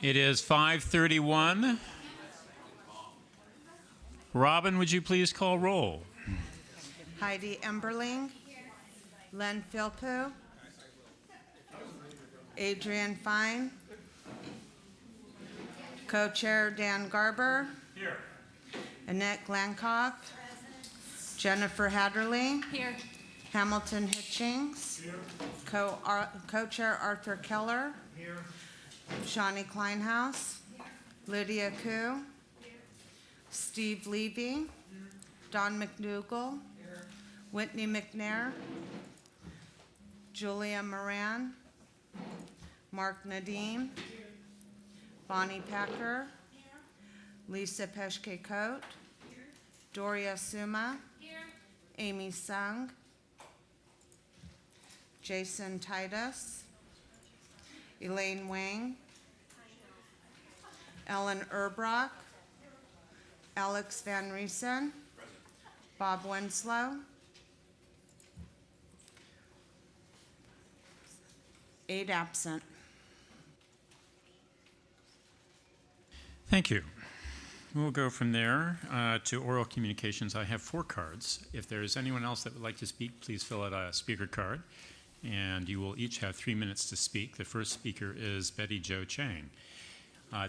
It is 5:31. Robin, would you please call roll? Heidi Emberling. Len Philpott. Adrian Fine. Co-chair Dan Garber. Here. Annette Glankoff. Jennifer Hatterley. Here. Hamilton Hitchings. Here. Co-chair Arthur Keller. Here. Shawnee Kleinhaus. Lydia Koo. Steve Levy. Don McDougall. Whitney McNair. Julia Moran. Mark Nadeem. Bonnie Packer. Lisa Peshke-Cote. Doria Suma. Amy Sung. Jason Titus. Elaine Wang. Ellen Erbrock. Alex Van Riesen. Bob Winslow. 8 absent. Thank you. We'll go from there to oral communications. I have 4 cards. If there's anyone else that would like to speak, please fill out a speaker card. And you will each have 3 minutes to speak. The first speaker is Betty Jo Chang.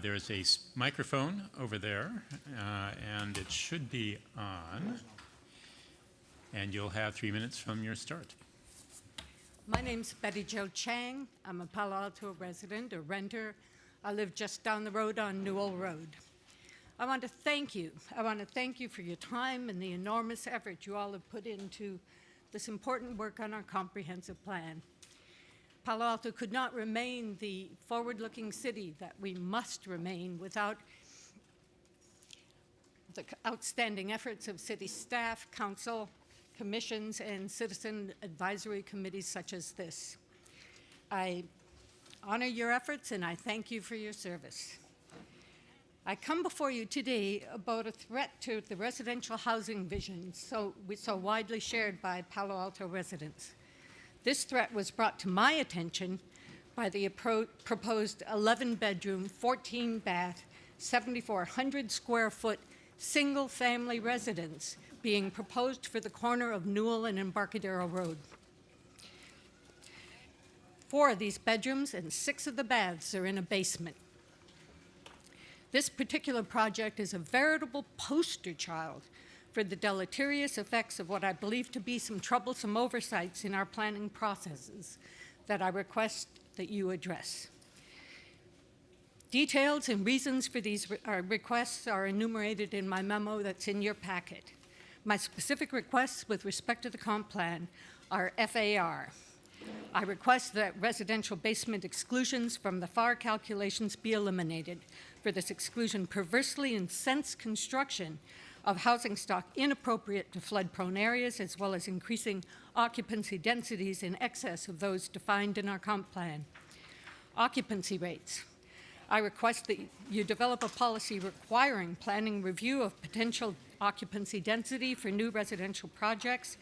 There is a microphone over there, and it should be on. And you'll have 3 minutes from your start. My name's Betty Jo Chang. I'm a Palo Alto resident, a renter. I live just down the road on Newell Road. I want to thank you. I want to thank you for your time and the enormous effort you all have put into this important work on our comprehensive plan. Palo Alto could not remain the forward-looking city that we must remain without the outstanding efforts of city staff, council, commissions, and citizen advisory committees such as this. I honor your efforts and I thank you for your service. I come before you today about a threat to the residential housing vision so widely shared by Palo Alto residents. This threat was brought to my attention by the proposed 11-bedroom, 14-bath, 7,400 square foot single-family residence being proposed for the corner of Newell and Embarcadero Road. 4 of these bedrooms and 6 of the baths are in a basement. This particular project is a veritable poster child for the deleterious effects of what I believe to be some troublesome oversights in our planning processes that I request that you address. Details and reasons for these requests are enumerated in my memo that's in your packet. My specific requests with respect to the comp plan are FAR. I request that residential basement exclusions from the FAR calculations be eliminated, for this exclusion perversely incents construction of housing stock inappropriate to flood-prone areas, as well as increasing occupancy densities in excess of those defined in our comp plan. Occupancy rates. I request that you develop a policy requiring planning review of potential occupancy density for new residential projects,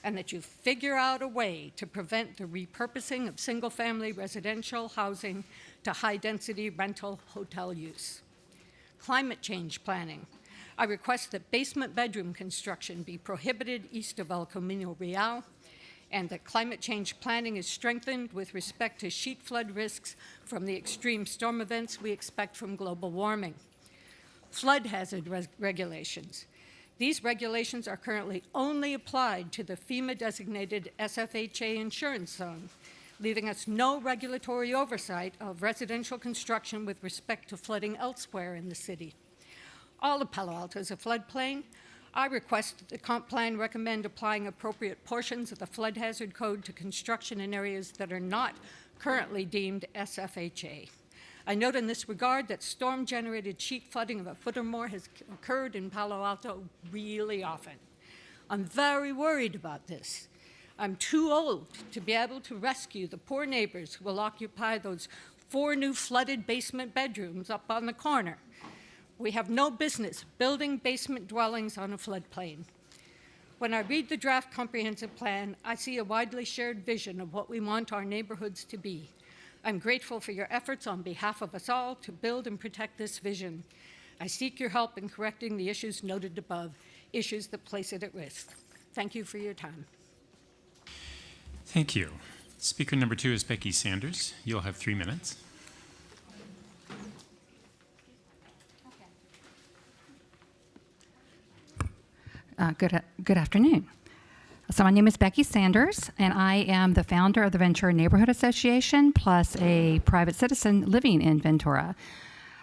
and that you figure out a way to prevent the repurposing of single-family residential housing to high-density rental hotel use. Climate change planning. I request that basement bedroom construction be prohibited east of El Camino Real, and that climate change planning is strengthened with respect to sheet flood risks from the extreme storm events we expect from global warming. Flood hazard regulations. These regulations are currently only applied to the FEMA-designated SFHA insurance zone, leaving us no regulatory oversight of residential construction with respect to flooding elsewhere in the city. All of Palo Alto is a floodplain. I request that the comp plan recommend applying appropriate portions of the flood hazard code to construction in areas that are not currently deemed SFHA. I note in this regard that storm-generated sheet flooding of a foot or more has occurred in Palo Alto really often. I'm very worried about this. I'm too old to be able to rescue the poor neighbors who will occupy those 4 new flooded basement bedrooms up on the corner. We have no business building basement dwellings on a floodplain. When I read the draft comprehensive plan, I see a widely shared vision of what we want our neighborhoods to be. I'm grateful for your efforts on behalf of us all to build and protect this vision. I seek your help in correcting the issues noted above, issues that place it at risk. Thank you for your time. Thank you. Speaker number 2 is Becky Sanders. You'll have 3 minutes. Good afternoon. So my name is Becky Sanders, and I am the founder of the Ventura Neighborhood Association, plus a private citizen living in Ventura.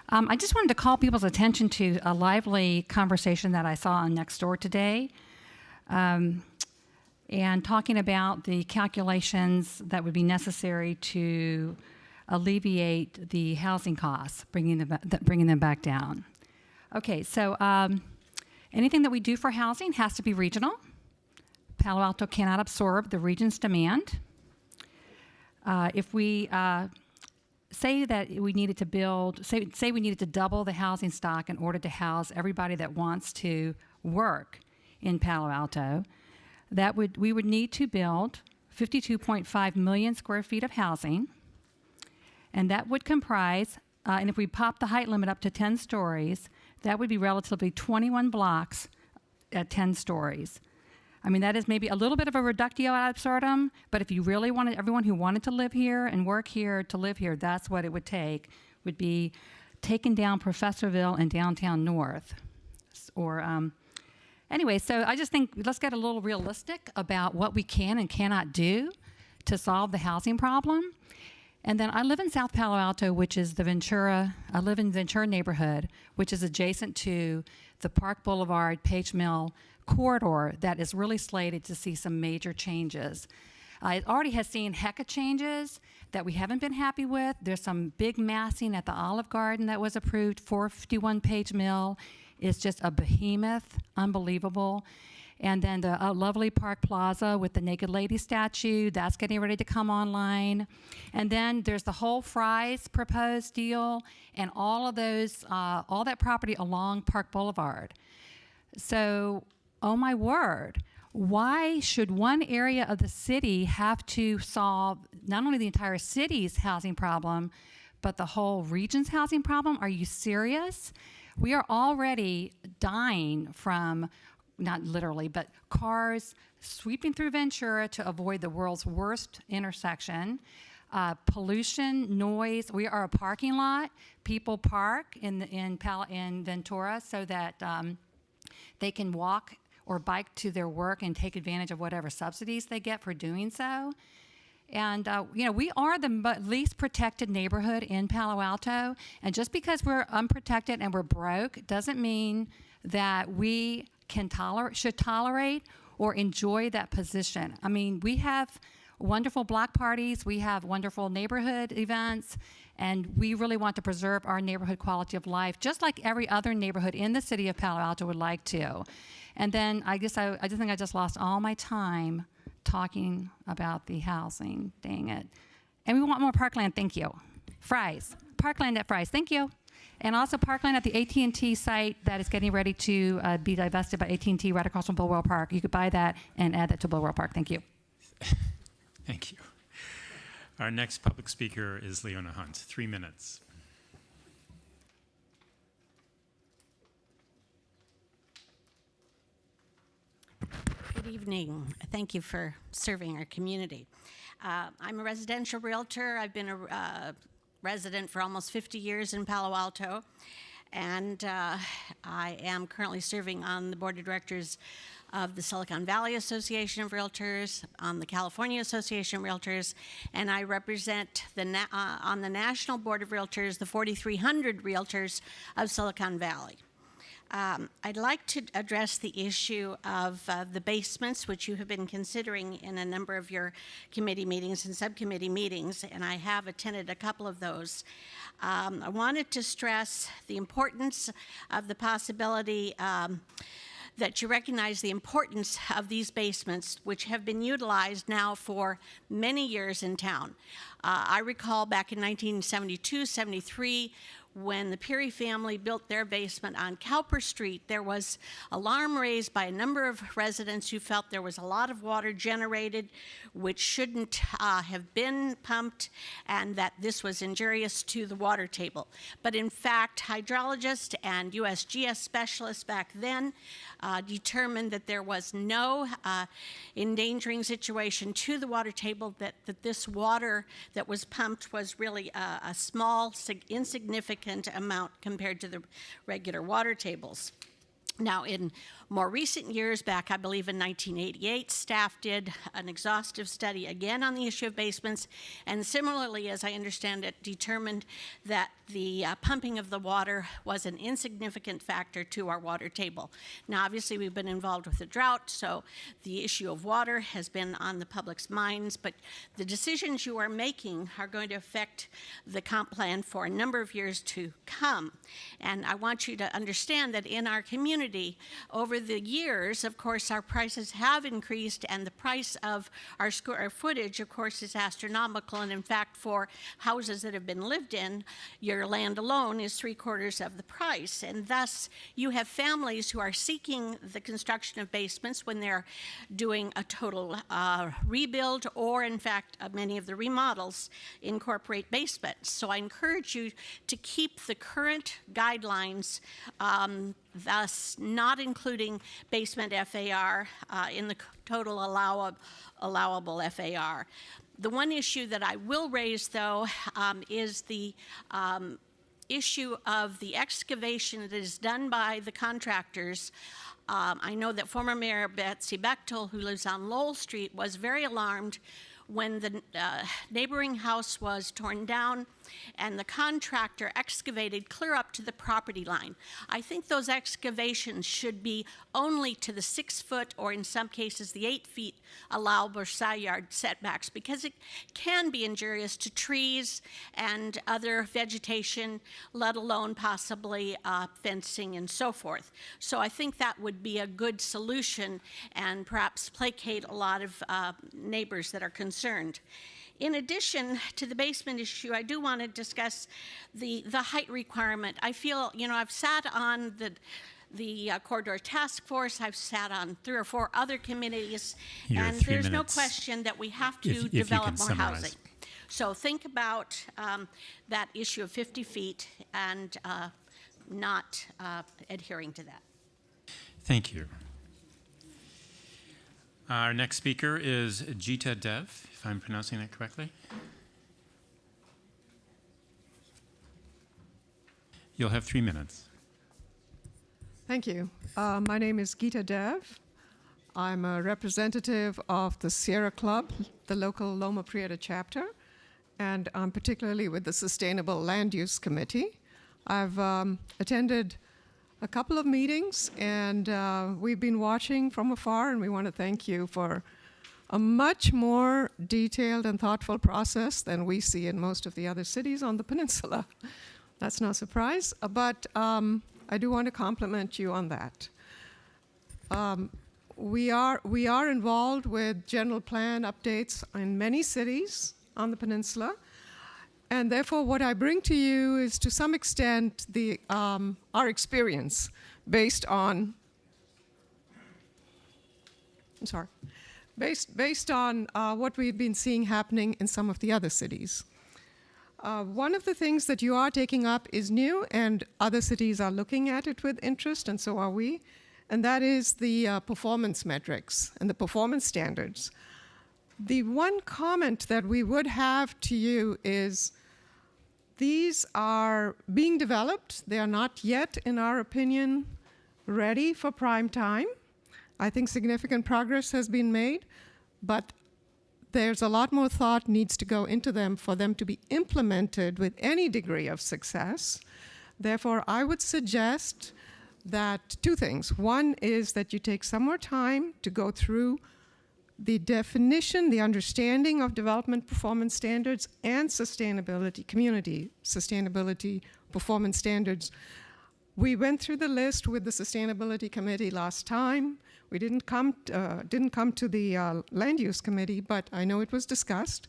I just wanted to call people's attention to a lively conversation that I saw on Nextdoor today, and talking about the calculations that would be necessary to alleviate the housing costs, bringing them back down. Okay, so anything that we do for housing has to be regional. Palo Alto cannot absorb the region's demand. If we say that we needed to build, say we needed to double the housing stock in order to house everybody that wants to work in Palo Alto, we would need to build 52.5 million square feet of housing, and that would comprise, and if we pop the height limit up to 10 stories, that would be relatively 21 blocks at 10 stories. I mean, that is maybe a little bit of a reductio ad absurdum, but if you really wanted everyone who wanted to live here and work here to live here, that's what it would take, would be taking down Professorville and downtown North. Anyway, so I just think let's get a little realistic about what we can and cannot do to solve the housing problem. And then I live in South Palo Alto, which is I live in Ventura neighborhood, which is adjacent to the Park Boulevard, Page Mill corridor that is really slated to see some major changes. It already has seen heck of changes that we haven't been happy with. There's some big massing at the Olive Garden that was approved. 451 Page Mill is just a behemoth, unbelievable. And then the lovely Park Plaza with the Naked Lady statue, that's getting ready to come online. And then there's the whole Fry's proposed deal and all of those, all that property along Park Boulevard. So, oh my word, why should one area of the city have to solve not only the entire city's housing problem, but the whole region's housing problem? Are you serious? We are already dying from, not literally, but cars sweeping through Ventura to avoid the world's worst intersection. Pollution, noise. We are a parking lot. People park in Ventura so that they can walk or bike to their work and take advantage of whatever subsidies they get for doing so. And, we are the least protected neighborhood in Palo Alto. And just because we're unprotected and we're broke doesn't mean that we should tolerate or enjoy that position. I mean, we have wonderful block parties, we have wonderful neighborhood events, and we really want to preserve our neighborhood quality of life, just like every other neighborhood in the city of Palo Alto would like to. And then I just think I just lost all my time talking about the housing, dang it. And we want more parkland, thank you. Fry's, parkland at Fry's, thank you. And also parkland at the AT&T site that is getting ready to be divested by AT&T right across from Bulwell Park. You could buy that and add that to Bulwell Park. Thank you. Thank you. Our next public speaker is Leona Hunt. 3 minutes. Good evening. Thank you for serving our community. I'm a residential realtor. I've been a resident for almost 50 years in Palo Alto, and I am currently serving on the board of directors of the Silicon Valley Association of Realtors, on the California Association of Realtors, and I represent on the National Board of Realtors the 4,300 realtors of Silicon Valley. I'd like to address the issue of the basements, which you have been considering in a number of your committee meetings and subcommittee meetings, and I have attended a couple of those. I wanted to stress the importance of the possibility that you recognize the importance of these basements, which have been utilized now for many years in town. I recall back in 1972, 73, when the Peary family built their basement on Cowper Street, there was alarm raised by a number of residents who felt there was a lot of water generated which shouldn't have been pumped, and that this was injurious to the water table. But in fact, hydrologists and USGS specialists back then determined that there was no endangering situation to the water table, that this water that was pumped was really a small, insignificant amount compared to the regular water tables. Now, in more recent years, back I believe in 1988, staff did an exhaustive study again on the issue of basements, and similarly, as I understand it, determined that the pumping of the water was an insignificant factor to our water table. Now, obviously, we've been involved with the drought, so the issue of water has been on the public's minds, but the decisions you are making are going to affect the comp plan for a number of years to come. And I want you to understand that in our community, over the years, of course, our prices have increased, and the price of our square footage, of course, is astronomical. And in fact, for houses that have been lived in, your land alone is 3/4 of the price. And thus, you have families who are seeking the construction of basements when they're doing a total rebuild, or in fact, many of the remodels incorporate basements. So I encourage you to keep the current guidelines, thus not including basement FAR in the total allowable FAR. The one issue that I will raise, though, is the issue of the excavation that is done by the contractors. I know that former Mayor Betsy Bechtel, who lives on Lowell Street, was very alarmed when the neighboring house was torn down and the contractor excavated clear up to the property line. I think those excavations should be only to the 6 foot, or in some cases the 8 feet allowable side yard setbacks, because it can be injurious to trees and other vegetation, let alone possibly fencing and so forth. So I think that would be a good solution and perhaps placate a lot of neighbors that are concerned. In addition to the basement issue, I do want to discuss the height requirement. I feel, I've sat on the corridor task force, I've sat on 3 or 4 other committees, and there's no question that we have to develop more housing. So think about that issue of 50 feet and not adhering to that. Thank you. Our next speaker is Geeta Dev, if I'm pronouncing that correctly. You'll have 3 minutes. Thank you. My name is Geeta Dev. I'm a representative of the Sierra Club, the local Loma Prieta chapter, and I'm particularly with the Sustainable Land Use Committee. I've attended a couple of meetings, and we've been watching from afar, and we want to thank you for a much more detailed and thoughtful process than we see in most of the other cities on the peninsula. That's no surprise, but I do want to compliment you on that. We are involved with general plan updates in many cities on the peninsula, and therefore what I bring to you is to some extent our experience based on what we've been seeing happening in some of the other cities. One of the things that you are taking up is new, and other cities are looking at it with interest, and so are we, and that is the performance metrics and the performance standards. The one comment that we would have to you is these are being developed. They are not yet, in our opinion, ready for prime time. I think significant progress has been made, but there's a lot more thought needs to go into them for them to be implemented with any degree of success. Therefore, I would suggest that 2 things. One is that you take some more time to go through the definition, the understanding of development performance standards and sustainability, community sustainability performance standards. We went through the list with the Sustainability Committee last time. We didn't come to the Land Use Committee, but I know it was discussed.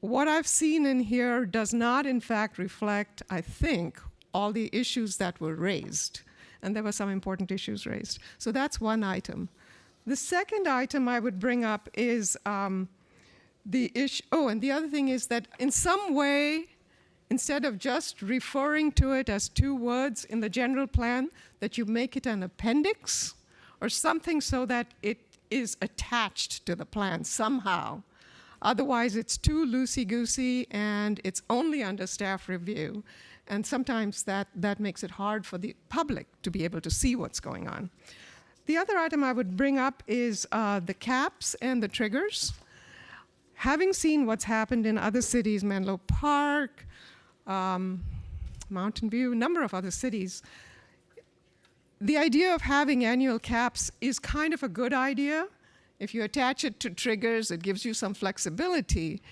what I've seen in here does not, in fact, reflect, I think, all the issues that were raised. And there were some important issues raised. So that's one item. The second item I would bring up is the issue. Oh, and the other thing is that in some way, instead of just referring to it as two words in the general plan, that you make it an appendix or something so that it is attached to the plan somehow. Otherwise, it's too loosey-goosey and it's only under staff review. And sometimes that makes it hard for the public to be able to see what's going on. The other item I would bring up is the caps and the triggers. Having seen what's happened in other cities, Menlo Park, Mountain View, a number of other cities, the idea of having annual caps is kind of a good idea. If you attach it to triggers, it gives you some flexibility.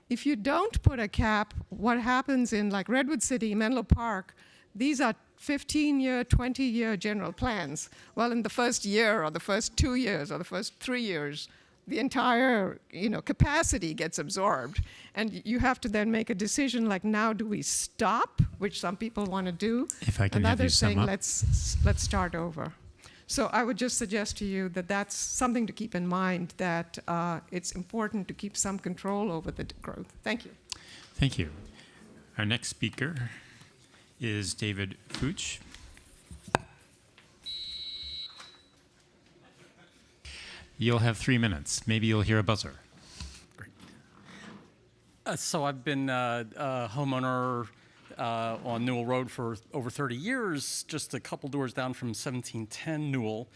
If you don't put a cap, what happens in like Redwood City, Menlo Park, these are 15-year, 20-year general plans. Well, in the first year or the first 2 years or the first 3 years, the entire capacity gets absorbed. And you have to then make a decision like, now do we stop, which some people want to do, If I can and have you others sum saying, up. let's start over. So I would just suggest to you that that's something to keep in mind, that it's important to keep some control over the growth. Thank you. Thank you. Our next speaker is David Fuchs. You'll have 3 minutes. Maybe you'll hear a buzzer. So I've been a homeowner on Newell Road for over 30 years, just a couple doors down from 1710 Newell,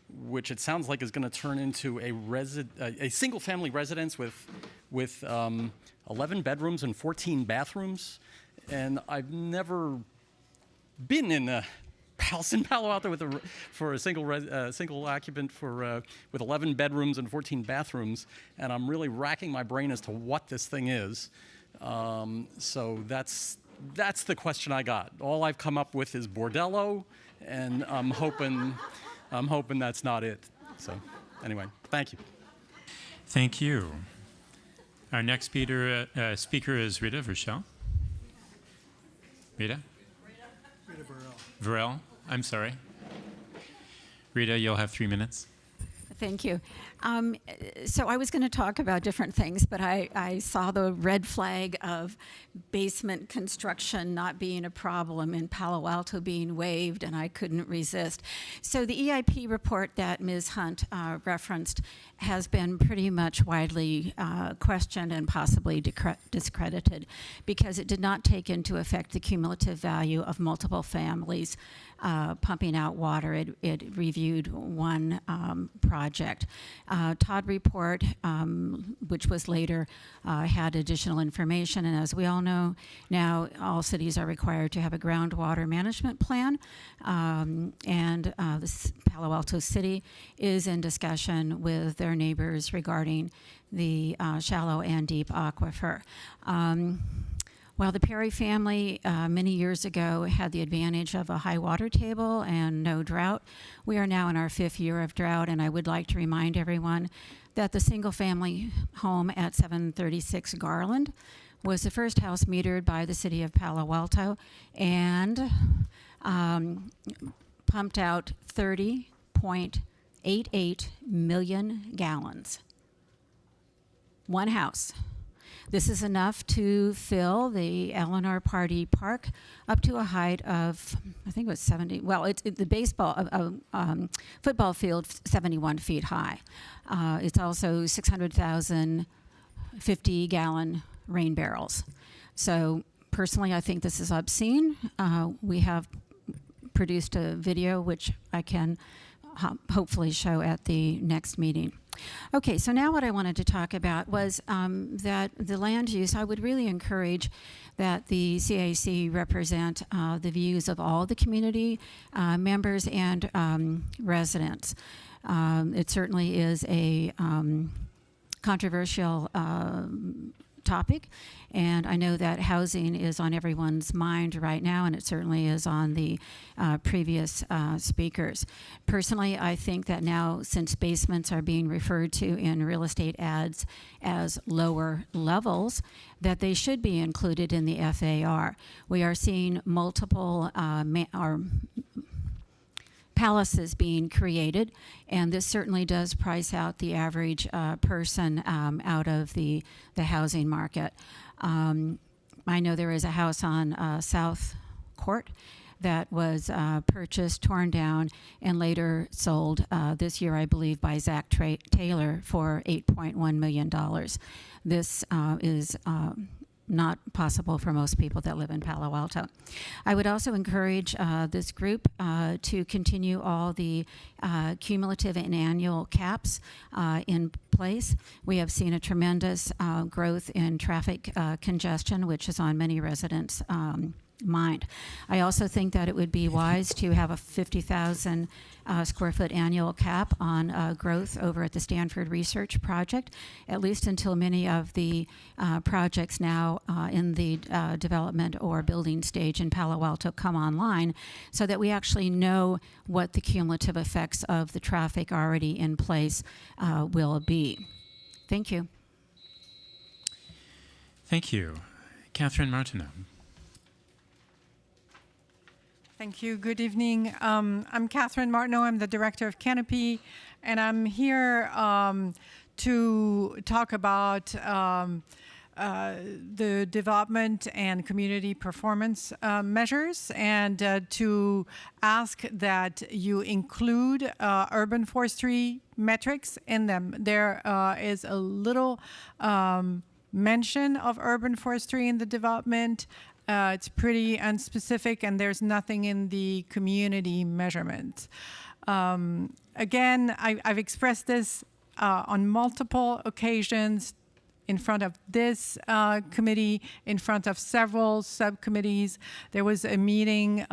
which it sounds like is going to turn into a single-family residence with 11 bedrooms and 14 bathrooms. And I've never been in a house in Palo Alto for a single occupant with 11 bedrooms and 14 bathrooms, and I'm really racking my brain as to what this thing is. So that's the question I got. All I've come up with is bordello, and I'm hoping that's not it. So anyway, thank you. Thank you. Our next speaker is Rita Verschell. Rita? Rita Varel. I'm sorry. Rita, you'll have 3 minutes. Thank you. So I was going to talk about different things, but I saw the red flag of basement construction not being a problem in Palo Alto being waived, and I couldn't resist. So the EIP report that Ms. Hunt referenced has been pretty much widely questioned and possibly discredited because it did not take into effect the cumulative value of multiple families pumping out water. It reviewed one project. Todd report, which was later, had additional information, and as we all know, now all cities are required to have a groundwater management plan, and this Palo Alto City is in discussion with their neighbors regarding the shallow and deep aquifer. While the Perry family many years ago had the advantage of a high water table and no drought, we are now in our 5th year of drought, and I would like to remind everyone that the single-family home at 736 Garland was the first house metered by the city of Palo Alto and pumped out 30.88 million gallons. One house. This is enough to fill the Eleanor Pardee Park up to a height of, I think it was 70, well, the football field 71 feet high. It's also 600,000 50-gallon rain barrels. So personally, I think this is obscene. We have produced a video which I can hopefully show at the next meeting. Okay, so now what I wanted to talk about was that the land use, I would really encourage that the CAC represent the views of all the community members and residents. It certainly is a controversial topic. And I know that housing is on everyone's mind right now, and it certainly is on the previous speakers. Personally, I think that now, since basements are being referred to in real estate ads as lower levels, that they should be included in the FAR. We are seeing multiple palaces being created, and this certainly does price out the average person out of the housing market. I know there is a house on South Court that was purchased, torn down, and later sold this year, I believe, by Zach Taylor for $8.1 million. This is not possible for most people that live in Palo Alto. I would also encourage this group to continue all the cumulative and annual caps in place. We have seen a tremendous growth in traffic congestion, which is on many residents' mind. I also think that it would be wise to have a 50,000 square foot annual cap on growth over at the Stanford Research Project, at least until many of the projects now in the development or building stage in Palo Alto come online, so that we actually know what the cumulative effects of the traffic already in place will be. Thank you. Thank you. Catherine Martineau. Thank you. Good evening. I'm Catherine Martineau. I'm the director of Canopy, and I'm here to talk about the development and community performance measures, and to ask that you include urban forestry metrics in them. There is a little mention of urban forestry in the development. It's pretty unspecific, and there's nothing in the community measurement. Again, I've expressed this on multiple occasions in front of this committee, in front of several subcommittees. There was a meeting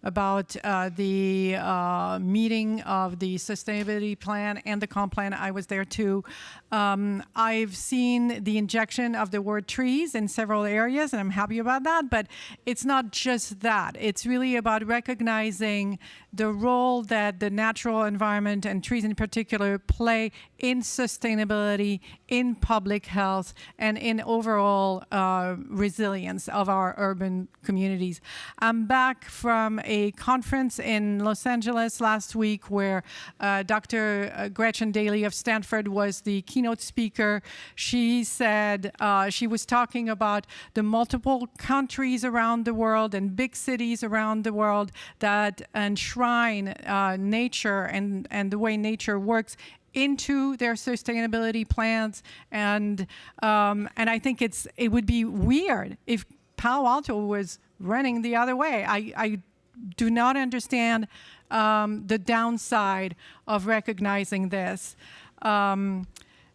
about the meeting of the sustainability plan and the comp plan. I was there too. I've seen the injection of the word trees in several areas, and I'm happy about that, but it's not just that. It's really about recognizing the role that the natural environment, and trees in particular, play in sustainability, in public health, and in overall resilience of our urban communities. I'm back from a conference in Los Angeles last week where Dr. Gretchen Daly of Stanford was the keynote speaker. She said she was talking about the multiple countries around the world and big cities around the world that enshrine nature and the way nature works into their sustainability plans, and I think it would be weird if Palo Alto was running the other way. I do not understand the downside of recognizing this.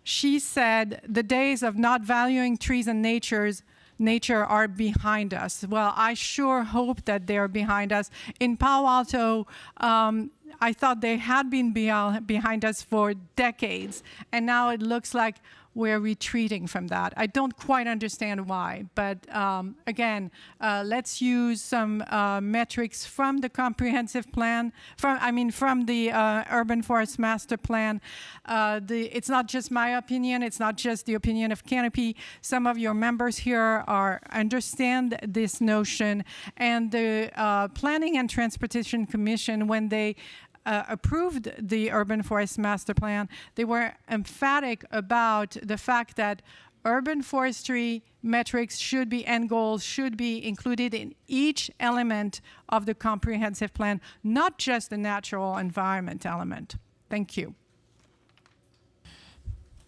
She said the days of not valuing trees and nature are behind us. Well, I sure hope that they're behind us. In Palo Alto, I thought they had been behind us for decades, and now it looks like we're retreating from that. I don't quite understand why, but again, let's use some metrics from the comprehensive plan, from the Urban Forest Master Plan. It's not just my opinion, it's not just the opinion of Canopy. Some of your members here understand this notion, and the Planning and Transportation Commission, when they approved the Urban Forest Master Plan, they were emphatic about the fact that urban forestry metrics and goals should be included in each element of the comprehensive plan, not just the natural environment element. Thank you.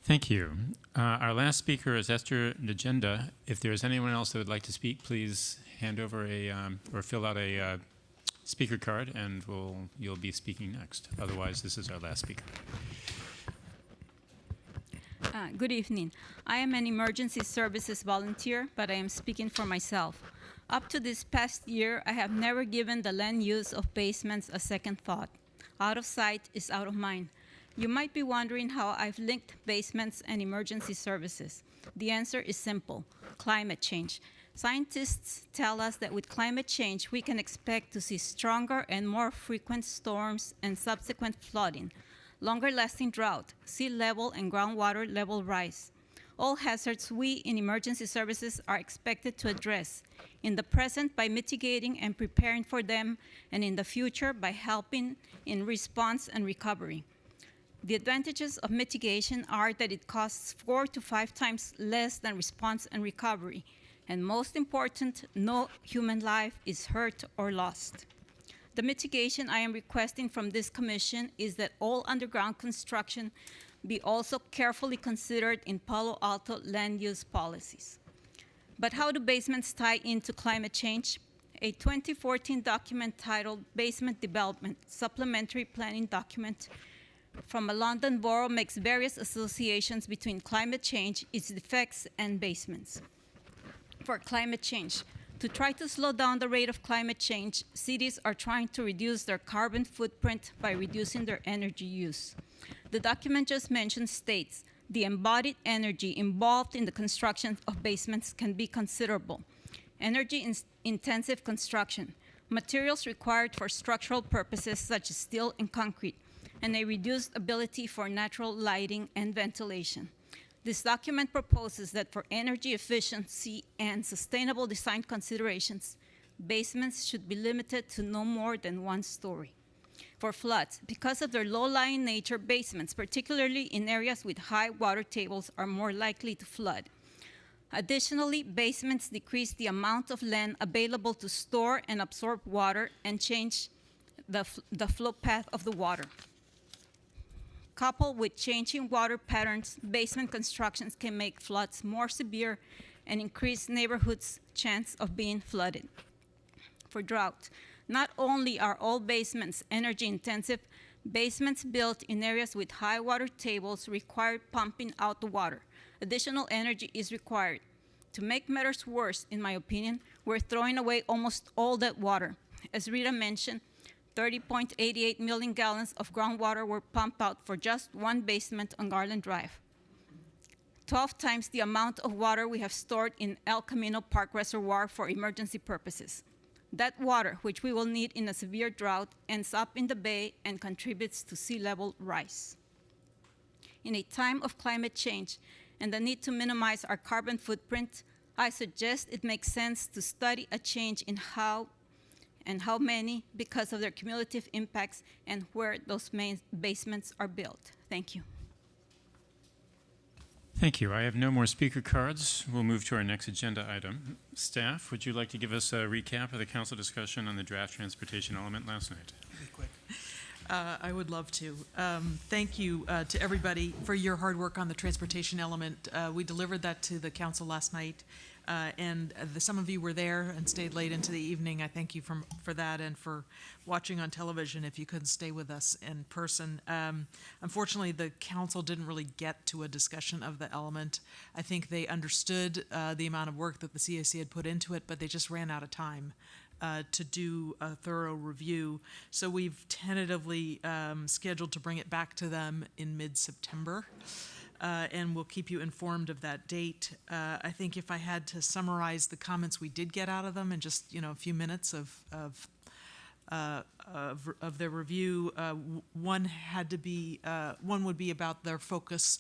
Thank you. Our last speaker is Esther Legenda. If there's anyone else that would like to speak, please hand over or fill out a speaker card, and you'll be speaking next. Otherwise, this is our last speaker. Good evening. I am an emergency services volunteer, but I am speaking for myself. Up to this past year, I have never given the land use of basements a second thought. Out of sight is out of mind. You might be wondering how I've linked basements and emergency services. The answer is simple: climate change. Scientists tell us that with climate change, we can expect to see stronger and more frequent storms and subsequent flooding, longer-lasting drought, sea level and groundwater level rise. All hazards we in emergency services are expected to address, in the present by mitigating and preparing for them, and in the future by helping in response and recovery. The advantages of mitigation are that it costs 4 to 5 times less than response and recovery, and most important, no human life is hurt or lost. The mitigation I am requesting from this commission is that all underground construction be also carefully considered in Palo Alto land use policies. But how do basements tie into climate change? A 2014 document titled Basement Development, Supplementary Planning Document from a London borough makes various associations between climate change, its effects, and basements. For climate change, to try to slow down the rate of climate change, cities are trying to reduce their carbon footprint by reducing their energy use. The document just mentioned states the embodied energy involved in the construction of basements can be considerable. Energy-intensive construction, materials required for structural purposes such as steel and concrete, and a reduced ability for natural lighting and ventilation. This document proposes that for energy efficiency and sustainable design considerations, basements should be limited to no more than 1 story. For floods, because of their low-lying nature, basements, particularly in areas with high water tables, are more likely to flood. Additionally, basements decrease the amount of land available to store and absorb water and change the flow path of the water. Coupled with changing water patterns, basement constructions can make floods more severe and increase neighborhoods' chance of being flooded. For drought, not only are all basements energy intensive, basements built in areas with high water tables require pumping out the water. Additional energy is required. To make matters worse, in my opinion, we're throwing away almost all that water. As Rita mentioned, 30.88 million gallons of groundwater were pumped out for just 1 basement on Garland Drive. 12 times the amount of water we have stored in El Camino Park Reservoir for emergency purposes. That water, which we will need in a severe drought, ends up in the bay and contributes to sea level rise. In a time of climate change and the need to minimize our carbon footprint, I suggest it makes sense to study a change in how many because of their cumulative impacts and where those main basements are built. Thank you. Thank you. I have no more speaker cards. We'll move to our next agenda item. Staff, would you like to give us a recap of the council discussion on the draft transportation element last night? Really quick. I would love to. Thank you to everybody for your hard work on the transportation element. We delivered that to the council last night, and some of you were there and stayed late into the evening. I thank you for that and for watching on television if you couldn't stay with us in person. Unfortunately, the council didn't really get to a discussion of the element. I think they understood the amount of work that the CAC had put into it, but they just ran out of time to do a thorough review. So we've tentatively scheduled to bring it back to them in mid-September, and we'll keep you informed of that date. I think if I had to summarize the comments we did get out of them in just a few minutes of their review, one would be about their focus,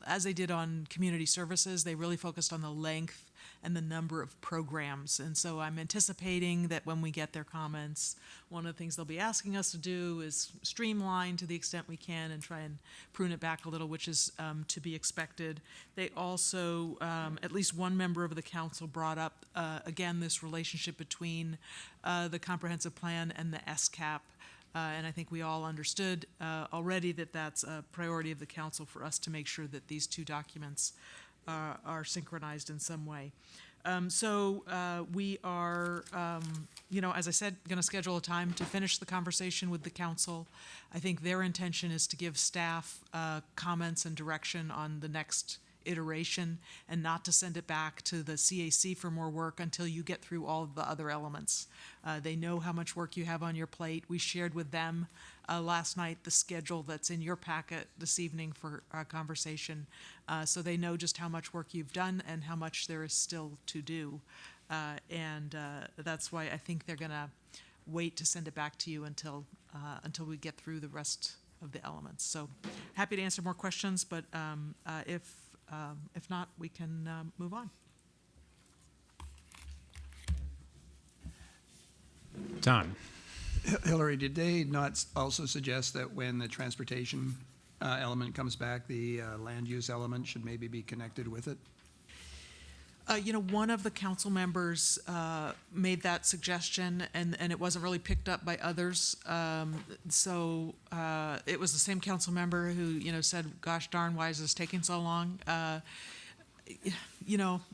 as they did on community services. They really focused on the length and the number of programs. And so I'm anticipating that when we get their comments, one of the things they'll be asking us to do is streamline to the extent we can and try and prune it back a little, which is to be expected. They also, at least one member of the council brought up, again, this relationship between the comprehensive plan and the SCAP. And I think we all understood already that that's a priority of the council for us to make sure that these two documents are synchronized in some way. We are, as I said, going to schedule a time to finish the conversation with the council. I think their intention is to give staff comments and direction on the next iteration and not to send it back to the CAC for more work until you get through all of the other elements. They know how much work you have on your plate. We shared with them last night the schedule that's in your packet this evening for conversation, so they know just how much work you've done and how much there is still to do. And that's why I think they're going to wait to send it back to you until we get through the rest of the elements. So happy to answer more questions, but if not, we can move on. Don. Hillary, did they not also suggest that when the transportation element comes back, the land use element should maybe be connected with it? One of the council members made that suggestion, and it wasn't really picked up by others. So it was the same council member who, said, gosh darn, why is this taking so long?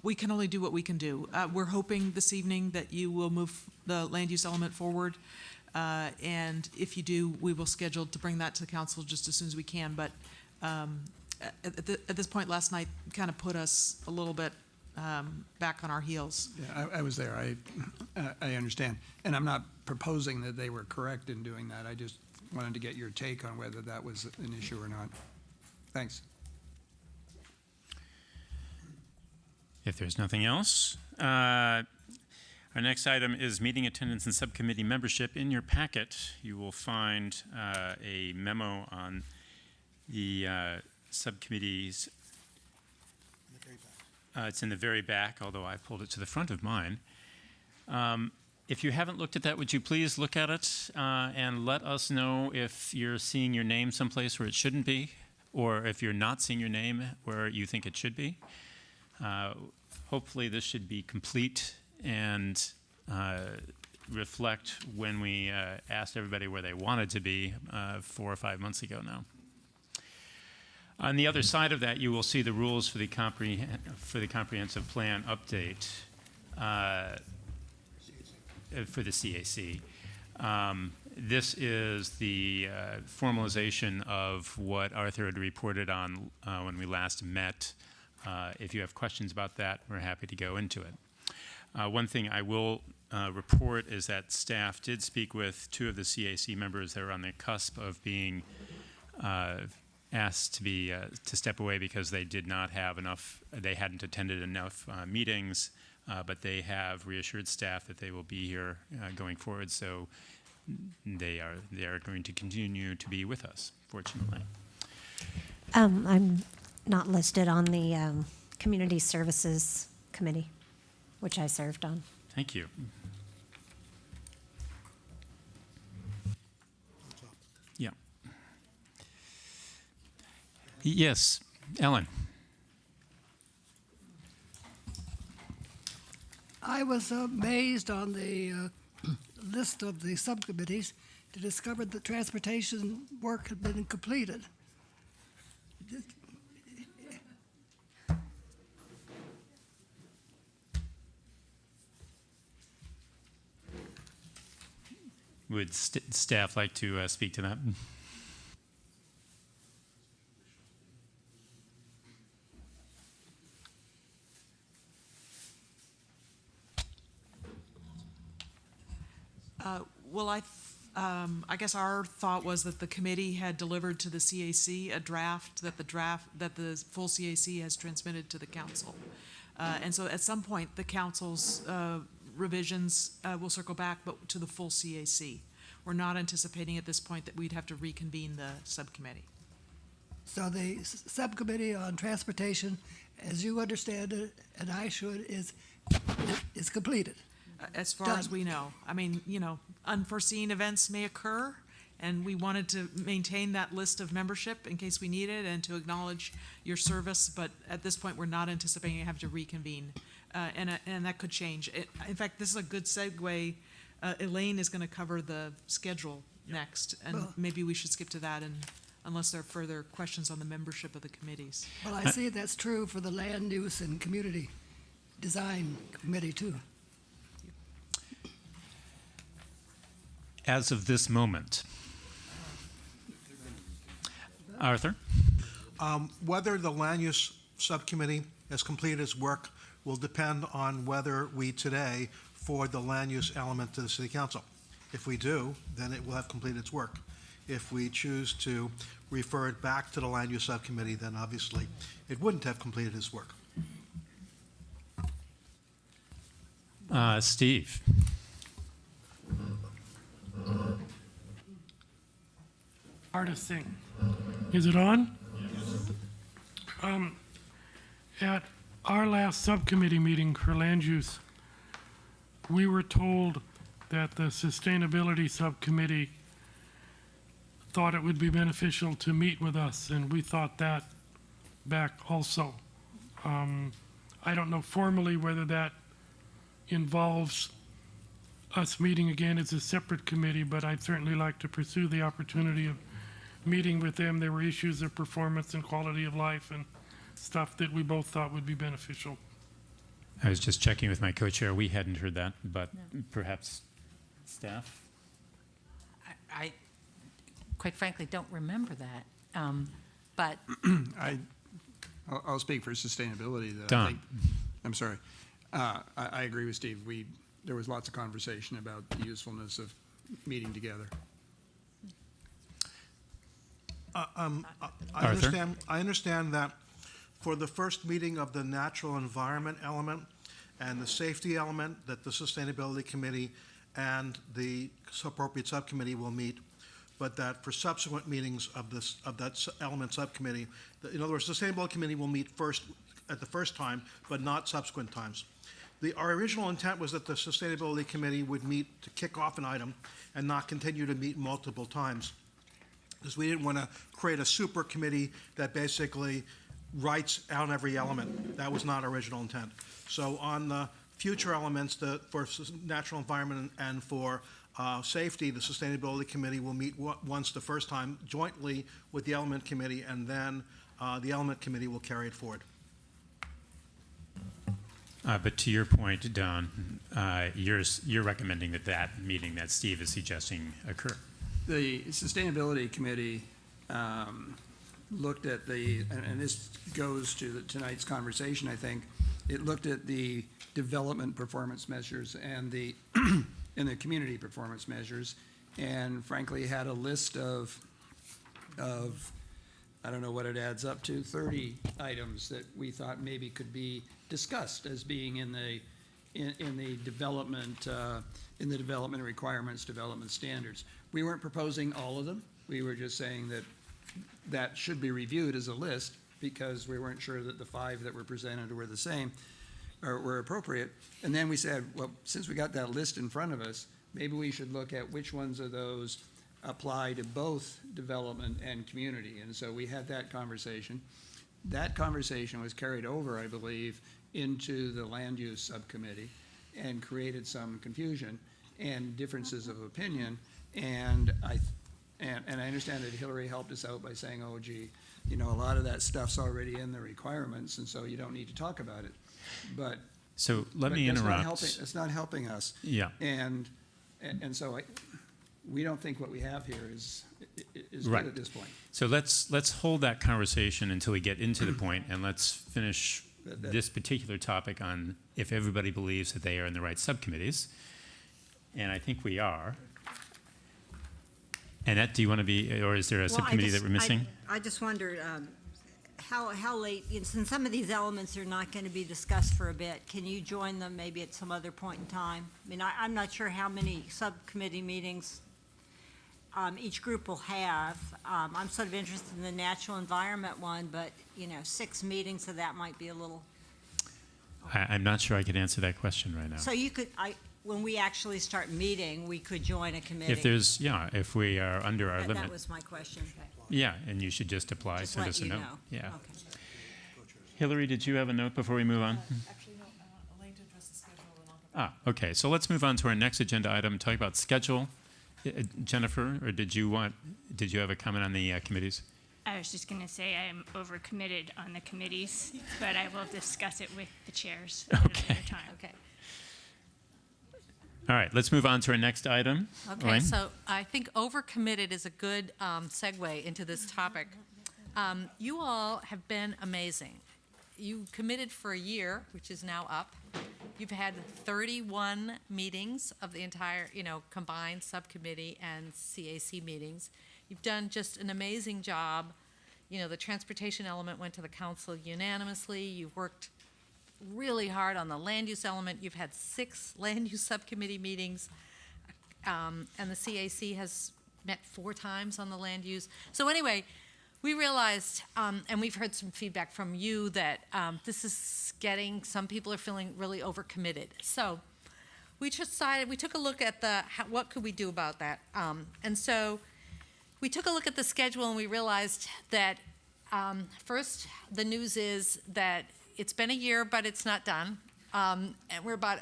We can only do what we can do. We're hoping this evening that you will move the land use element forward. And if you do, we will schedule to bring that to the council just as soon as we can. But at this point last night kind of put us a little bit back on our heels. Yeah, I was there. I understand. And I'm not proposing that they were correct in doing that. I just wanted to get your take on whether that was an issue or not. Thanks. If there's nothing else, our next item is meeting attendance and subcommittee membership. In your packet, you will find a memo on the subcommittees. It's in the very back, although I pulled it to the front of mine. If you haven't looked at that, would you please look at it and let us know if you're seeing your name someplace where it shouldn't be, or if you're not seeing your name where you think it should be. Hopefully this should be complete and reflect when we asked everybody where they wanted to be 4 or 5 months ago now. On the other side of that, you will see the rules for the comprehensive plan update for the CAC. This is the formalization of what Arthur had reported on when we last met. If you have questions about that, we're happy to go into it. One thing I will report is that staff did speak with 2 of the CAC members that are on the cusp of being asked to step away because they did not have enough, they hadn't attended enough meetings, but they have reassured staff that they will be here going forward, so they are going to continue to be with us, fortunately. I'm not listed on the Community Services Committee, which I served on. Thank you. Yeah. Yes, Ellen. I was amazed on the list of the subcommittees to discover that transportation work had been completed. Would staff like to speak to that? Well, I guess our thought was that the committee had delivered to the CAC a draft that the full CAC has transmitted to the council. And so at some point, the council's revisions will circle back, but to the full CAC. We're not anticipating at this point that we'd have to reconvene the subcommittee. So the subcommittee on transportation, as you understand it, and I should, is completed. As far as we know. I mean, unforeseen events may occur, and we wanted to maintain that list of membership in case we need it and to acknowledge your service, but at this point, we're not anticipating having to reconvene, and that could change. In fact, this is a good segue. Elaine is going to cover the schedule next, and maybe we should skip to that, and unless there are further questions on the membership of the committees. Well, I see that's true for the Land Use and Community Design Committee, too. As of this moment. Arthur? Whether the Land Use Subcommittee has completed its work will depend on whether we today forward the land use element to the City Council. If we do, then it will have completed its work. If we choose to refer it back to the Land Use Subcommittee, then obviously it wouldn't have completed its work. Steve. Hardest thing. Is it on? Yes. At our last subcommittee meeting for land use, we were told that the sustainability subcommittee thought it would be beneficial to meet with us, and we thought that back also. I don't know formally whether that involves us meeting again as a separate committee, but I'd certainly like to pursue the opportunity of meeting with them. There were issues of performance and quality of life and stuff that we both thought would be beneficial. I was just checking with my co-chair. We hadn't heard that, but perhaps staff? I quite frankly don't remember that. But I'll speak for sustainability. That Don. I'm sorry. I agree with Steve. There was lots of conversation about the usefulness of meeting together. I understand that for the first meeting of the natural environment element and the safety element, that the Sustainability Committee and the appropriate subcommittee will meet, but that for subsequent meetings of that element subcommittee, in other words, the Sustainability Committee will meet first at the first time, but not subsequent times. Our original intent was that the Sustainability Committee would meet to kick off an item and not continue to meet multiple times, because we didn't want to create a super committee that basically writes out every element. That was not our original intent. So on the future elements, for natural environment and for safety, the Sustainability Committee will meet once the first time jointly with the Element Committee, and then the Element Committee will carry it forward. But to your point, Don, you're recommending that meeting that Steve is suggesting occur. The Sustainability Committee looked at and this goes to tonight's conversation, I think. It looked at the development performance measures and the community performance measures, and frankly had a list of I don't know what it adds up to, 30 items that we thought maybe could be discussed as being in the development requirements, development standards. We weren't proposing all of them. We were just saying that should be reviewed as a list, because we weren't sure that the 5 that were presented were the same or were appropriate. And then we said, well, since we got that list in front of us, maybe we should look at which ones of those apply to both development and community. And so we had that conversation. That conversation was carried over, I believe, into the land use subcommittee and created some confusion and differences of opinion. And I understand that Hillary helped us out by saying, oh, gee, a lot of that stuff's already in the requirements, and so you don't need to talk about it. But so let me interrupt. It's not helping us. Yeah. And so we don't think what we have here is right good at this point. So let's hold that conversation until we get into the point, and let's finish this particular topic on if everybody believes that they are in the right subcommittees. And I think we are. Annette, do you want to be, or is there a subcommittee that we're missing? I just wondered how late, since some of these elements are not going to be discussed for a bit, can you join them maybe at some other point in time? I mean, I'm not sure how many subcommittee meetings each group will have. I'm sort of interested in the natural environment one, but 6 meetings of that might be a little. I'm not sure I could answer that question right now. So you could, when we actually start meeting, we could join a committee. If we are under our limit. That was my question. Yeah, and you should just apply, Just send let us a you note. know. Yeah. Okay. Hillary, did you have a note before we move on? Actually, no, Elaine to address the schedule, and I'll go. Okay. So let's move on to our next agenda item, talk about schedule. Jennifer, or did you have a comment on the committees? I was just going to say I'm overcommitted on the committees, but I will discuss it with the chairs at another time. Okay. All right, let's move on to our next item. Okay, Elaine? so I think overcommitted is a good segue into this topic. You all have been amazing. You committed for a year, which is now up. You've had 31 meetings of the entire, combined subcommittee and CAC meetings. You've done just an amazing job. You know, the transportation element went to the council unanimously. You've worked really hard on the land use element. You've had 6 land use subcommittee meetings, and the CAC has met 4 times on the land use. So anyway, we realized, and we've heard some feedback from you, that this is getting, some people are feeling really overcommitted. So we decided, we took a look at what could we do about that? And so we took a look at the schedule and we realized that first, the news is that it's been a year, but it's not done. And we're about,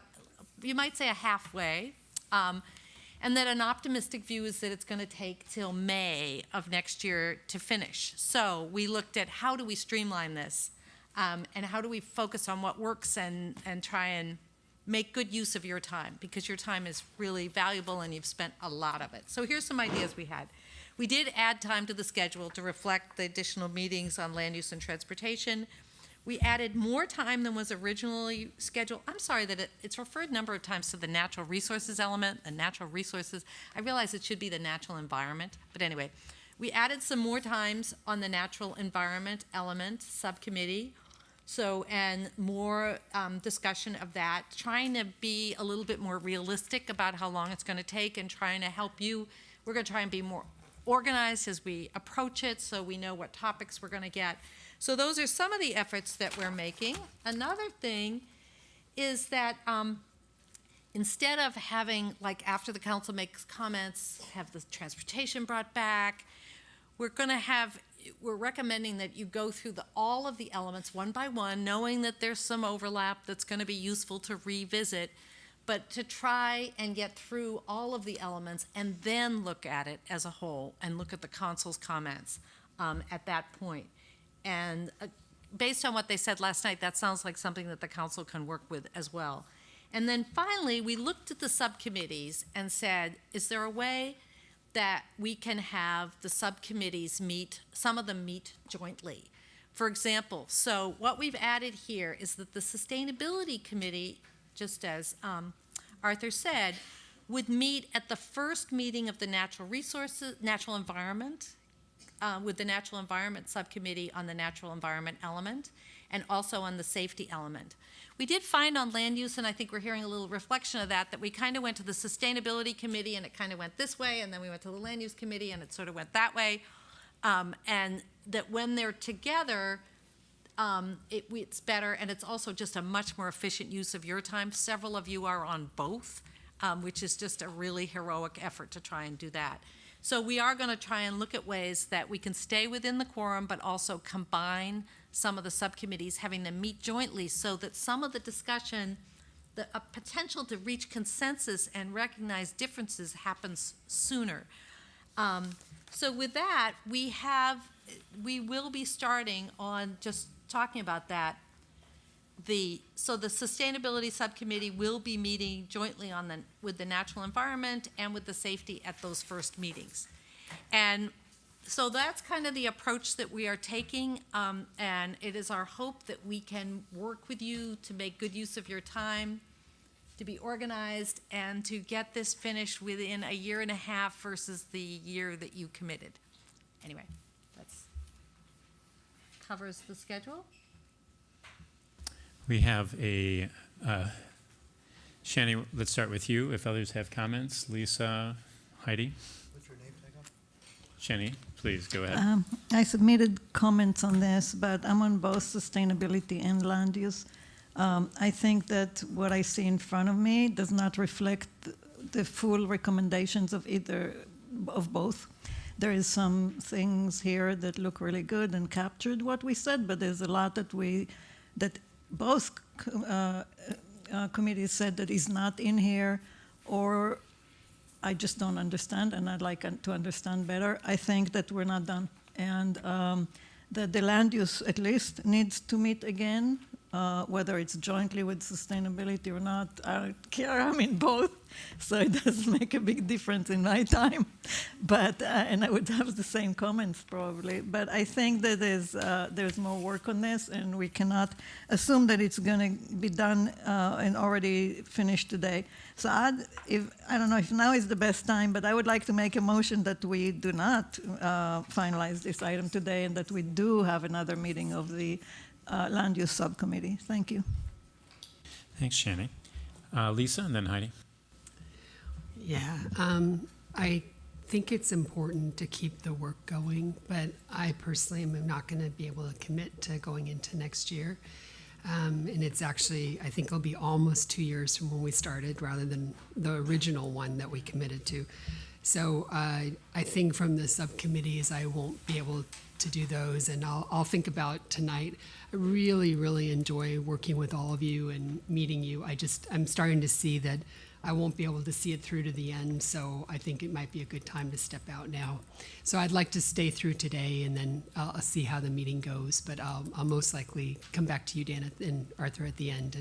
you might say, a halfway. And that an optimistic view is that it's going to take till May of next year to finish. So we looked at how do we streamline this, and how do we focus on what works and try and make good use of your time, because your time is really valuable and you've spent a lot of it. So here's some ideas we had. We did add time to the schedule to reflect the additional meetings on land use and transportation. We added more time than was originally scheduled. I'm sorry that it's referred a number of times to the natural resources element, the natural resources. I realize it should be the natural environment, but anyway. We added some more times on the natural environment element subcommittee. So, and more discussion of that, trying to be a little bit more realistic about how long it's going to take and trying to help you. We're going to try and be more organized as we approach it so we know what topics we're going to get. So those are some of the efforts that we're making. Another thing is that instead of having, like, after the council makes comments, have the transportation brought back, we're recommending that you go through all of the elements one by one, knowing that there's some overlap that's going to be useful to revisit, but to try and get through all of the elements and then look at it as a whole and look at the council's comments at that point. And based on what they said last night, that sounds like something that the council can work with as well. And then finally, we looked at the subcommittees and said, is there a way that we can have the subcommittees meet, some of them meet jointly? For example, so what we've added here is that the Sustainability Committee, just as Arthur said, would meet at the first meeting of the natural environment, with the Natural Environment Subcommittee on the natural environment element, and also on the safety element. We did find on land use, and I think we're hearing a little reflection of that we kind of went to the Sustainability Committee and it kind of went this way, and then we went to the Land Use Committee and it sort of went that way, and that when they're together, it's better, and it's also just a much more efficient use of your time. Several of you are on both, which is just a really heroic effort to try and do that. So we are going to try and look at ways that we can stay within the quorum, but also combine some of the subcommittees, having them meet jointly so that some of the discussion, the potential to reach consensus and recognize differences happens sooner. So with that, we will be starting on just talking about that. So the Sustainability Subcommittee will be meeting jointly with the natural environment and with the safety at those first meetings. And so that's kind of the approach that we are taking, and it is our hope that we can work with you to make good use of your time, to be organized, and to get this finished within a year and a half versus the year that you committed. Anyway, that covers the schedule. We have Shani, let's start with you. If others have comments, Lisa, Heidi. What's your name, Shani, please go ahead. I submitted comments on this, but I'm on both sustainability and land use. I think that what I see in front of me does not reflect the full recommendations of both. There is some things here that look really good and captured what we said, but there's a lot that both committees said that is not in here, or I just don't understand, and I'd like to understand better. I think that we're not done, and that the land use at least needs to meet again whether it's jointly with sustainability or not. I don't care. I'm in both, so it doesn't make a big difference in my time. But and I would have the same comments probably. But I think that there's more work on this, and we cannot assume that it's going to be done and already finished today. So I don't know if now is the best time, but I would like to make a motion that we do not finalize this item today, and that we do have another meeting of the Land Use Subcommittee. Thank you. Thanks, Shani. Lisa, and then Heidi. Yeah, I think it's important to keep the work going, but I personally am not going to be able to commit to going into next year. And it's actually, I think it'll be almost 2 years from when we started rather than the original one that we committed to. So I think from the subcommittees, I won't be able to do those, and I'll think about tonight. I really, really enjoy working with all of you and meeting you. I'm starting to see that I won't be able to see it through to the end, so I think it might be a good time to step out now. So I'd like to stay through today, and then I'll see how the meeting goes, but I'll most likely come back to you, Dan and Arthur, at the end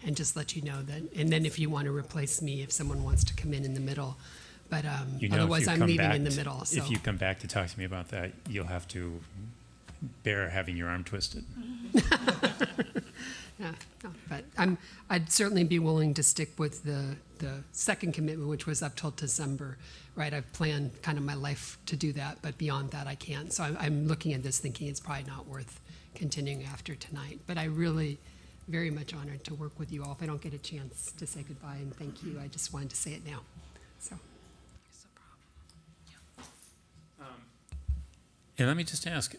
and just let you know that. And then if you want to replace me, if someone wants to come in the middle. But otherwise, I'm leaving in the middle. So. If you come back to talk to me about that, you'll have to bear having your arm twisted. Yeah, no, but I'd certainly be willing to stick with the second commitment, which was up till December, right? I've planned kind of my life to do that, but beyond that, I can't. So I'm looking at this thinking it's probably not worth continuing after tonight. But I really, very much honored to work with you all. If I don't get a chance to say goodbye and thank you, I just wanted to say it now. So. And let me just ask,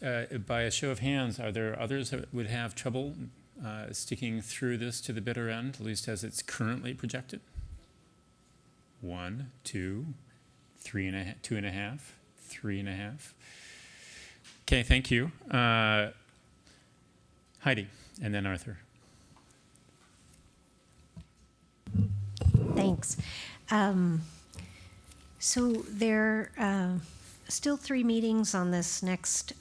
by a show of hands, are there others that would have trouble sticking through this to the bitter end, at least as it's currently projected? 1, 2, 3.5, 2.5, 3.5. Okay, thank you. Heidi, and then Arthur. Thanks. So there still 3 meetings on this next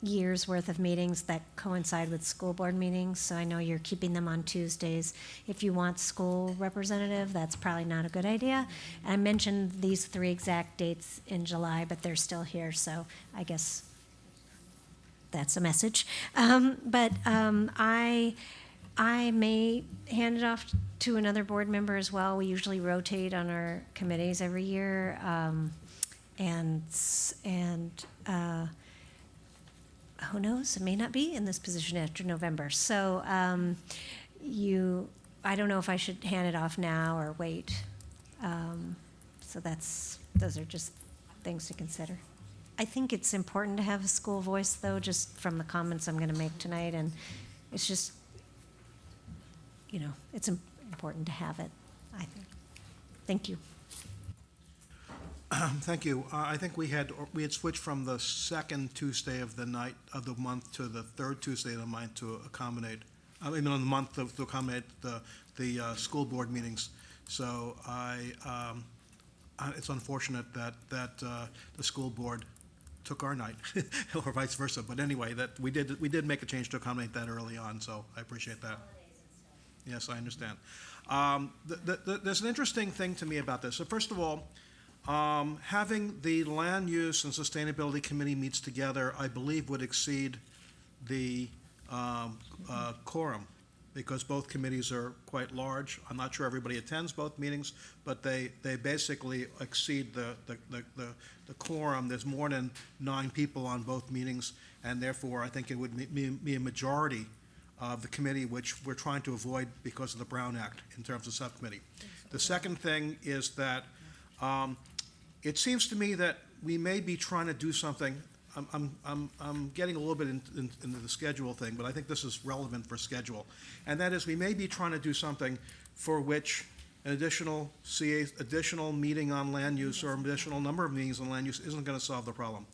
year's worth of meetings that coincide with school board meetings. So I know you're keeping them on Tuesdays. If you want school representative, that's probably not a good idea. I mentioned these 3 exact dates in July, but they're still here. So I guess that's a message. I may hand it off to another board member as well. We usually rotate on our committees every year. Who knows? It may not be in this position after November. So I don't know if I should hand it off now or wait. So those are just things to consider. I think it's important to have a school voice, though, just from the comments I'm going to make tonight. And it's just, it's important to have it, I think. Thank you. Thank you. I think we had switched from the second Tuesday of the month to the third Tuesday of the month to accommodate. On the month to accommodate the school board meetings. So it's unfortunate that the school board took our night, or vice versa. But anyway, that we did make a change to accommodate that early on. So I appreciate that. Yes, I understand. There's an interesting thing to me about this. So first of all. Having the Land Use and Sustainability Committee meets together, I believe, would exceed the quorum, because both committees are quite large. I'm not sure everybody attends both meetings, but they basically exceed the quorum. There's more than 9 people on both meetings, and therefore I think it would be a majority of the committee, which we're trying to avoid because of the Brown Act in terms of subcommittee. The second thing is that it seems to me that we may be trying to do something. I'm getting a little bit into the schedule thing, but I think this is relevant for schedule. And that is, we may be trying to do something for which an additional meeting on land use or an additional number of meetings on land use isn't going to solve the problem.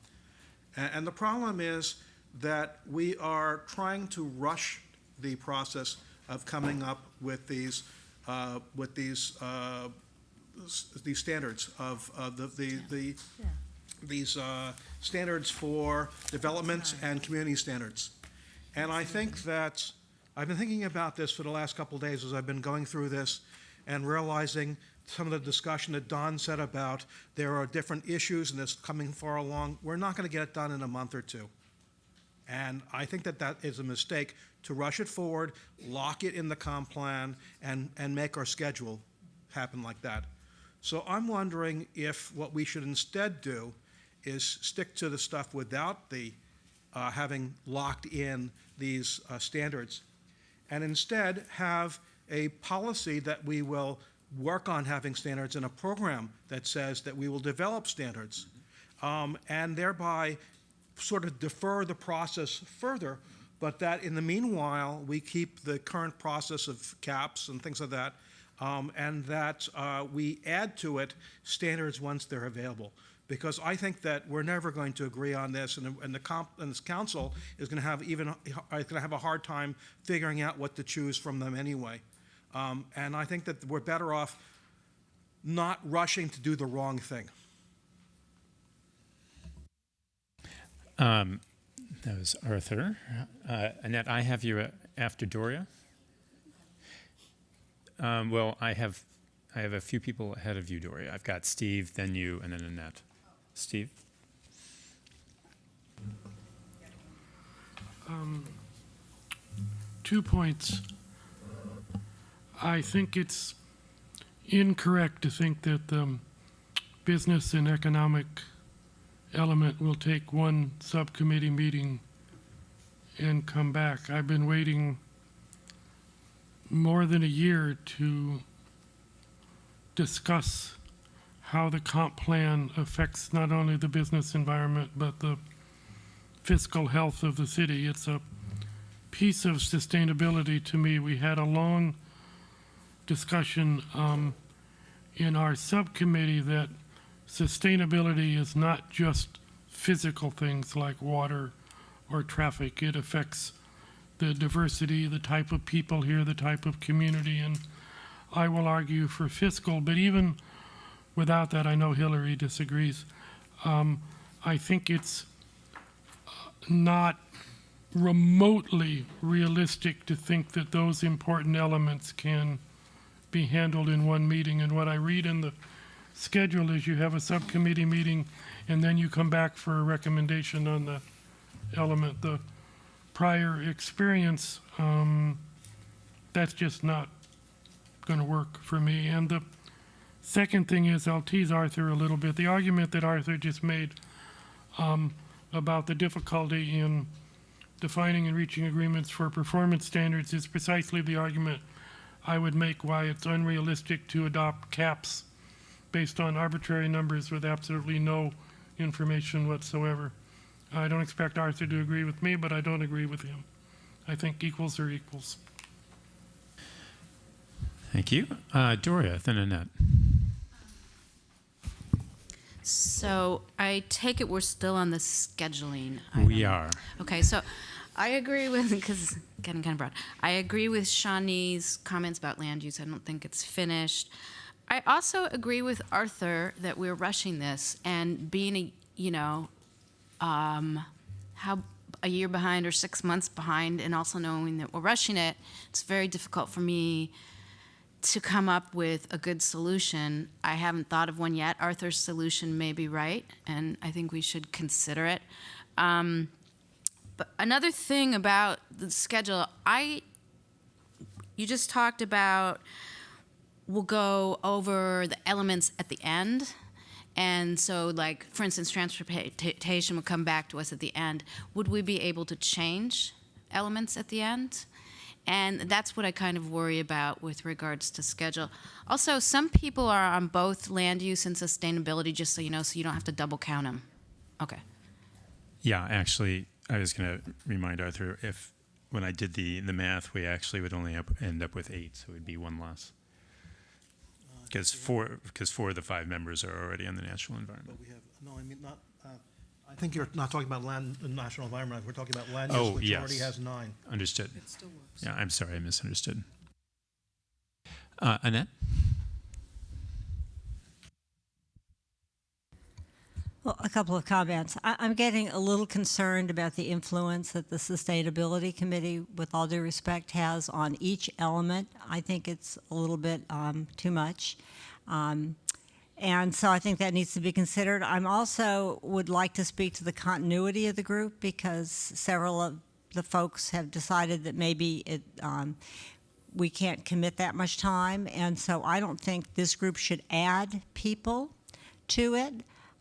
And the problem is that we are trying to rush the process of coming up with these standards of these standards for development and community standards. And I think that I've been thinking about this for the last couple of days as I've been going through this and realizing some of the discussion that Don said about there are different issues and it's coming far along. We're not going to get it done in a month or two. And I think that that is a mistake to rush it forward, lock it in the comp plan, and make our schedule happen like that. So I'm wondering if what we should instead do is stick to the stuff without the having locked in these standards, and instead have a policy that we will work on having standards in a program that says that we will develop standards, and thereby sort of defer the process further, but that in the meanwhile we keep the current process of caps and things like that, and that we add to it standards once they're available. Because I think that we're never going to agree on this, and this council is going to have a hard time figuring out what to choose from them anyway. And I think that we're better off not rushing to do the wrong thing. That was Arthur. Annette, I have you after Doria. Well, I have a few people ahead of you, Doria. I've got Steve, then you, and then Annette. Steve? 2 points. I think it's incorrect to think that the business and economic element will take one subcommittee meeting and come back. I've been waiting more than a year to discuss how the comp plan affects not only the business environment but the fiscal health of the city. It's a piece of sustainability to me. We had a long discussion in our subcommittee that sustainability is not just physical things like water or traffic. It affects the diversity, the type of people here, the type of community, and I will argue for fiscal, but even without that, I know Hillary disagrees. I think it's not remotely realistic to think that those important elements can be handled in one meeting. And what I read in the schedule is you have a subcommittee meeting and then you come back for a recommendation on the element. The prior experience, that's just not going to work for me. And the second thing is, I'll tease Arthur a little bit. The argument that Arthur just made about the difficulty in defining and reaching agreements for performance standards is precisely the argument I would make why it's unrealistic to adopt caps based on arbitrary numbers with absolutely no information whatsoever. I don't expect Arthur to agree with me, but I don't agree with him. I think equals are equals. Thank you. Doria, then Annette. So I take it we're still on the scheduling. We are. Okay, so I agree with, because getting kind of broad, I agree with Shawnee's comments about land use. I don't think it's finished. I also agree with Arthur that we're rushing this, and being how a year behind or 6 months behind, and also knowing that we're rushing it, it's very difficult for me to come up with a good solution. I haven't thought of one yet. Arthur's solution may be right, and I think we should consider it. But another thing about the schedule, you just talked about we'll go over the elements at the end. And so, like, for instance, transportation would come back to us at the end. Would we be able to change elements at the end? And that's what I kind of worry about with regards to schedule. Also, some people are on both land use and sustainability, just so you know, so you don't have to double count them. Okay. Yeah, actually, I was going to remind Arthur, when I did the math, we actually would only end up with 8, so it would be one less. Because four of the 5 members are already on the natural environment. But we have, no, I mean, not, I think you're not talking about land and national environment. We're talking about land use, which already has 9. Understood. It still works. Yeah, I'm sorry, I misunderstood. Annette? Well, a couple of comments. I'm getting a little concerned about the influence that the Sustainability Committee, with all due respect, has on each element. I think it's a little bit too much. And so I think that needs to be considered. I'm also would like to speak to the continuity of the group, because several of the folks have decided that maybe we can't commit that much time. And so I don't think this group should add people to it.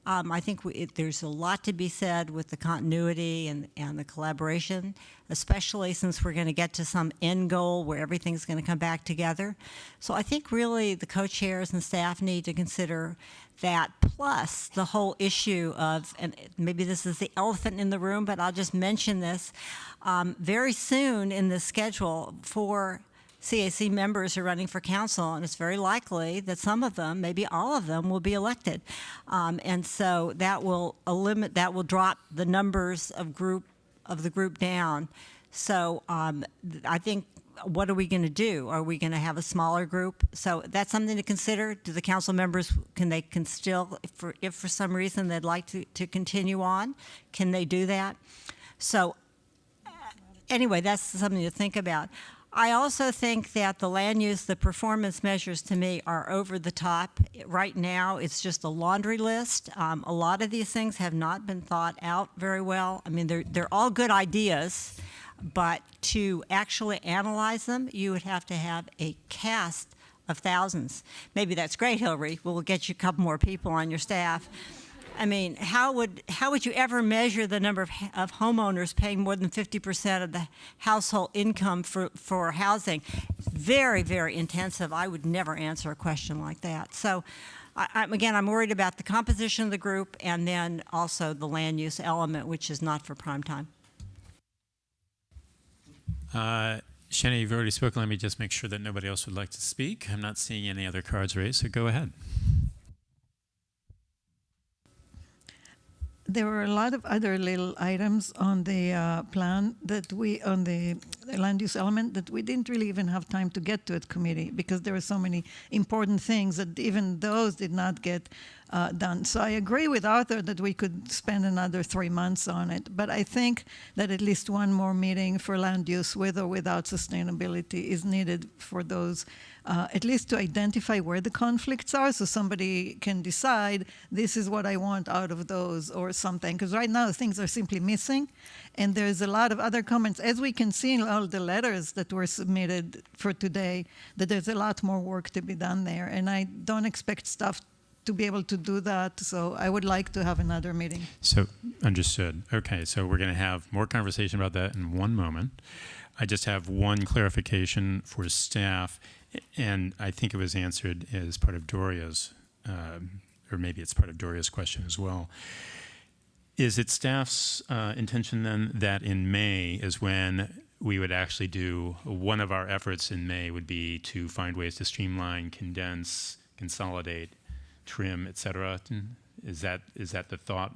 I think there's a lot to be said with the continuity and the collaboration, especially since we're going to get to some end goal where everything's going to come back together. So I think really the co-chairs and staff need to consider that, plus the whole issue of, and maybe this is the elephant in the room, but I'll just mention this, very soon in the schedule for CAC members are running for council, and it's very likely that some of them, maybe all of them, will be elected, and so that will drop the numbers of the group down. So I think, what are we going to do? Are we going to have a smaller group? So that's something to consider. Do the council members can still, if for some reason they'd like to continue on, can they do that? So anyway, that's something to think about. I also think that the land use, the performance measures to me are over the top. Right now, it's just a laundry list. A lot of these things have not been thought out very well. I mean, they're all good ideas, but to actually analyze them, you would have to have a cast of thousands. Maybe that's great, Hillary. We'll get you a couple more people on your staff. I mean, how would you ever measure the number of homeowners paying more than 50% of the household income for housing? Very, very intensive. I would never answer a question like that. So, again, I'm worried about the composition of the group, and then also the land use element, which is not for prime time. Shannon, you've already spoken. Let me just make sure that nobody else would like to speak. I'm not seeing any other cards raised, so go ahead. There were a lot of other little items on the plan on the land use element that we didn't really even have time to get to at committee, because there were so many important things that even those did not get done. So I agree with Arthur that we could spend another 3 months on it, but I think that at least one more meeting for land use, with or without sustainability, is needed for those, at least to identify where the conflicts are, so somebody can decide this is what I want out of those or something. Because right now things are simply missing, and there's a lot of other comments, as we can see in all the letters that were submitted for today, that there's a lot more work to be done there, and I don't expect staff to be able to do that, so I would like to have another meeting. So, understood. Okay, so we're going to have more conversation about that in one moment. I just have one clarification for staff, and I think it was answered as part of Doria's, or maybe it's part of Doria's question as well. Is it staff's intention then that in May is when we would actually do, one of our efforts in May would be to find ways to streamline, condense, consolidate, trim, et cetera? Is that the thought?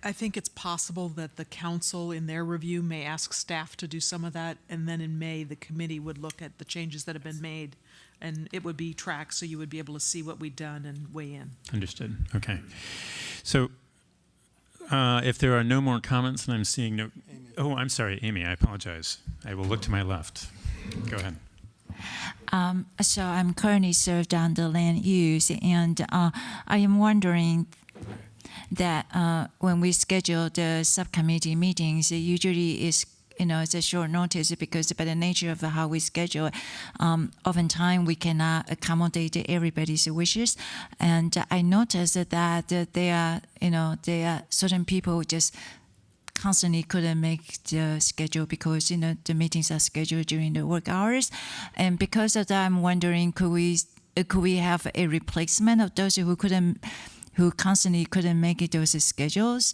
I think it's possible that the council in their review may ask staff to do some of that, and then in May the committee would look at the changes that have been made, and it would be tracked, so you would be able to see what we've done and weigh in. Understood. Okay. So if there are no more comments, and I'm seeing no... Oh, I'm sorry, Amy, I apologize. I will look to my left. Go ahead. So I'm currently served on the land use, and I am wondering that when we schedule the subcommittee meetings, it usually is, it's a short notice, because by the nature of how we schedule it, oftentimes we cannot accommodate everybody's wishes. And I noticed that there are certain people who just constantly couldn't make the schedule because the meetings are scheduled during the work hours, and because of that, I'm wondering, could we have a replacement of those who constantly couldn't make those schedules?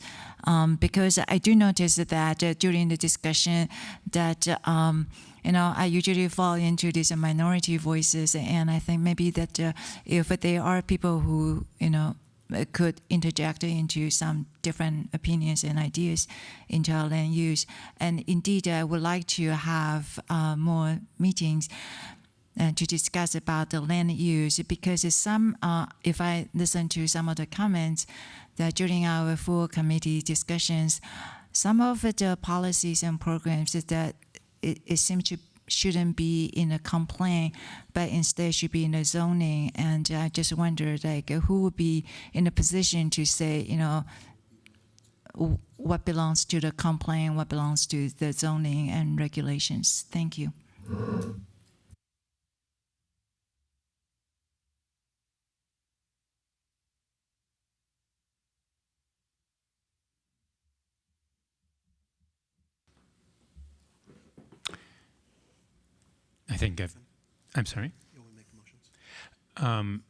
Because I do notice that during the discussion that I usually fall into these minority voices, and I think maybe that if there are people who could interject into some different opinions and ideas into our land use. And indeed, I would like to have more meetings. to discuss about the land use, because some, if I listen to some of the comments that during our full committee discussions, some of the policies and programs that it seems to shouldn't be in a complaint, but instead should be in the zoning. And I just wonder, like, who would be in a position to say, you know, what belongs to the complaint, what belongs to the zoning and regulations. Thank you. I think I'm sorry. You want to make motions?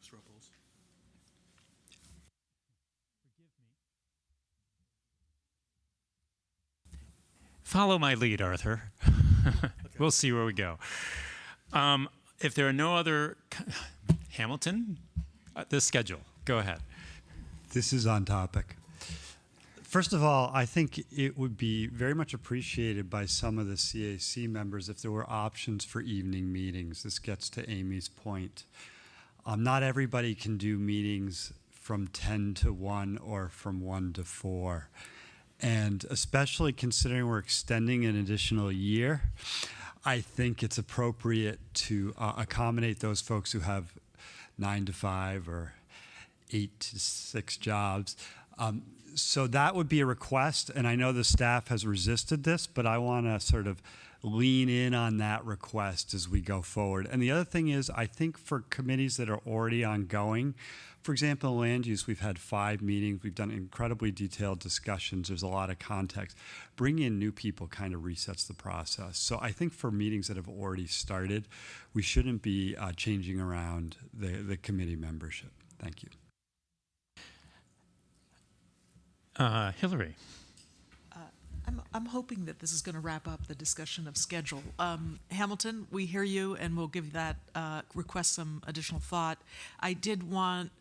Follow my lead, Arthur. We'll see where we go. If there are no other, Hamilton, the schedule. Go ahead. This is on topic. First of all, I think it would be very much appreciated by some of the CAC members if there were options for evening meetings. This gets to Amy's point. Not everybody can do meetings from 10 to 1 or from 1 to 4. And especially considering we're extending an additional year, I think it's appropriate to accommodate those folks who have 9 to 5 or 8 to 6 jobs. So that would be a request, and I know the staff has resisted this, but I want to sort of lean in on that request as we go forward. And the other thing is, I think for committees that are already ongoing, for example, land use, we've had 5 meetings, we've done incredibly detailed discussions, there's a lot of context. Bringing in new people kind of resets the process. So I think for meetings that have already started, we shouldn't be changing around the committee membership. Thank you. Hillary. I'm hoping that this is going to wrap up the discussion of schedule. Hamilton, we hear you, and we'll give that request some additional thought. I did want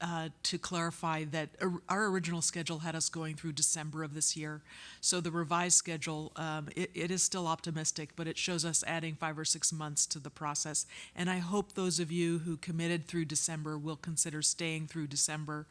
to clarify that our original schedule had us going through December of this year. So the revised schedule, it is still optimistic, but it shows us adding 5 or 6 months to the process. And I hope those of you who committed through December will consider staying through December.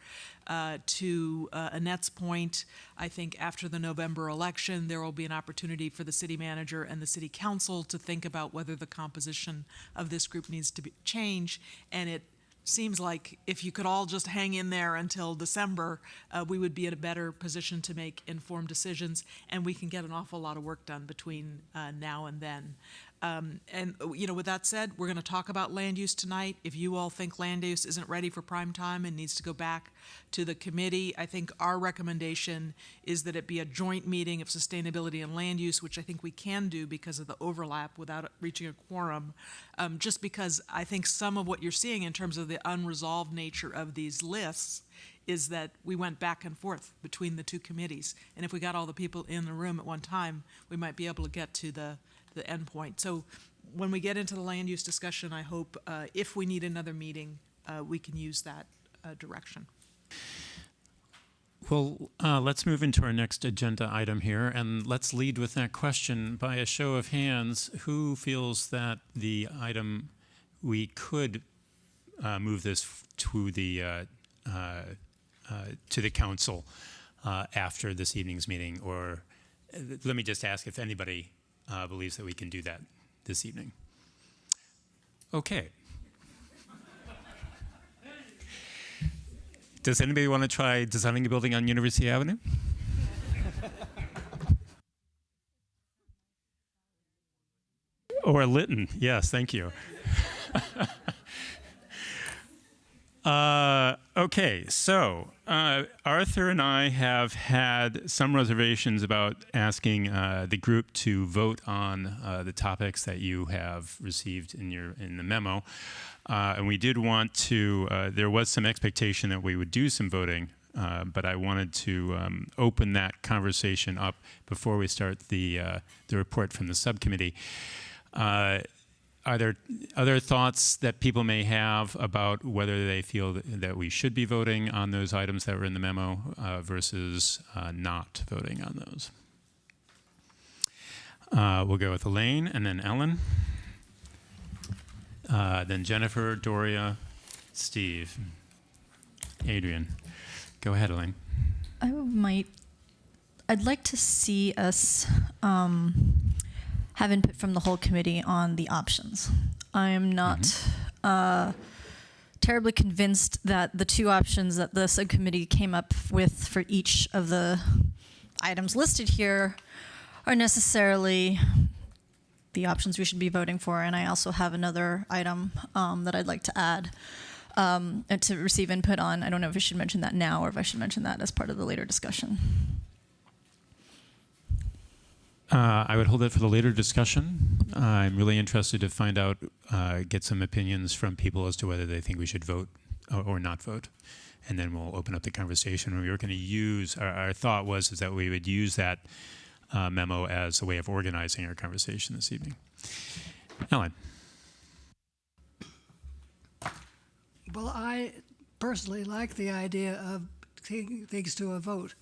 To Annette's point, I think after the November election, there will be an opportunity for the city manager and the city council to think about whether the composition of this group needs to change. And it seems like if you could all just hang in there until December, we would be in a better position to make informed decisions, and we can get an awful lot of work done between now and then. And with that said, we're going to talk about land use tonight. If you all think land use isn't ready for prime time and needs to go back to the committee, I think our recommendation is that it be a joint meeting of sustainability and land use, which I think we can do because of the overlap without reaching a quorum. Just because I think some of what you're seeing in terms of the unresolved nature of these lists is that we went back and forth between the two committees. And if we got all the people in the room at one time, we might be able to get to the end point. So when we get into the land use discussion, I hope if we need another meeting, we can use that direction. Well, let's move into our next agenda item here, and let's lead with that question. By a show of hands, who feels that the item we could move this to the council after this evening's meeting? Or let me just ask if anybody believes that we can do that this evening. Okay. Does anybody want to try designing a building on University Avenue? Or Lytton, yes, thank you. Okay, so Arthur and I have had some reservations about asking the group to vote on the topics that you have received in the memo, and we did want to. There was some expectation that we would do some voting, but I wanted to open that conversation up before we start the report from the subcommittee. Are there other thoughts that people may have about whether they feel that we should be voting on those items that were in the memo versus not voting on those? We'll go with Elaine and then Ellen. then Jennifer, Doria, Steve, Adrian. Go ahead, Elaine. I'd like to see us have input from the whole committee on the options. I'm not terribly convinced that the two options that the subcommittee came up with for each of the items listed here are necessarily the options we should be voting for. And I also have another item that I'd like to add and to receive input on. I don't know if I should mention that now or if I should mention that as part of the later discussion. I would hold that for the later discussion. I'm really interested to find out, get some opinions from people as to whether they think we should vote or not vote. And then we'll open up the conversation. We were going to use, our thought was is that we would use that memo as a way of organizing our conversation this evening. Ellen. Well, I personally like the idea of taking things to a vote.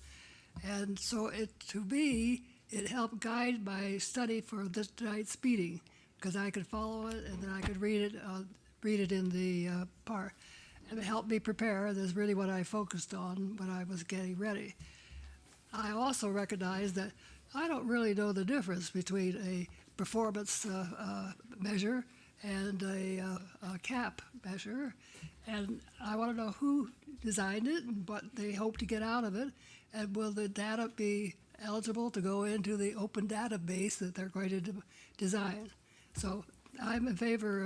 And so to me, it helped guide my study for this night's meeting because I could follow it and then I could read it in the part. And it helped me prepare. That's really what I focused on when I was getting ready. I also recognize that I don't really know the difference between a performance measure and a cap measure. And I want to know who designed it and what they hope to get out of it. And will the data be eligible to go into the open database that they're going to design? So I'm in favor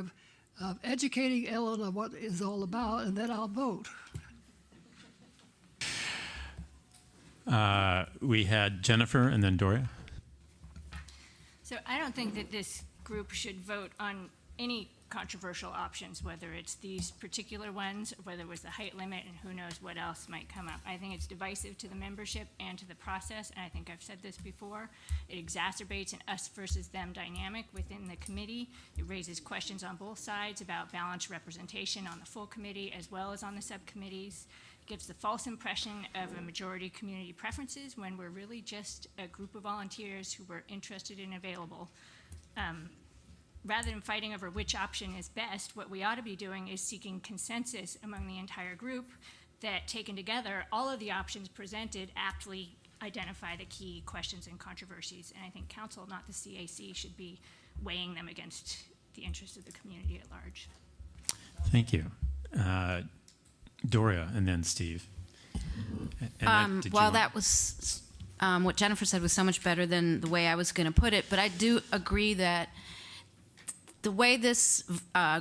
of educating Ellen on what it's all about, and then I'll vote. We had Jennifer and then Doria. So I don't think that this group should vote on any controversial options, whether it's these particular ones, or whether it was the height limit, and who knows what else might come up. I think it's divisive to the membership and to the process, and I think I've said this before. It exacerbates an us versus them dynamic within the committee. It raises questions on both sides about balanced representation on the full committee as well as on the subcommittees. It gives the false impression of a majority community preferences when we're really just a group of volunteers who were interested and available. Rather than fighting over which option is best, what we ought to be doing is seeking consensus among the entire group that, taken together, all of the options presented aptly identify the key questions and controversies. And I think council, not the CAC, should be weighing them against the interests of the community at large. Thank you. Doria and then Steve. That was what Jennifer said was so much better than the way I was going to put it, but I do agree that the way this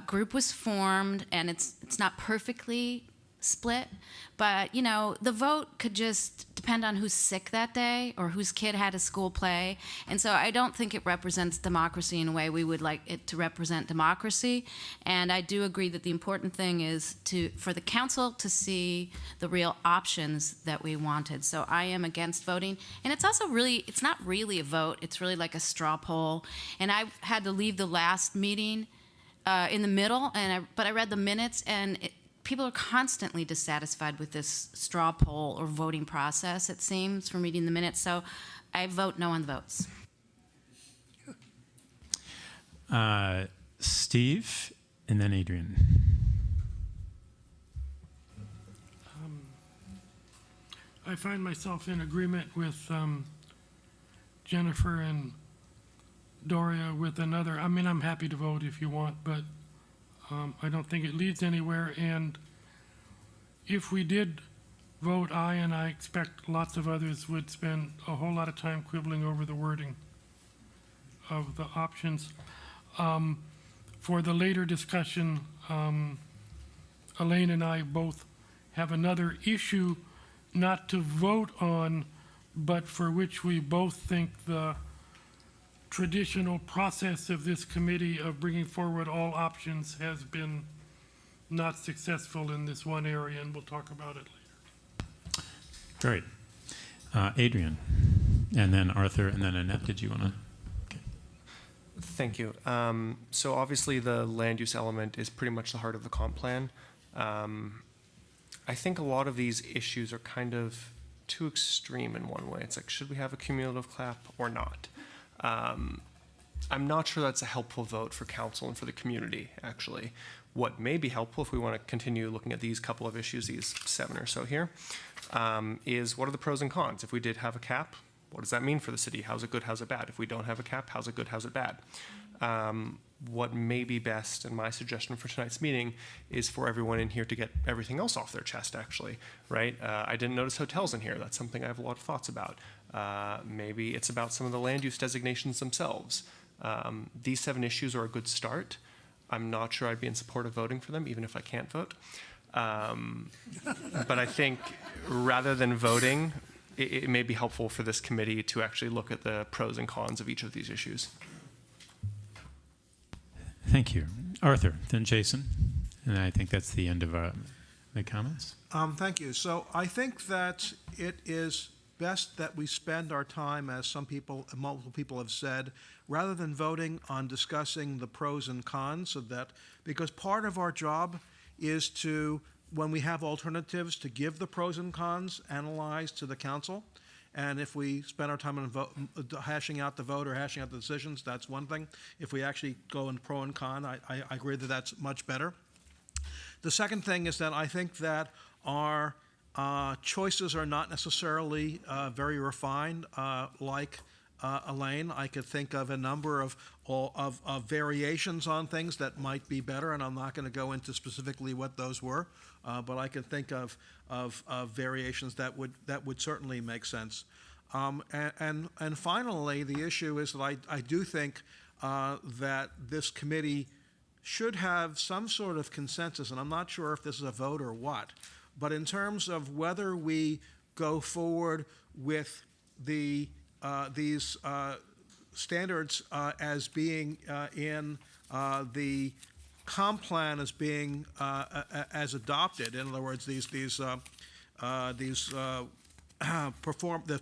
group was formed, and it's not perfectly split, but you know, the vote could just depend on who's sick that day or whose kid had a school play, and so I don't think it represents democracy in a way we would like it to represent democracy. And I do agree that the important thing is for the council to see the real options that we wanted. So I am against voting, and it's also it's not really a vote, it's really like a straw poll. And I had to leave the last meeting in the middle, but I read the minutes, and people are constantly dissatisfied with this straw poll or voting process, it seems, from reading the minutes. So I vote no on the votes. Steve and then Adrian. I find myself in agreement with Jennifer and Doria with another. I mean, I'm happy to vote if you want, but I don't think it leads anywhere. And if we did vote aye, and I expect lots of others would spend a whole lot of time quibbling over the wording of the options. For the later discussion, Elaine and I both have another issue not to vote on, but for which we both think the traditional process of this committee of bringing forward all options has been not successful in this one area, and we'll talk about it later. Great. Adrian, and then Arthur, and then Annette. Did you want to? Okay. Thank you. So obviously the land use element is pretty much the heart of the comp plan. I think a lot of these issues are kind of too extreme in one way. It's like, should we have a cumulative cap or not? I'm not sure that's a helpful vote for council and for the community, actually. What may be helpful if we want to continue looking at these couple of issues, these 7 or so here, is what are the pros and cons? If we did have a cap, what does that mean for the city? How's it good, how's it bad? If we don't have a cap, how's it good, how's it bad? What may be best, and my suggestion for tonight's meeting, is for everyone in here to get everything else off their chest, actually, right? I didn't notice hotels in here. That's something I have a lot of thoughts about. Maybe it's about some of the land use designations themselves. These 7 issues are a good start. I'm not sure I'd be in support of voting for them, even if I can't vote. But I think rather than voting, it may be helpful for this committee to actually look at the pros and cons of each of these issues. Thank you. Arthur, then Jason. And I think that's the end of the comments. Thank you. So I think that it is best that we spend our time, as multiple people have said, rather than voting, on discussing the pros and cons of that, because part of our job is to, when we have alternatives, to give the pros and cons analyzed to the council. And if we spend our time on hashing out the vote or hashing out the decisions, that's one thing. If we actually go in pro and con, I agree that that's much better. The second thing is that I think that our choices are not necessarily very refined, like Elaine. I could think of a number of variations on things that might be better, and I'm not going to go into specifically what those were, but I can think of variations that would certainly make sense. And finally, the issue is that I do think that this committee should have some sort of consensus, and I'm not sure if this is a vote or what, but in terms of whether we go forward with these standards as being in the comp plan as being as adopted. In other words, the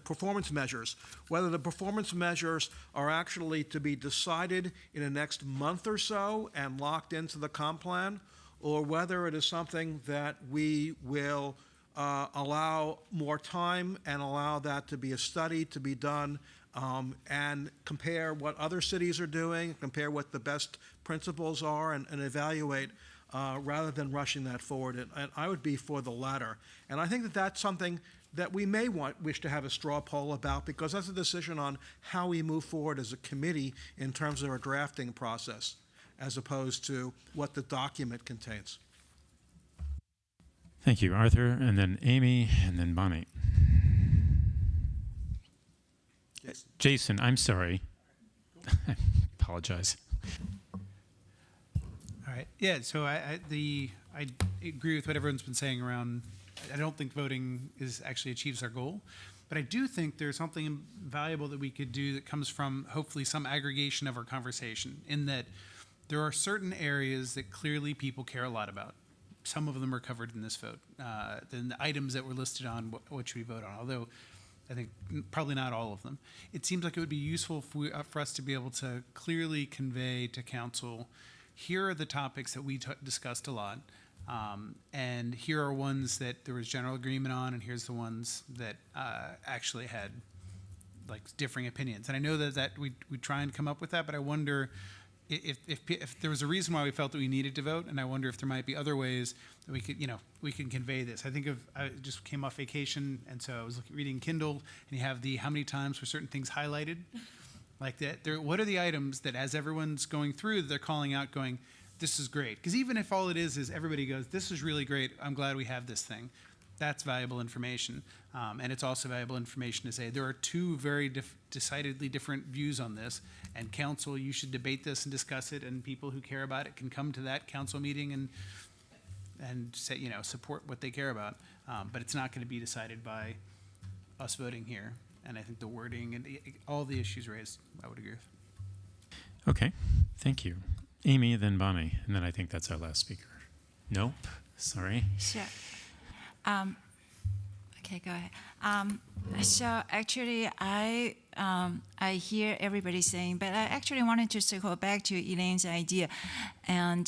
performance measures, whether the performance measures are actually to be decided in the next month or so and locked into the comp plan, or whether it is something that we will allow more time and allow that to be a study to be done, and compare what other cities are doing, compare what the best principles are, and evaluate rather than rushing that forward. And I would be for the latter. And I think that that's something that we may wish to have a straw poll about, because that's a decision on how we move forward as a committee in terms of our drafting process, as opposed to what the document contains. Thank you, Arthur, and then Amy, and then Bonnie. Yes. Jason, I'm sorry. I apologize. All right. Yeah. So I agree with what everyone's been saying around. I don't think voting actually achieves our goal, but I do think there's something valuable that we could do that comes from hopefully some aggregation of our conversation. In that, there are certain areas that clearly people care a lot about. Some of them are covered in this vote. Then the items that were listed on what should we vote on, although I think probably not all of them. It seems like it would be useful for us to be able to clearly convey to council, here are the topics that we discussed a lot, and here are ones that there was general agreement on, and here's the ones that actually had like differing opinions. And I know that we try and come up with that, but I wonder if there was a reason why we felt that we needed to vote, and I wonder if there might be other ways that we can convey this. I just came off vacation, and so I was reading Kindle, and you have how many times were certain things highlighted, like that. What are the items that, as everyone's going through, they're calling out, going, "This is great." Because even if all it is everybody goes, "This is really great. I'm glad we have this thing." That's valuable information, and it's also valuable information to say there are two very decidedly different views on this, and council, you should debate this and discuss it, and people who care about it can come to that council meeting and say, support what they care about, but it's not going to be decided by us voting here. And I think the wording and all the issues raised, I would agree with. Okay, thank you. Amy, then Bonnie, and then I think that's our last speaker. Nope, sorry. Sure. Okay, go ahead. So actually, I hear everybody saying, but I actually wanted to circle back to Elaine's idea, and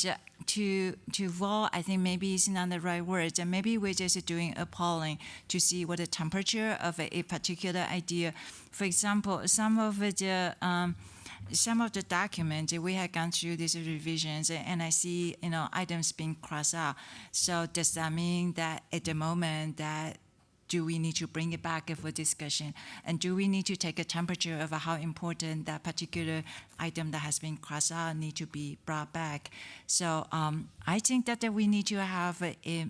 to vote. I think maybe it's not the right word, and maybe we're just doing a polling to see what the temperature of a particular idea. For example, some of the some of the documents we had gone through these revisions, and I see items being crossed out. So does that mean that at the moment that do we need to bring it back for discussion? And do we need to take a temperature of how important that particular item that has been crossed out need to be brought back? So I think that we need to have a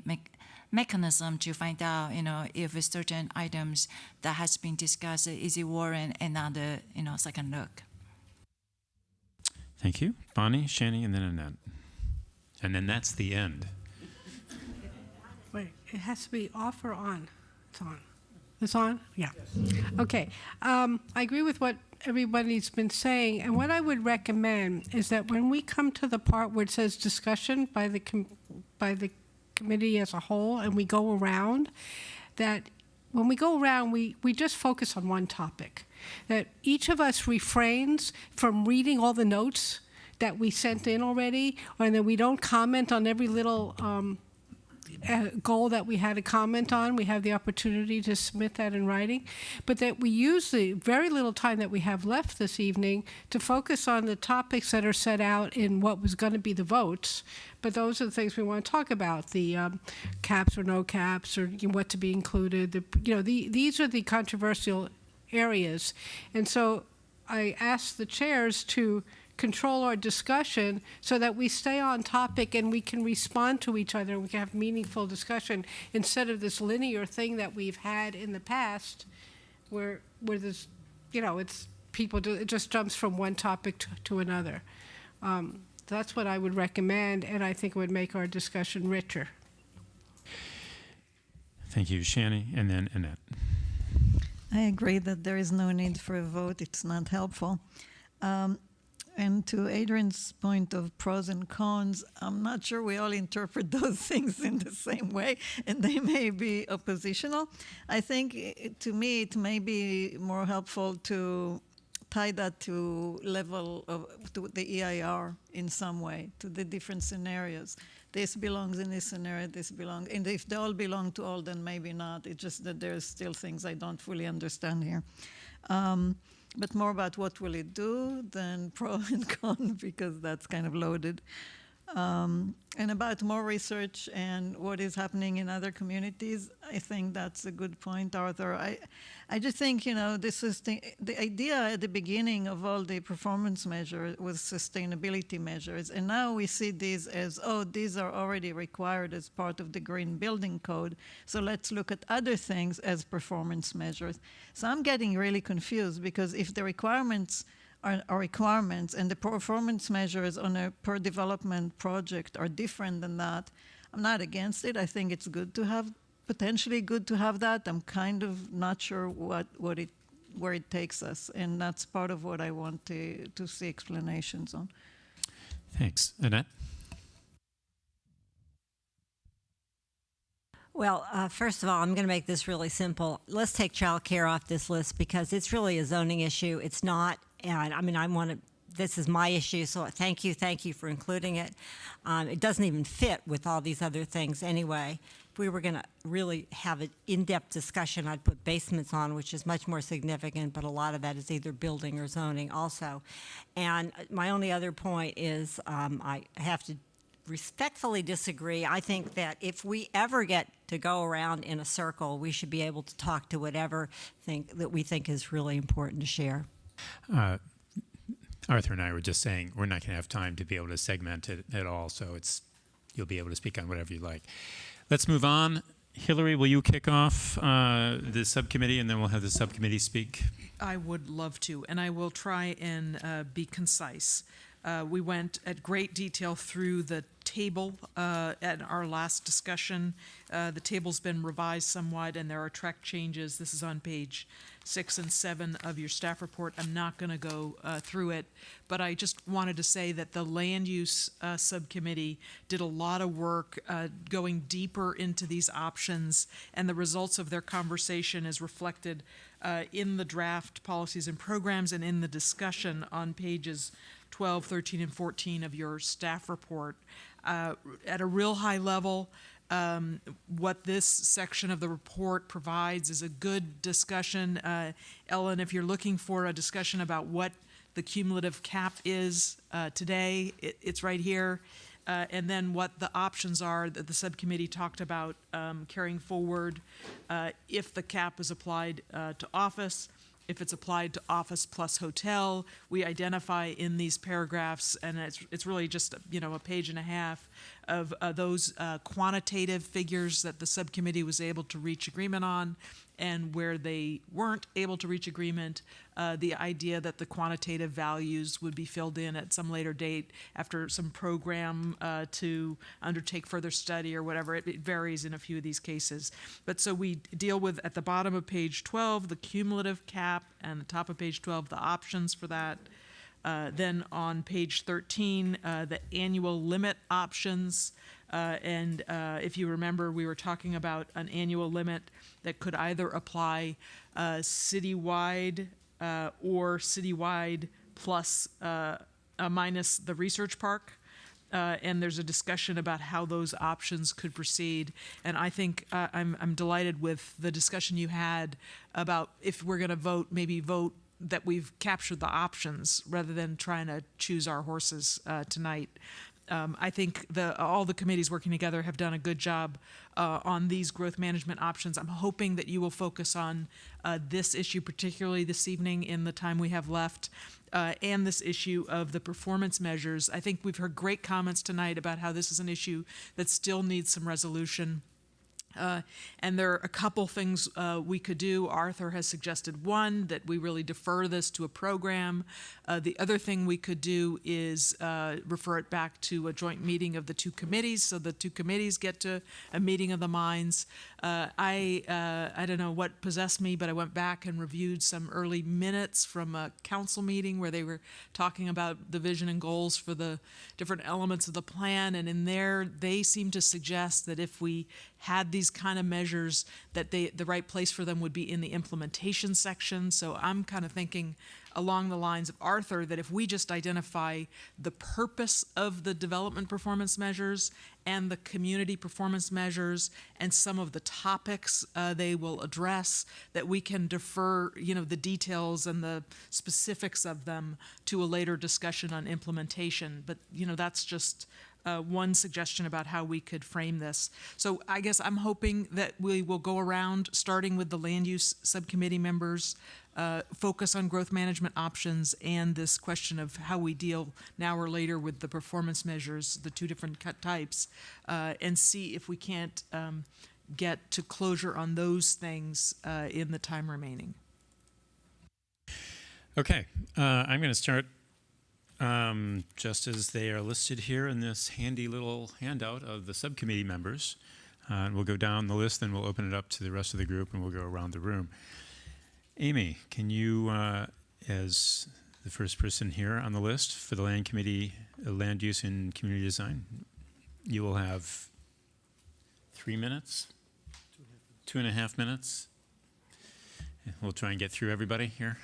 mechanism to find out, if certain items that has been discussed is it warrant another, second look. Thank you. Bonnie, Shani, and then Annette. And then that's the end. Wait, it has to be off or on? It's on. It's on? Yeah. Okay. I agree with what everybody's been saying, and what I would recommend is that when we come to the part where it says discussion by the committee as a whole, and we go around, that when we go around, we just focus on one topic. That each of us refrains from reading all the notes that we sent in already, and that we don't comment on every little goal that we had a comment on. We have the opportunity to submit that in writing, but that we use the very little time that we have left this evening to focus on the topics that are set out in what was going to be the votes. But those are the things we want to talk about: the caps or no caps, or what to be included. These are the controversial areas, and so I asked the chairs to control our discussion so that we stay on topic and we can respond to each other and we can have meaningful discussion instead of this linear thing that we've had in the past where there's, it's it just jumps from one topic to another. That's what I would recommend, and I think it would make our discussion richer. Thank you, Shani, and then Annette. I agree that there is no need for a vote. It's not helpful. And to Adrian's point of pros and cons, I'm not sure we all interpret those things in the same way, and they may be oppositional. I think, to me, it may be more helpful to tie that to to the EIR in some way, to the different scenarios. This belongs in this scenario, this belongs, and if they all belong to all, then maybe not. It's just that there's still things I don't fully understand here. But more about what will it do than pro and con, because that's kind of loaded. And about more research and what is happening in other communities, I think that's a good point, Arthur. I just think, this is the idea at the beginning of all the performance measures was sustainability measures. And now we see these as, these are already required as part of the Green Building Code. So let's look at other things as performance measures. So I'm getting really confused, because if the requirements are requirements and the performance measures on a per development project are different than that, I'm not against it. I think it's good to have, potentially good to have that. I'm kind of not sure where it takes us, and that's part of what I want to see explanations on. Thanks. Annette? Well, first of all, I'm going to make this really simple. Let's take child care off this list, because it's really a zoning issue. It's not, and I mean, this is my issue, so thank you for including it. It doesn't even fit with all these other things anyway. If we were going to really have an in-depth discussion, I'd put basements on, which is much more significant, but a lot of that is either building or zoning also. And my only other point is I have to respectfully disagree. I think that if we ever get to go around in a circle, we should be able to talk to whatever that we think is really important to share. Arthur and I were just saying we're not going to have time to be able to segment it at all, so you'll be able to speak on whatever you like. Let's move on. Hillary, will you kick off the subcommittee, and then we'll have the subcommittee speak? I would love to, and I will try and be concise. We went at great detail through the table at our last discussion. The table's been revised somewhat, and there are track changes. This is on page 6 and 7 of your staff report. I'm not going to go through it, but I just wanted to say that the land use subcommittee did a lot of work going deeper into these options, and the results of their conversation is reflected in the draft policies and programs and in the discussion on pages 12, 13, and 14 of your staff report. At a real high level, what this section of the report provides is a good discussion. Ellen, if you're looking for a discussion about what the cumulative cap is today, it's right here. And then what the options are that the subcommittee talked about carrying forward if the cap is applied to office. If it's applied to office plus hotel, we identify in these paragraphs, and it's really just a page and a half of those quantitative figures that the subcommittee was able to reach agreement on, and where they weren't able to reach agreement, the idea that the quantitative values would be filled in at some later date after some program to undertake further study or whatever. It varies in a few of these cases. But so we deal with, at the bottom of page 12, the cumulative cap, and the top of page 12, the options for that. Then on page 13, the annual limit options. And if you remember, we were talking about an annual limit that could either apply citywide or citywide plus minus the research park. And there's a discussion about how those options could proceed. And I think I'm delighted with the discussion you had about if we're going to vote, maybe vote that we've captured the options rather than trying to choose our horses tonight. I think all the committees working together have done a good job on these growth management options. I'm hoping that you will focus on this issue particularly this evening in the time we have left, and this issue of the performance measures. I think we've heard great comments tonight about how this is an issue that still needs some resolution. And there are a couple things we could do. Arthur has suggested one, that we really defer this to a program. The other thing we could do is refer it back to a joint meeting of the two committees, so the two committees get to a meeting of the minds. I don't know what possessed me, but I went back and reviewed some early minutes from a council meeting where they were talking about the vision and goals for the different elements of the plan, and in there they seem to suggest that if we had these kind of measures, that the right place for them would be in the implementation section. So I'm kind of thinking along the lines of Arthur, that if we just identify the purpose of the development performance measures and the community performance measures and some of the topics they will address, that we can defer, the details and the specifics of them to a later discussion on implementation. But, that's just one suggestion about how we could frame this. So I guess I'm hoping that we will go around, starting with the land use subcommittee members, focus on growth management options and this question of how we deal now or later with the performance measures, the two different types, and see if we can't get to closure on those things in the time remaining. Okay, I'm going to start just as they are listed here in this handy little handout of the subcommittee members. And we'll go down the list, then we'll open it up to the rest of the group, and we'll go around the room. Amy, can you, as the first person here on the list for the Land Committee, Land Use and Community Design, you will have 3 minutes, 2.5 minutes. We'll try and get through everybody here.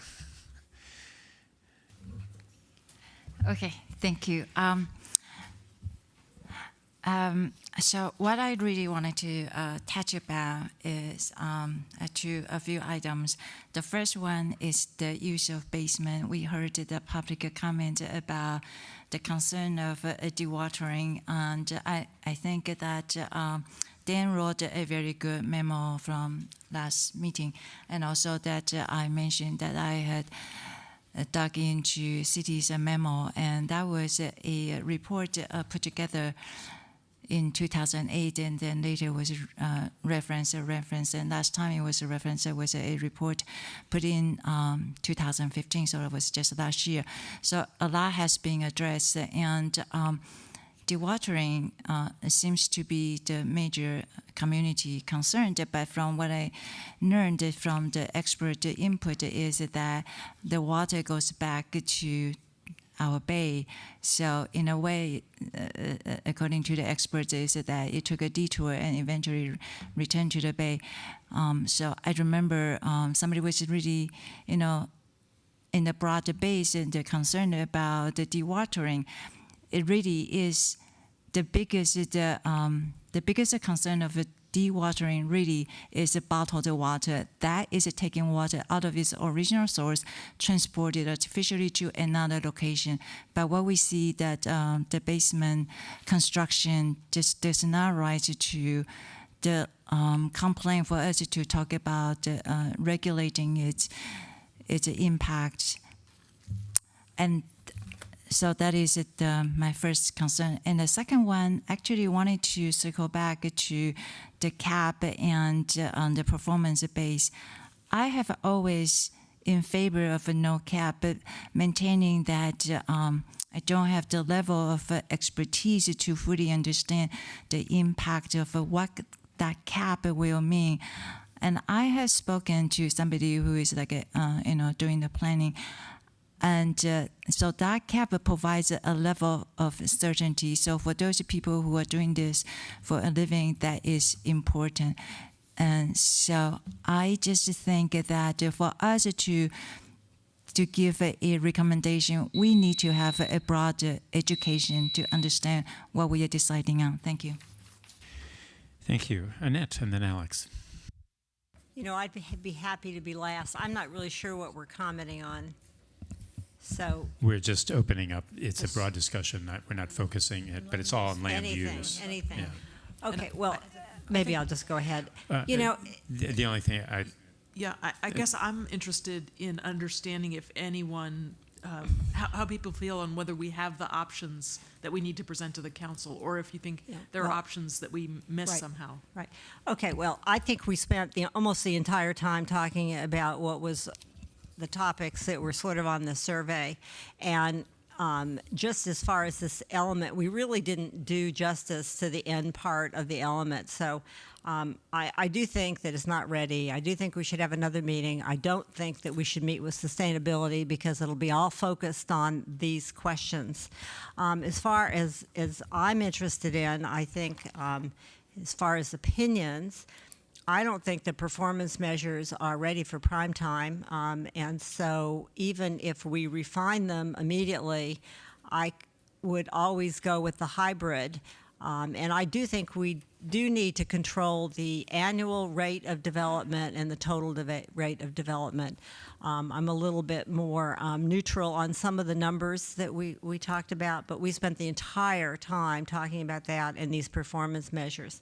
Okay, thank you. So what I really wanted to touch about is a few items. The first one is the use of basement. We heard the public comment about the concern of dewatering, and I think that Dan wrote a very good memo from last meeting, and also that I mentioned that I had dug into city's memo, and that was a report put together in 2008, and then later was a reference, and last time it was a reference, it was a report put in 2015, so it was just last year. So a lot has been addressed, and dewatering seems to be the major community concern, but from what I learned from the expert input is that the water goes back to our bay. So in a way, according to the experts, is that it took a detour and eventually returned to the bay. So I remember somebody was really, in the broad base, and the concern about the dewatering. It really is the biggest the biggest concern of dewatering really is bottled water. That is taking water out of its original source, transported artificially to another location. But what we see that the basement construction just does not rise to the complaint for us to talk about regulating its impact. And so that is my first concern. And the second one, actually wanted to circle back to the cap and the performance base. I have always in favor of a no cap, but maintaining that I don't have the level of expertise to fully understand the impact of what that cap will mean. And I have spoken to somebody who is like, doing the planning. And so that cap provides a level of certainty. So for those people who are doing this for a living, that is important. And so I just think that for us to give a recommendation, we need to have a broad education to understand what we are deciding on. Thank you. Thank you. Annette, and then Alex. I'd be happy to be last. I'm not really sure what we're commenting on. So We're just opening up. It's a broad discussion. We're not focusing it, but it's all on land use. Anything. Yeah. Okay, well, maybe I'll just go ahead. The only thing I guess I'm interested in understanding if anyone, how people feel on whether we have the options that we need to present to the council, or if you think there are options that we miss somehow. Right. Okay, well, I think we spent almost the entire time talking about what was the topics that were sort of on the survey. And just as far as this element, we really didn't do justice to the end part of the element. So I do think that it's not ready. I do think we should have another meeting. I don't think that we should meet with sustainability because it'll be all focused on these questions. As far as I'm interested in, I think as far as opinions, I don't think the performance measures are ready for prime time, and so even if we refine them immediately, I would always go with the hybrid. And I do think we do need to control the annual rate of development and the total rate of development. I'm a little bit more neutral on some of the numbers that we talked about, but we spent the entire time talking about that and these performance measures.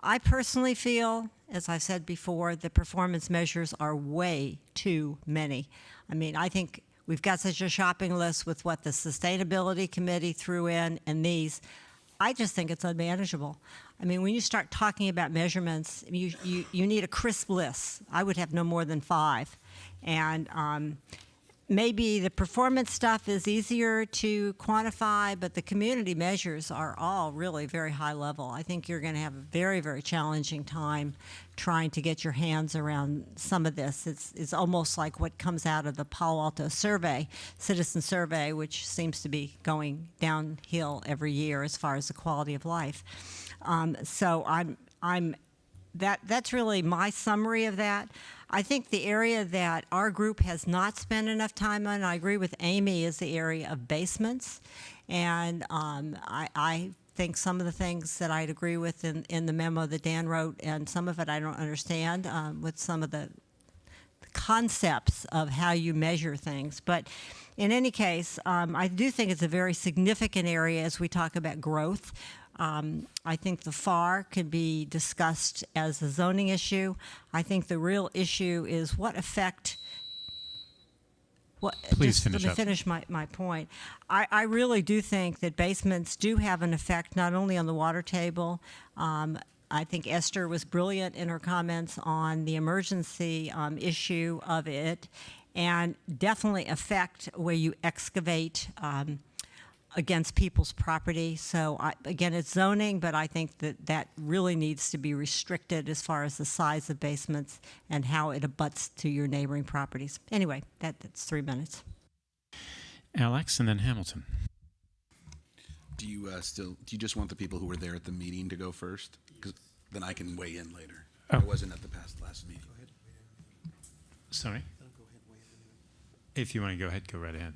I personally feel, as I said before, the performance measures are way too many. I mean, I think we've got such a shopping list with what the Sustainability Committee threw in and these. I just think it's unmanageable. I mean, when you start talking about measurements, you need a crisp list. I would have no more than 5. And maybe the performance stuff is easier to quantify, but the community measures are all really very high level. I think you're going to have a very, very challenging time trying to get your hands around some of this. It's almost like what comes out of the Palo Alto survey, citizen survey, which seems to be going downhill every year as far as the quality of life. So that's really my summary of that. I think the area that our group has not spent enough time on, I agree with Amy, is the area of basements. And I think some of the things that I'd agree with in the memo that Dan wrote, and some of it I don't understand with some of the concepts of how you measure things. But in any case, I do think it's a very significant area as we talk about growth. I think the FAR can be discussed as a zoning issue. I think the real issue is what effect. Please finish up. Let me finish my point. I really do think that basements do have an effect not only on the water table. I think Esther was brilliant in her comments on the emergency issue of it, and definitely affect where you excavate against people's property. So again, it's zoning, but I think that really needs to be restricted as far as the size of basements and how it abuts to your neighboring properties. Anyway, that's 3 minutes. Alex, and then Hamilton. Do you just want the people who were there at the meeting to go first? Because then I can weigh in later. I wasn't at the last meeting. Sorry? If you want to go ahead, go right ahead.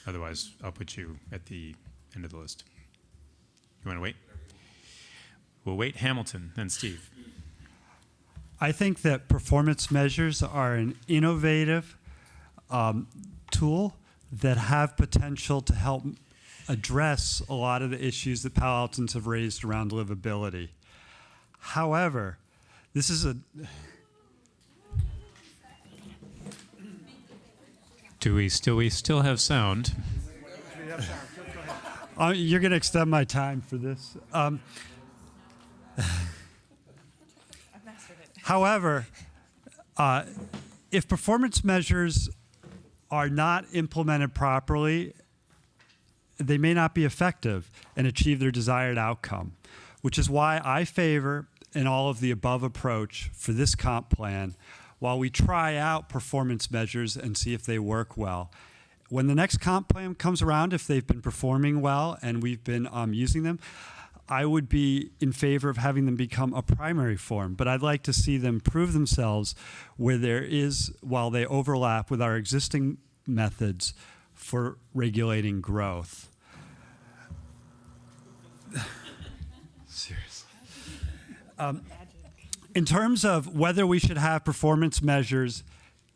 Otherwise, I'll put you at the end of the list. You want to wait? We'll wait Hamilton, then Steve. I think that performance measures are an innovative tool that have potential to help address a lot of the issues that Palo Altans have raised around livability. However, this is a... Do we still have sound? You're going to extend my time for this. However, if performance measures are not implemented properly, they may not be effective and achieve their desired outcome, which is why I favor an all of the above approach for this comp plan while we try out performance measures and see if they work well. When the next comp plan comes around, if they've been performing well and we've been using them, I would be in favor of having them become a primary form, but I'd like to see them prove themselves where there is, while they overlap with our existing methods for regulating growth. Seriously. In terms of whether we should have performance measures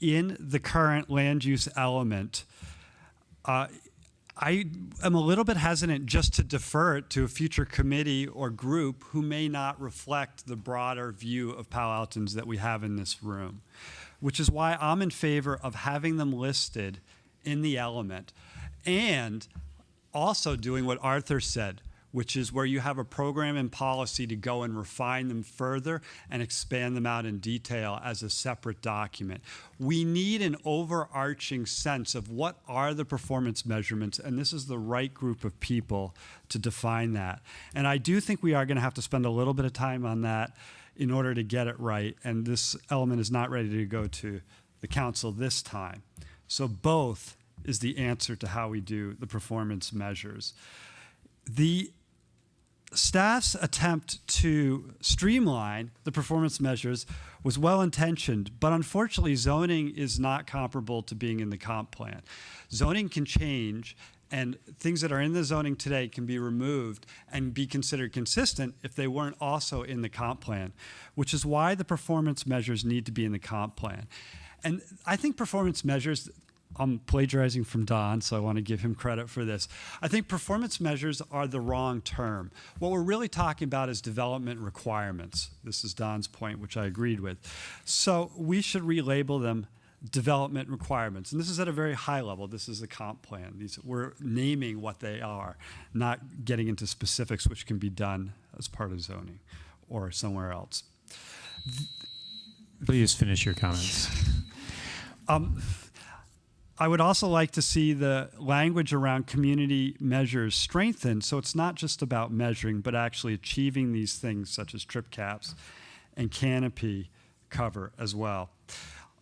in the current land use element, I am a little bit hesitant just to defer it to a future committee or group who may not reflect the broader view of Palo Altans that we have in this room, which is why I'm in favor of having them listed in the element and also doing what Arthur said, which is where you have a program and policy to go and refine them further and expand them out in detail as a separate document. We need an overarching sense of what are the performance measurements, and this is the right group of people to define that. And I do think we are going to have to spend a little bit of time on that in order to get it right, and this element is not ready to go to the council this time. So both is the answer to how we do the performance measures. The staff's attempt to streamline the performance measures was well-intentioned, but unfortunately zoning is not comparable to being in the comp plan. Zoning can change, and things that are in the zoning today can be removed and be considered consistent if they weren't also in the comp plan, which is why the performance measures need to be in the comp plan. And I think performance measures, I'm plagiarizing from Don, so I want to give him credit for this. I think performance measures are the wrong term. What we're really talking about is development requirements. This is Don's point, which I agreed with. So we should relabel them development requirements. And this is at a very high level. This is the comp plan. We're naming what they are, not getting into specifics, which can be done as part of zoning or somewhere else. Please finish your comments. I would also like to see the language around community measures strengthened, so it's not just about measuring, but actually achieving these things such as trip caps and canopy cover as well.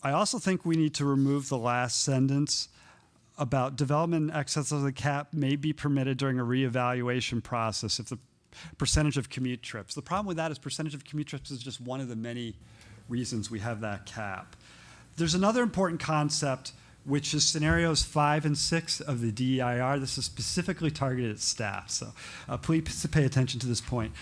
I also think we need to remove the last sentence about development in excess of the cap may be permitted during a reevaluation process if the percentage of commute trips. The problem with that is percentage of commute trips is just one of the many reasons we have that cap. There's another important concept, which is scenarios 5 and 6 of the DEIR. This is specifically targeted at staff, so please pay attention to this point.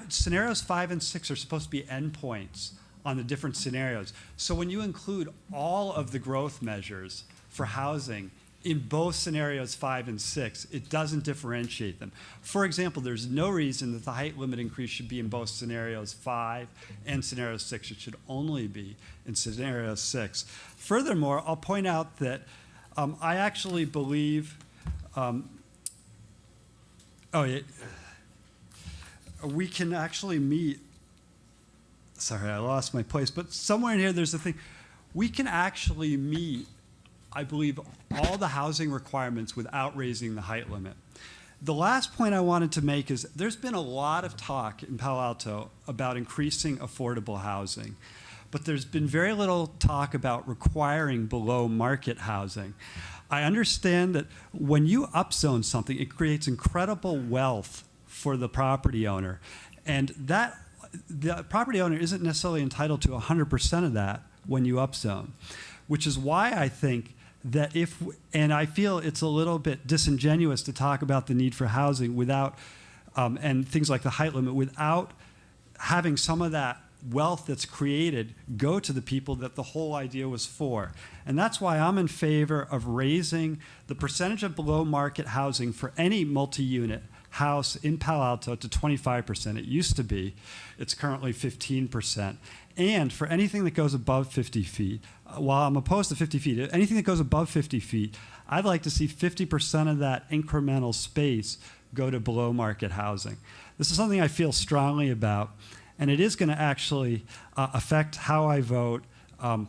Scenarios 5 and 6 are supposed to be endpoints on the different scenarios. So when you include all of the growth measures for housing in both scenarios 5 and 6, it doesn't differentiate them. For example, there's no reason that the height limit increase should be in both scenarios 5 and scenario 6. It should only be in scenario 6. Furthermore, I'll point out that I actually believe, we can actually meet, sorry, I lost my place, but somewhere in here there's a thing, we can actually meet, I believe, all the housing requirements without raising the height limit. The last point I wanted to make is there's been a lot of talk in Palo Alto about increasing affordable housing, but there's been very little talk about requiring below market housing. I understand that when you upzone something, it creates incredible wealth for the property owner, and that the property owner isn't necessarily entitled to 100% of that when you upzone, which is why I think that and I feel it's a little bit disingenuous to talk about the need for housing without and things like the height limit without having some of that wealth that's created go to the people that the whole idea was for. And that's why I'm in favor of raising the percentage of below market housing for any multi-unit house in Palo Alto to 25%. It used to be. It's currently 15%. And for anything that goes above 50 feet, while I'm opposed to 50 feet, anything that goes above 50 feet, I'd like to see 50% of that incremental space go to below market housing. This is something I feel strongly about, and it is going to actually affect how I vote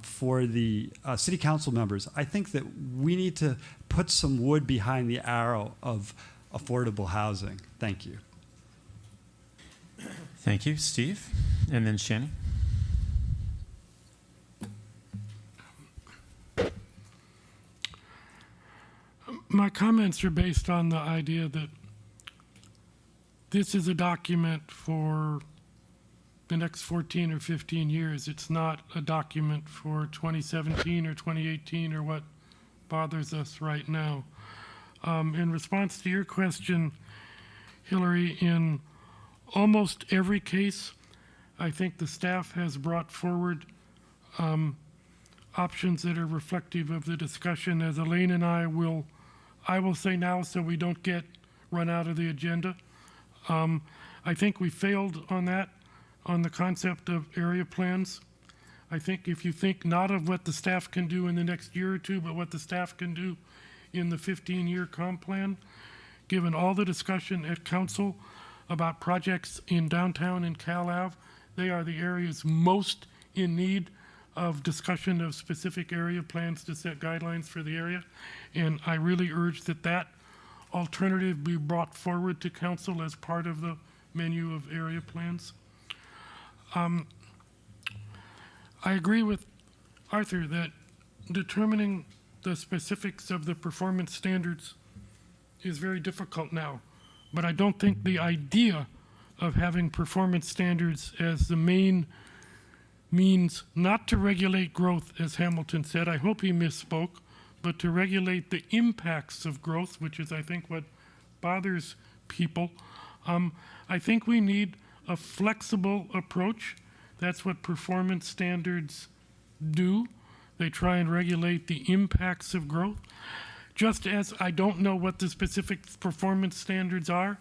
for the city council members. I think that we need to put some wood behind the arrow of affordable housing. Thank you. Thank you, Steve. And then Shannon. My comments are based on the idea that this is a document for the next 14 or 15 years. It's not a document for 2017 or 2018 or what bothers us right now. In response to your question, Hillary, in almost every case, I think the staff has brought forward options that are reflective of the discussion, as Elaine and I will say now so we don't get run out of the agenda. I think we failed on that, on the concept of area plans. I think if you think not of what the staff can do in the next year or two, but what the staff can do in the 15-year comp plan, given all the discussion at council about projects in downtown and Cal Ave, they are the areas most in need of discussion of specific area plans to set guidelines for the area. And I really urge that that alternative be brought forward to council as part of the menu of area plans. I agree with Arthur that determining the specifics of the performance standards is very difficult now, but I don't think the idea of having performance standards as the main means not to regulate growth, as Hamilton said, I hope he misspoke, but to regulate the impacts of growth, which is, I think, what bothers people. I think we need a flexible approach. That's what performance standards do. They try and regulate the impacts of growth. Just as I don't know what the specific performance standards are,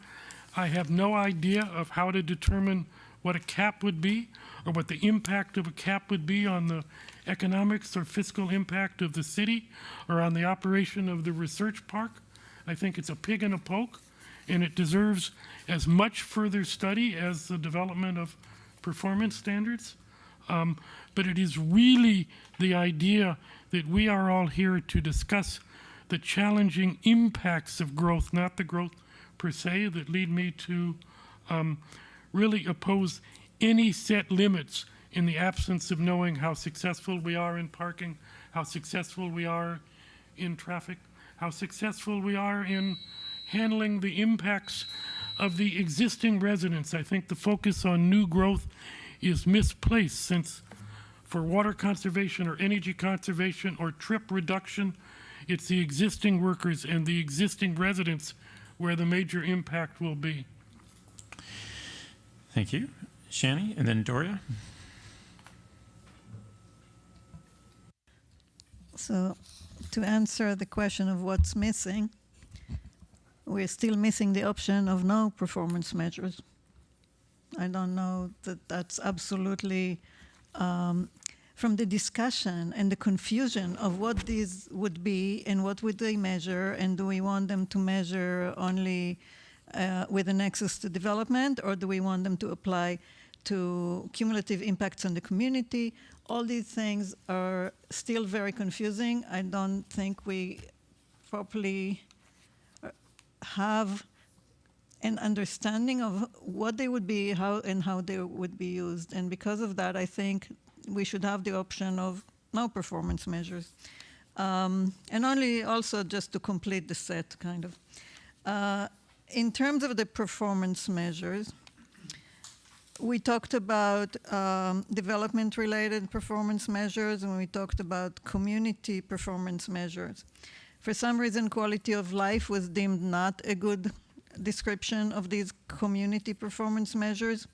I have no idea of how to determine what a cap would be or what the impact of a cap would be on the economics or fiscal impact of the city or on the operation of the research park. I think it's a pig in a poke, and it deserves as much further study as the development of performance standards. But it is really the idea that we are all here to discuss the challenging impacts of growth, not the growth per se, that lead me to really oppose any set limits in the absence of knowing how successful we are in parking, how successful we are in traffic, how successful we are in handling the impacts of the existing residents. I think the focus on new growth is misplaced, since for water conservation or energy conservation or trip reduction, it's the existing workers and the existing residents where the major impact will be. Thank you. Shani, and then Doria. So, to answer the question of what's missing, we're still missing the option of no performance measures. I don't know that that's absolutely, from the discussion and the confusion of what these would be and what would they measure, and do we want them to measure only with an access to development, or do we want them to apply to cumulative impacts on the community? All these things are still very confusing. I don't think we properly have an understanding of what they would be, how they would be used. And because of that, I think we should have the option of no performance measures. And only also just to complete the set, kind of. In terms of the performance measures, we talked about development-related performance measures, and we talked about community performance measures. For some reason, quality of life was deemed not a good description of these community performance measures.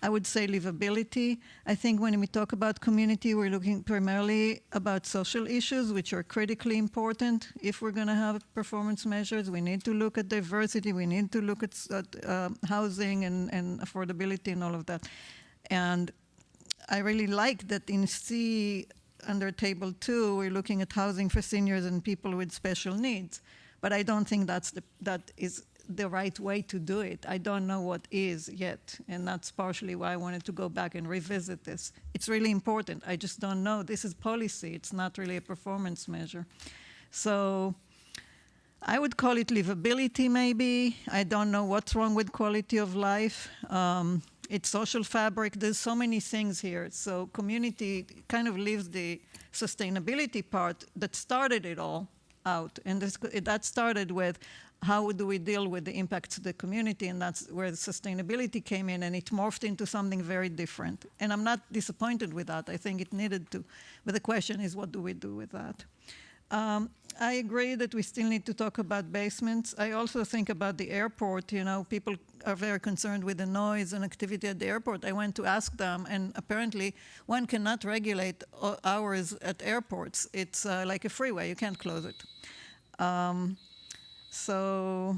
I would say livability. I think when we talk about community, we're looking primarily about social issues, which are critically important. If we're going to have performance measures, we need to look at diversity, we need to look at housing and affordability and all of that. And I really like that in C, under Table 2, we're looking at housing for seniors and people with special needs. But I don't think that is the right way to do it. I don't know what is yet, and that's partially why I wanted to go back and revisit this. It's really important. I just don't know. This is policy. It's not really a performance measure. So I would call it livability, maybe. I don't know what's wrong with quality of life. It's social fabric. There's so many things here. So community kind of leaves the sustainability part that started it all out. And that started with how do we deal with the impacts to the community, and that's where the sustainability came in, and it morphed into something very different. And I'm not disappointed with that. I think it needed to. But the question is, what do we do with that? I agree that we still need to talk about basements. I also think about the airport. You know, people are very concerned with the noise and activity at the airport. I went to ask them, and apparently one cannot regulate hours at airports. It's like a freeway. You can't close it. So,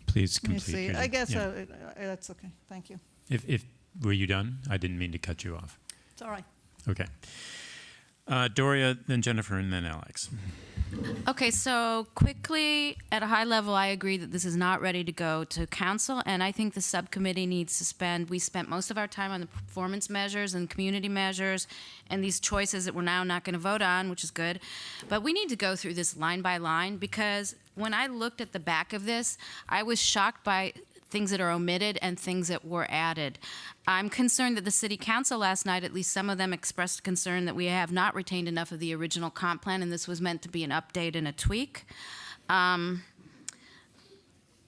Please let me complete. see. your- I guess yeah. that's okay. Thank you. If were you done? I didn't mean to cut you off. It's all right. Okay. Doria, then Jennifer, and then Alex. Okay, so quickly, at a high level, I agree that this is not ready to go to council, and I think the subcommittee needs to we spent most of our time on the performance measures and community measures and these choices that we're now not going to vote on, which is good. But we need to go through this line by line, because when I looked at the back of this, I was shocked by things that are omitted and things that were added. I'm concerned that the city council last night, at least some of them expressed concern that we have not retained enough of the original comp plan, and this was meant to be an update and a tweak.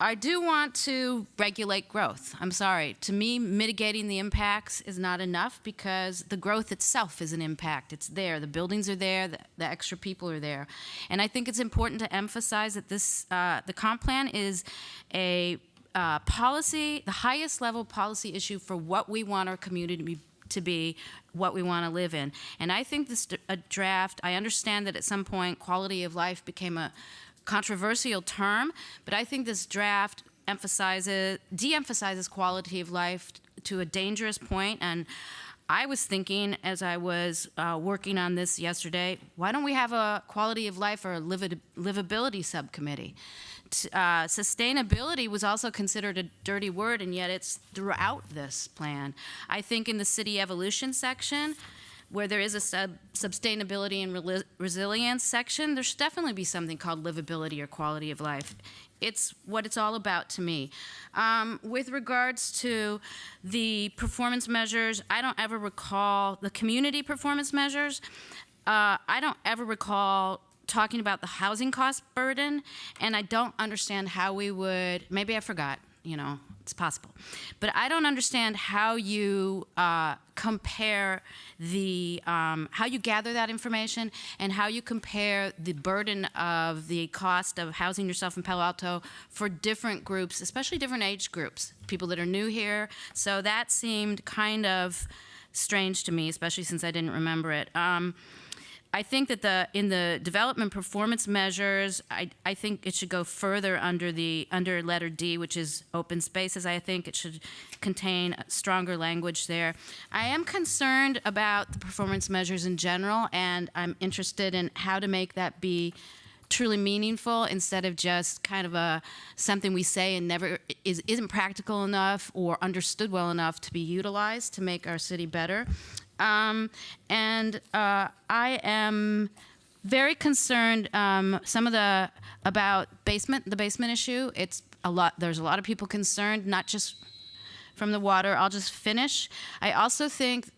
I do want to regulate growth. I'm sorry. To me, mitigating the impacts is not enough, because the growth itself is an impact. It's there. The buildings are there. The extra people are there. And I think it's important to emphasize that this, the comp plan is a policy, the highest level policy issue for what we want our community to be, what we want to live in. And I think this draft, I understand that at some point quality of life became a controversial term, but I think this draft de-emphasizes quality of life to a dangerous point. And I was thinking, as I was working on this yesterday, why don't we have a quality of life or a livability subcommittee? Sustainability was also considered a dirty word, and yet it's throughout this plan. I think in the city evolution section, where there is a sustainability and resilience section, there should definitely be something called livability or quality of life. It's what it's all about to me. With regards to the performance measures, I don't ever recall the community performance measures. I don't ever recall talking about the housing cost burden, and I don't understand how we would, maybe I forgot, you know, it's possible. But I don't understand how you compare the, how you gather that information and how you compare the burden of the cost of housing yourself in Palo Alto for different groups, especially different age groups, people that are new here. So that seemed kind of strange to me, especially since I didn't remember it. I think that in the development performance measures, I think it should go further under letter D, which is open spaces. I think it should contain stronger language there. I am concerned about the performance measures in general, and I'm interested in how to make that be truly meaningful instead of just kind of something we say and never isn't practical enough or understood well enough to be utilized to make our city better. I am very concerned about the basement issue. It's a lot. There's a lot of people concerned, not just from the water. I'll just finish. I also think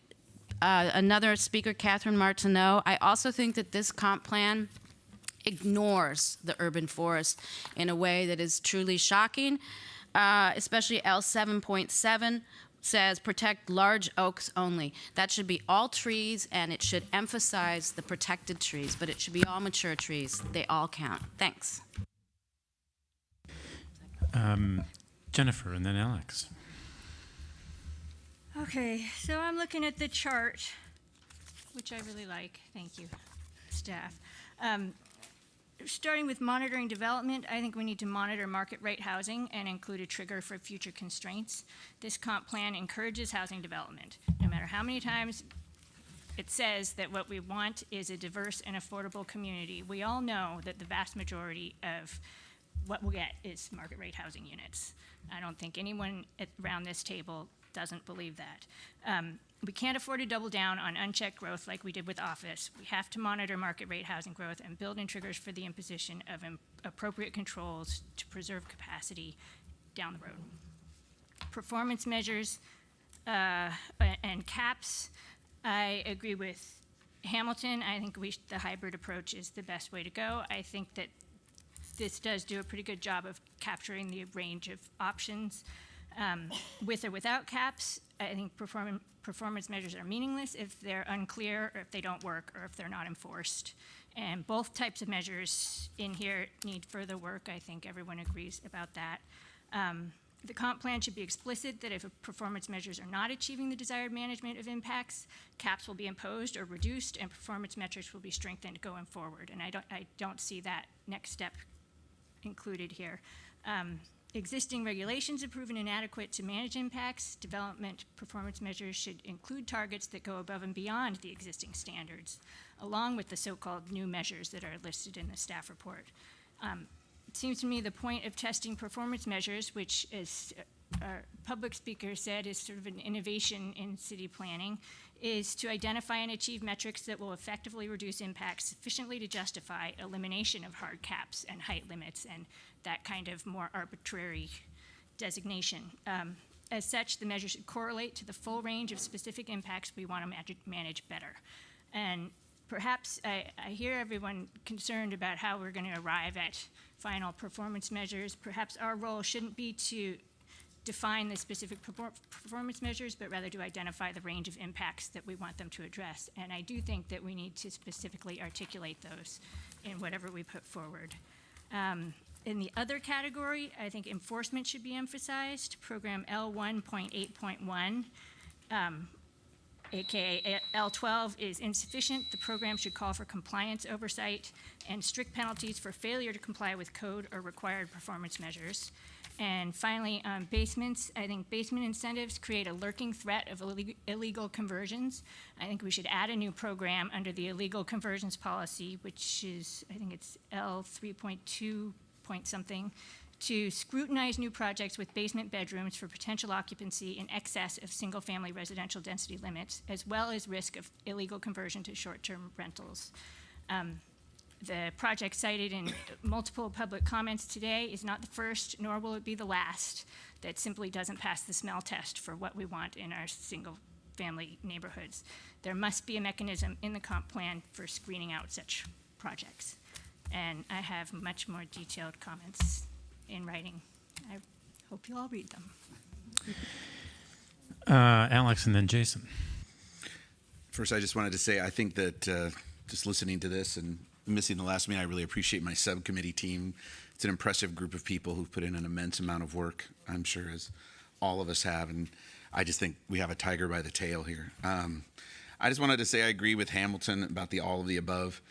another speaker, Catherine Martineau. I also think that this comp plan ignores the urban forest in a way that is truly shocking, especially L 7.7. says protect large oaks only. That should be all trees, and it should emphasize the protected trees, but it should be all mature trees. They all count. Thanks. Jennifer, and then Alex. Okay, so I'm looking at the chart, which I really like. Thank you, staff. Starting with monitoring development, I think we need to monitor market rate housing and include a trigger for future constraints. This comp plan encourages housing development. No matter how many times it says that what we want is a diverse and affordable community, we all know that the vast majority of what we'll get is market rate housing units. I don't think anyone around this table doesn't believe that. We can't afford to double down on unchecked growth like we did with office. We have to monitor market rate housing growth and build in triggers for the imposition of appropriate controls to preserve capacity down the road. Performance measures and caps, I agree with Hamilton. I think the hybrid approach is the best way to go. I think that this does do a pretty good job of capturing the range of options. With or without caps, I think performance measures are meaningless if they're unclear or if they don't work or if they're not enforced. And both types of measures in here need further work. I think everyone agrees about that. The comp plan should be explicit that if performance measures are not achieving the desired management of impacts, caps will be imposed or reduced and performance metrics will be strengthened going forward. And I don't see that next step included here. Existing regulations have proven inadequate to manage impacts. Development performance measures should include targets that go above and beyond the existing standards, along with the so-called new measures that are listed in the staff report. It seems to me the point of testing performance measures, which as our public speaker said is sort of an innovation in city planning, is to identify and achieve metrics that will effectively reduce impacts sufficiently to justify elimination of hard caps and height limits and that kind of more arbitrary designation. As such, the measure should correlate to the full range of specific impacts we want to manage better. And perhaps I hear everyone concerned about how we're going to arrive at final performance measures. Perhaps our role shouldn't be to define the specific performance measures, but rather to identify the range of impacts that we want them to address. And I do think that we need to specifically articulate those in whatever we put forward. In the other category, I think enforcement should be emphasized. Program L1.8.1, aka L12, is insufficient. The program should call for compliance oversight and strict penalties for failure to comply with code or required performance measures. And finally, basements, I think basement incentives create a lurking threat of illegal conversions. I think we should add a new program under the illegal conversions policy, which is, I think it's L3.2 point something, to scrutinize new projects with basement bedrooms for potential occupancy in excess of single-family residential density limits, as well as risk of illegal conversion to short-term rentals. The project cited in multiple public comments today is not the first, nor will it be the last, that simply doesn't pass the smell test for what we want in our single-family neighborhoods. There must be a mechanism in the comp plan for screening out such projects. And I have much more detailed comments in writing. I hope you all read them. Alex and then Jason. First, I just wanted to say I think that just listening to this and missing the last meeting, I really appreciate my subcommittee team. It's an impressive group of people who've put in an immense amount of work, I'm sure, as all of us have. And I just think we have a tiger by the tail here. I just wanted to say I agree with Hamilton about the all of the above.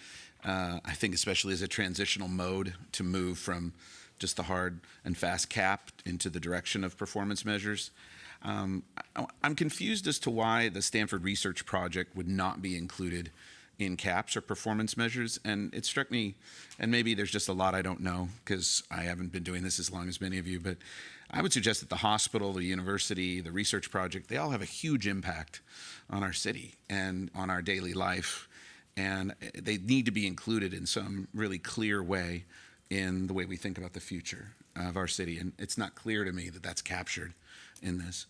I think especially as a transitional mode to move from just the hard and fast cap into the direction of performance measures. I'm confused as to why the Stanford Research Project would not be included in caps or performance measures. And it struck me, and maybe there's just a lot I don't know because I haven't been doing this as long as many of you, but I would suggest that the hospital, the university, the research project, they all have a huge impact on our city and on our daily life. And they need to be included in some really clear way in the way we think about the future of our city. And it's not clear to me that that's captured in this.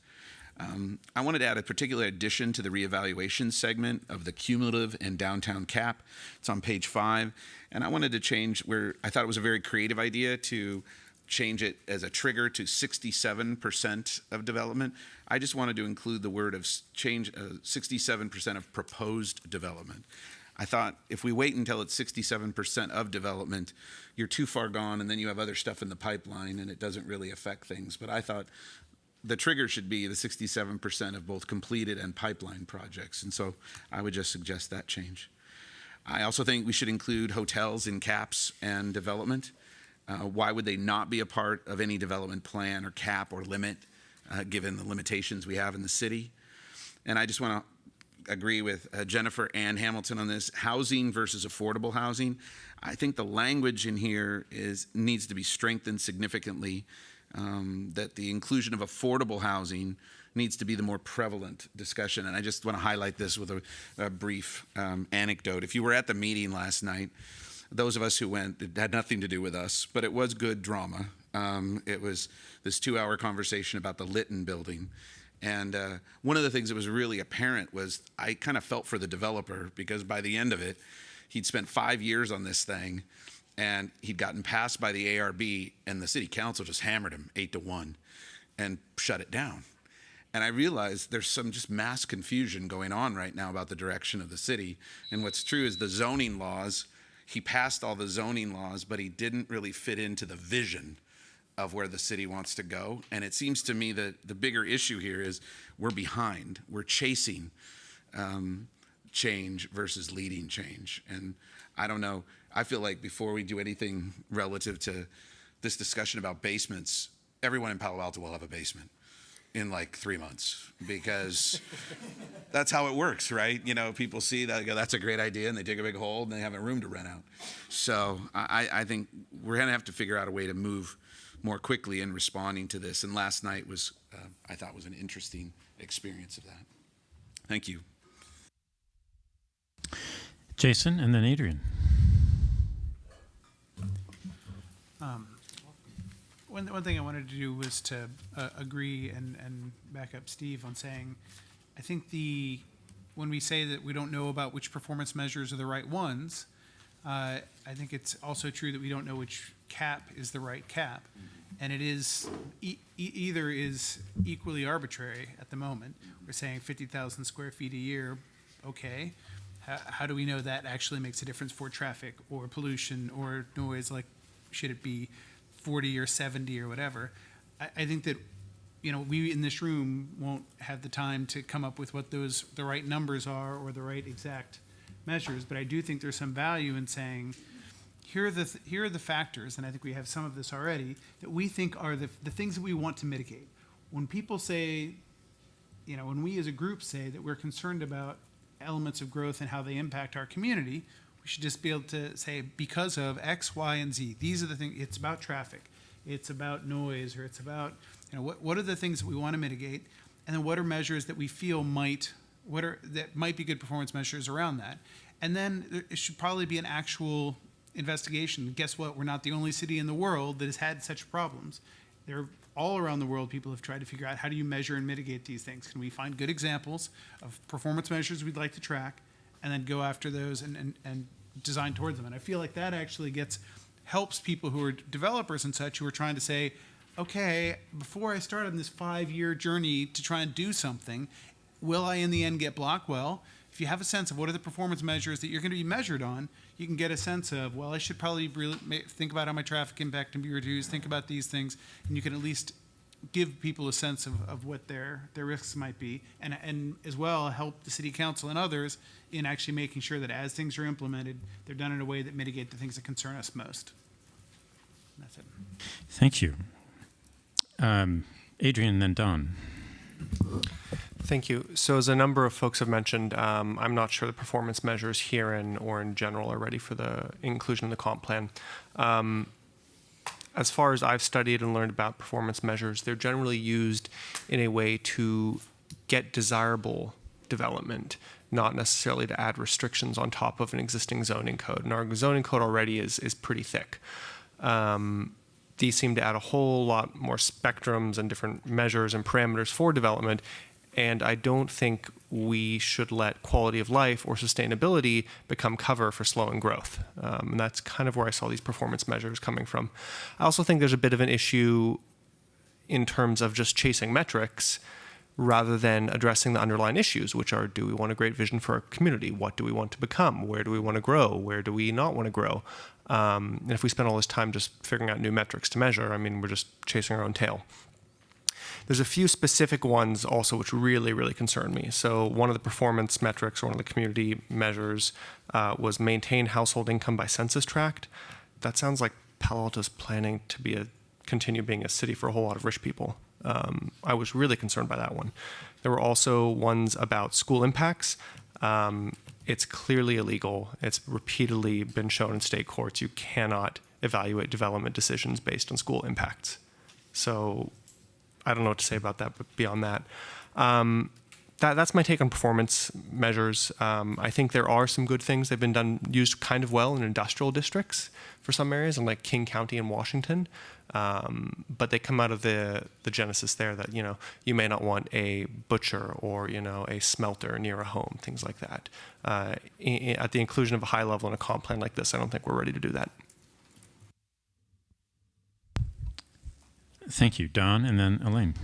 I wanted to add a particular addition to the reevaluation segment of the cumulative and downtown cap. It's on page 5. And I wanted to change where I thought it was a very creative idea to change it as a trigger to 67% of development. I just wanted to include the word of change 67% of proposed development. I thought if we wait until it's 67% of development, you're too far gone, and then you have other stuff in the pipeline, and it doesn't really affect things. But I thought the trigger should be the 67% of both completed and pipeline projects, and so I would just suggest that change. I also think we should include hotels in caps and development. Why would they not be a part of any development plan or cap or limit, given the limitations we have in the city? And I just want to agree with Jennifer and Hamilton on this. Housing versus affordable housing. I think the language in here needs to be strengthened significantly, that the inclusion of affordable housing needs to be the more prevalent discussion. And I just want to highlight this with a brief anecdote. If you were at the meeting last night, those of us who went, it had nothing to do with us, but it was good drama. It was this 2-hour conversation about the Lytton building. And one of the things that was really apparent was I kind of felt for the developer, because by the end of it, he'd spent 5 years on this thing, and he'd gotten passed by the ARB, and the city council just hammered him 8-1 and shut it down. And I realized there's some just mass confusion going on right now about the direction of the city. And what's true is the zoning laws, he passed all the zoning laws, but he didn't really fit into the vision of where the city wants to go. And it seems to me that the bigger issue here is we're behind. We're chasing change versus leading change. And I don't know, I feel like before we do anything relative to this discussion about basements, everyone in Palo Alto will have a basement in like 3 months, because that's how it works, right? You know, people see that, go, that's a great idea, and they dig a big hole and they have a room to rent out. So I think we're gonna have to figure out a way to move more quickly in responding to this. And last night was, I thought, was an interesting experience of that. Thank you. Jason, and then Adrian. One thing I wanted to do was to agree and back up Steve on saying, I think when we say that we don't know about which performance measures are the right ones, I think it's also true that we don't know which cap is the right cap. And it is either is equally arbitrary at the moment. We're saying 50,000 square feet a year, okay. How do we know that actually makes a difference for traffic or pollution or noise? Like, should it be 40 or 70 or whatever? I think that, you know, we in this room won't have the time to come up with what the right numbers are or the right exact measures, but I do think there's some value in saying, here are the factors, and I think we have some of this already, that we think are the things that we want to mitigate. When people say, you know, when we as a group say that we're concerned about elements of growth and how they impact our community, we should just be able to say, because of X, Y, and Z, these are the things. It's about traffic, it's about noise, or it's about, you know, what are the things that we want to mitigate, and then what are measures that we feel that might be good performance measures around that. And then it should probably be an actual investigation. Guess what? We're not the only city in the world that has had such problems. They're all around the world. People have tried to figure out, how do you measure and mitigate these things? Can we find good examples of performance measures we'd like to track, and then go after those and design towards them? And I feel like that actually helps people who are developers and such, who are trying to say, okay, before I start on this 5-year journey to try and do something, will I in the end get blocked? Well, if you have a sense of what are the performance measures that you're going to be measured on, you can get a sense of, well, I should probably really think about how my traffic impact can be reduced, think about these things, and you can at least give people a sense of what their risks might be, and as well help the city council and others in actually making sure that as things are implemented, they're done in a way that mitigate the things that concern us most. And that's it. Thank you. Adrian, then Don. Thank you. So as a number of folks have mentioned, I'm not sure the performance measures here or in general are ready for the inclusion in the comp plan. As far as I've studied and learned about performance measures, they're generally used in a way to get desirable development, not necessarily to add restrictions on top of an existing zoning code. And our zoning code already is pretty thick. These seem to add a whole lot more spectrums and different measures and parameters for development. And I don't think we should let quality of life or sustainability become cover for slowing growth. And that's kind of where I saw these performance measures coming from. I also think there's a bit of an issue in terms of just chasing metrics. rather than addressing the underlying issues, which are, do we want a great vision for our community? What do we want to become? Where do we want to grow? Where do we not want to grow? And if we spend all this time just figuring out new metrics to measure, I mean, we're just chasing our own tail. There's a few specific ones also which really, really concern me. So one of the performance metrics, or one of the community measures, was maintain household income by census tract. That sounds like Palo Alto's planning to continue being a city for a whole lot of rich people. I was really concerned by that one. There were also ones about school impacts. It's clearly illegal. It's repeatedly been shown in state courts. You cannot evaluate development decisions based on school impacts. So I don't know what to say about that, but beyond that, that's my take on performance measures. I think there are some good things. They've been used kind of well in industrial districts for some areas, in like King County in Washington. But they come out of the genesis there that, you may not want a butcher or, a smelter near a home, things like that. At the inclusion of a high level in a comp plan like this, I don't think we're ready to do that. Thank you, Don, and then Elaine.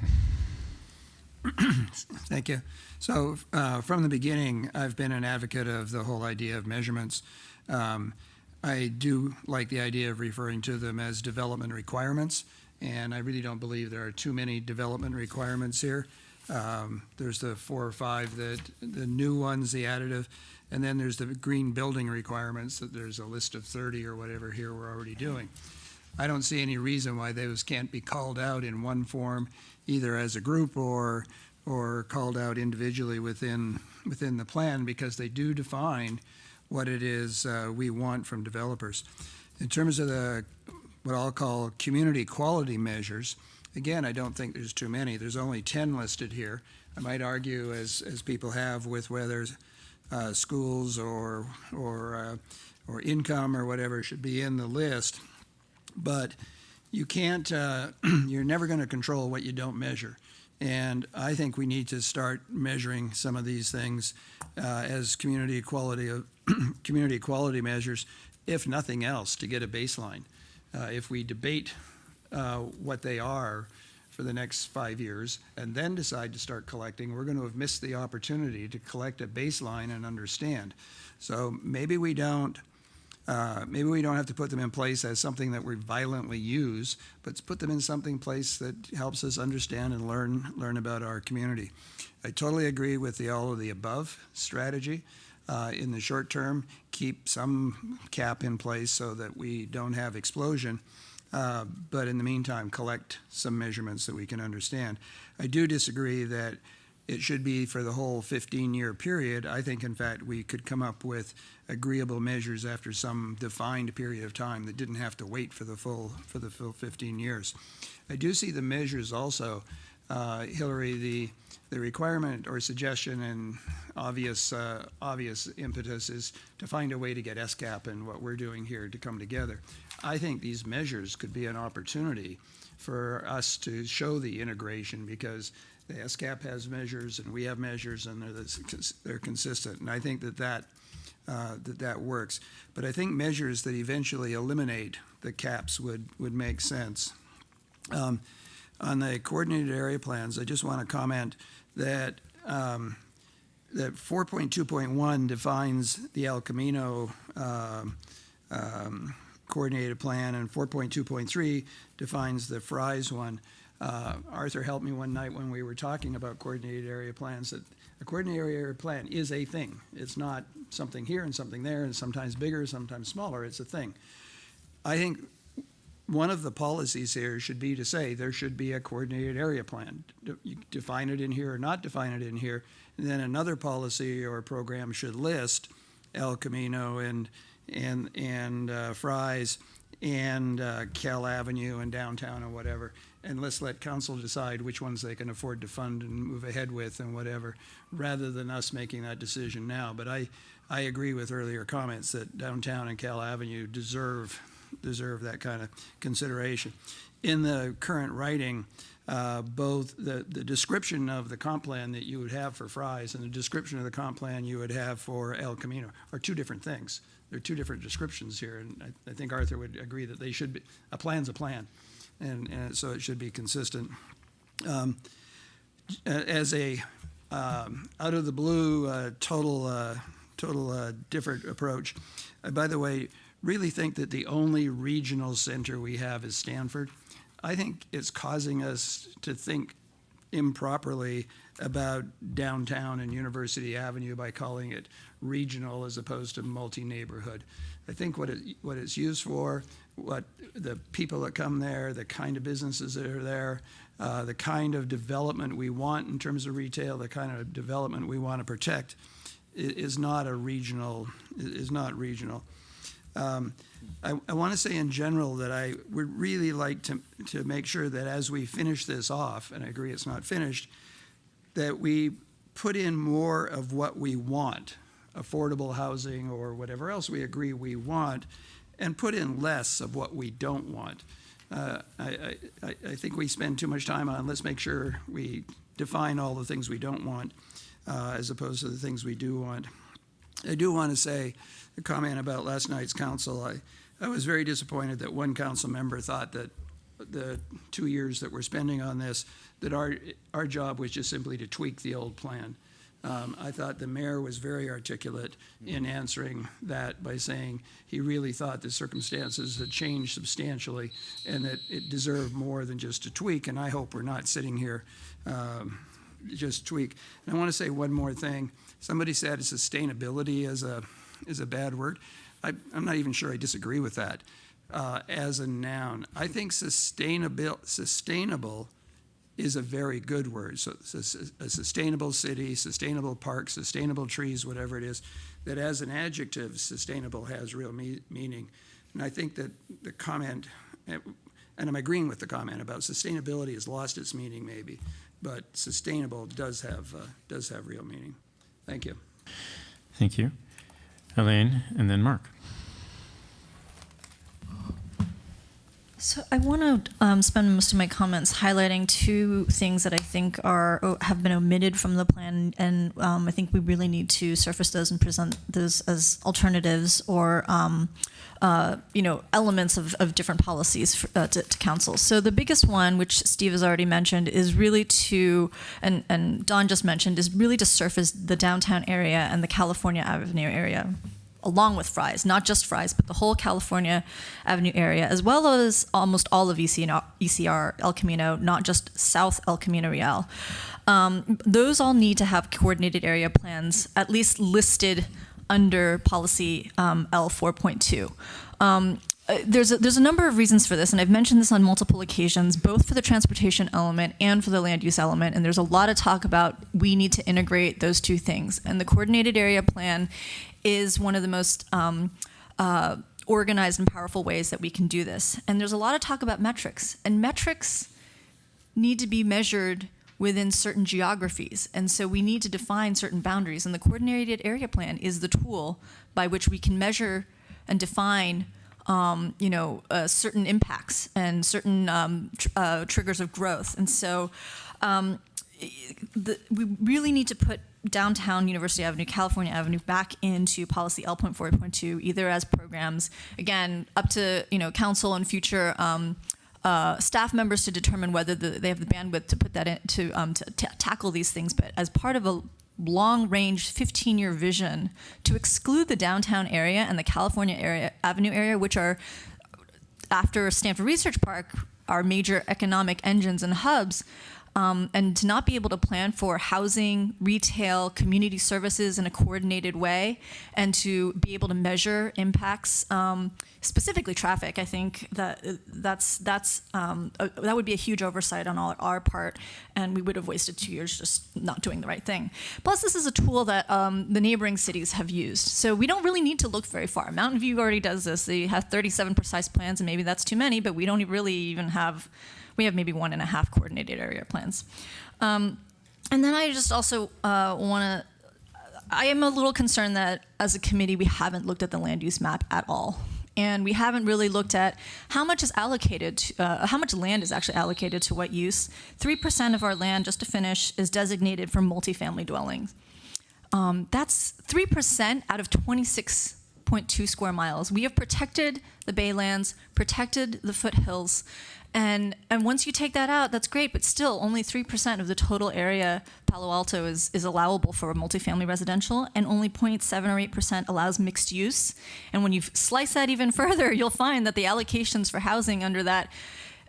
Thank you. So from the beginning, I've been an advocate of the whole idea of measurements. I do like the idea of referring to them as development requirements, and I really don't believe there are too many development requirements here. There's the 4 or 5, the new ones, the additive, and then there's the green building requirements, that there's a list of 30 or whatever here we're already doing. I don't see any reason why those can't be called out in one form, either as a group or called out individually within the plan, because they do define what it is we want from developers. In terms of what I'll call community quality measures, again, I don't think there's too many. There's only 10 listed here. I might argue, as people have, with whether schools or income or whatever should be in the list. But you can't, you're never going to control what you don't measure. And I think we need to start measuring some of these things as community quality measures, if nothing else, to get a baseline. If we debate what they are for the next 5 years and then decide to start collecting, we're going to have missed the opportunity to collect a baseline and understand. So maybe we don't have to put them in place as something that we violently use, but put them in something place that helps us understand and learn about our community. I totally agree with the all of the above strategy. In the short term, keep some cap in place so that we don't have explosion, but in the meantime, collect some measurements that we can understand. I do disagree that it should be for the whole 15-year period. I think, in fact, we could come up with agreeable measures after some defined period of time that didn't have to wait for the full 15 years. I do see the measures also, Hillary, the requirement or suggestion and obvious impetus is to find a way to get SCAP and what we're doing here to come together. I think these measures could be an opportunity for us to show the integration, because the SCAP has measures and we have measures, and they're consistent. And I think that works. But I think measures that eventually eliminate the caps would make sense. On the coordinated area plans, I just want to comment that that 4.2.1 defines the El Camino coordinated plan, and 4.2.3 defines the Fries one. Arthur helped me one night when we were talking about coordinated area plans, that a coordinated area plan is a thing. It's not something here and something there, and sometimes bigger, sometimes smaller. It's a thing. I think one of the policies here should be to say there should be a coordinated area plan. You define it in here or not define it in here, and then another policy or program should list El Camino and Fries and Cal Avenue and downtown and whatever, and let's let council decide which ones they can afford to fund and move ahead with and whatever, rather than us making that decision now. But I agree with earlier comments that downtown and Cal Avenue deserve that kind of consideration. In the current writing, both the description of the comp plan that you would have for Fries and the description of the comp plan you would have for El Camino are two different things. There are two different descriptions here, and I think Arthur would agree that they should be, a plan's a plan, and so it should be consistent. as a out of the blue, total different approach. By the way, really think that the only regional center we have is Stanford. I think it's causing us to think improperly about downtown and University Avenue by calling it regional as opposed to multi-neighborhood. I think what it's used for, what the people that come there, the kind of businesses that are there, the kind of development we want in terms of retail, the kind of development we want to protect, is not regional. I want to say in general that I would really like to make sure that as we finish this off, and I agree it's not finished, that we put in more of what we want, affordable housing or whatever else we agree we want, and put in less of what we don't want. I think we spend too much time on let's make sure we define all the things we don't want as opposed to the things we do want. I do want to say a comment about last night's council. I was very disappointed that one council member thought that the 2 years that we're spending on this, that our job was just simply to tweak the old plan. I thought the mayor was very articulate in answering that by saying he really thought the circumstances had changed substantially and that it deserved more than just a tweak, and I hope we're not sitting here just tweak. And I want to say one more thing. Somebody said sustainability is a bad word. I'm not even sure I disagree with that as a noun. I think sustainable is a very good word. So a sustainable city, sustainable parks, sustainable trees, whatever it is, that as an adjective, sustainable has real meaning. And I think that the comment, and I'm agreeing with the comment about sustainability has lost its meaning maybe, but sustainable does have real meaning. Thank you. Thank you. Elaine, and then Mark. So I want to spend most of my comments highlighting two things that I think have been omitted from the plan, and I think we really need to surface those and present those as alternatives or elements of different policies to council. So the biggest one, which Steve has already mentioned, is really to, and Don just mentioned, is really to surface the downtown area and the California Avenue area, along with Fry's, not just Fry's, but the whole California Avenue area, as well as almost all of ECR, El Camino, not just South El Camino Real. Those all need to have coordinated area plans, at least listed under policy L 4.2. There's a number of reasons for this, and I've mentioned this on multiple occasions, both for the transportation element and for the land use element, and there's a lot of talk about we need to integrate those two things. And the coordinated area plan is one of the most organized and powerful ways that we can do this. And there's a lot of talk about metrics, and metrics need to be measured within certain geographies. And so we need to define certain boundaries, and the coordinated area plan is the tool by which we can measure and define certain impacts and certain triggers of growth. And so we really need to put downtown University Avenue, California Avenue back into policy L.4.2, either as programs, again, up to council and future staff members to determine whether they have the bandwidth to put that in to tackle these things, but as part of a long-range 15-year vision to exclude the downtown area and the California Avenue area, which are, after Stanford Research Park, are major economic engines and hubs, and to not be able to plan for housing, retail, community services in a coordinated way, and to be able to measure impacts, specifically traffic. I think that that would be a huge oversight on our part, and we would have wasted 2 years just not doing the right thing. Plus, this is a tool that the neighboring cities have used, so we don't really need to look very far. Mountain View already does this. They have 37 precise plans, and maybe that's too many, but we don't really even have. We have maybe 1.5 coordinated area plans. And then I just also want to, I am a little concerned that as a committee, we haven't looked at the land use map at all. And we haven't really looked at how much is allocated, how much land is actually allocated to what use. 3% of our land, just to finish, is designated for multifamily dwellings. That's 3% out of 26 0.2 square miles. We have protected the baylands, protected the foothills, and once you take that out, that's great, but still only 3% of the total area Palo Alto is allowable for multifamily residential, and only 0.7 or 8% allows mixed use. And when you slice that even further, you'll find that the allocations for housing under that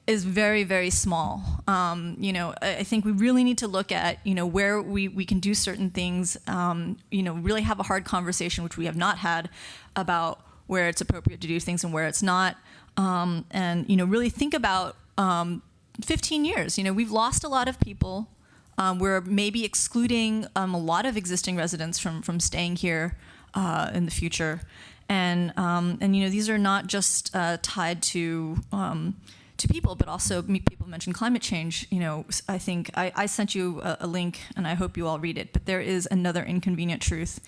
is very, very small. I think we really need to look at, where we can do certain things, really have a hard conversation, which we have not had, about where it's appropriate to do things and where it's not. And really think about 15 years. We've lost a lot of people. We're maybe excluding a lot of existing residents from staying here in the future. And these are not just tied to people, but also people mentioned climate change. I think I sent you a link, and I hope you all read it, but there is another inconvenient truth.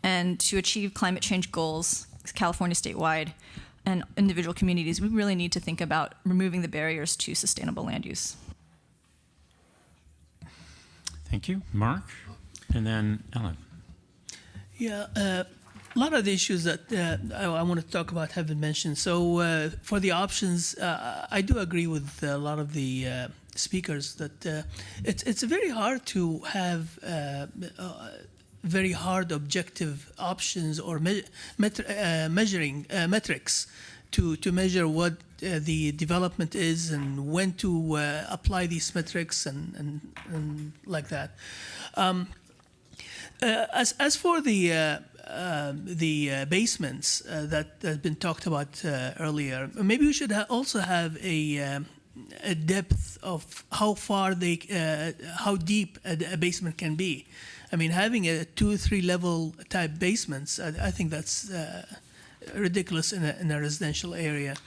And to achieve climate change goals, California statewide, and individual communities, we really need to think about removing the barriers to sustainable land use. Thank you. Mark, and then Ellen. Yeah, a lot of the issues that I want to talk about have been mentioned. So for the options, I do agree with a lot of the speakers that it's very hard to have very hard objective options or measuring metrics to measure what the development is and when to apply these metrics and like that. As for the basements that have been talked about earlier, maybe we should also have a depth of how far how deep a basement can be. I mean, having a 2-3 level type basements, I think that's ridiculous in a residential area.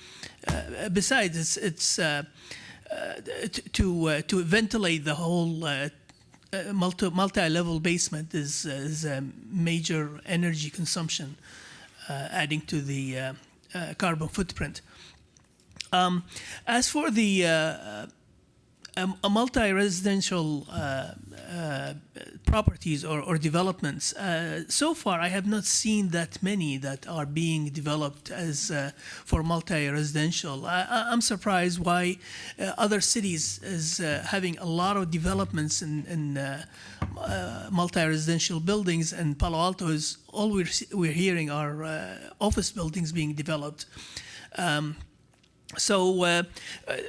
Besides, it's to ventilate the whole multi-level basement is a major energy consumption, adding to the carbon footprint. As for the a multi-residential properties or developments, so far I have not seen that many that are being developed as for multi-residential. I'm surprised why other cities is having a lot of developments in multi-residential buildings, and Palo Alto is all we're hearing are office buildings being developed. So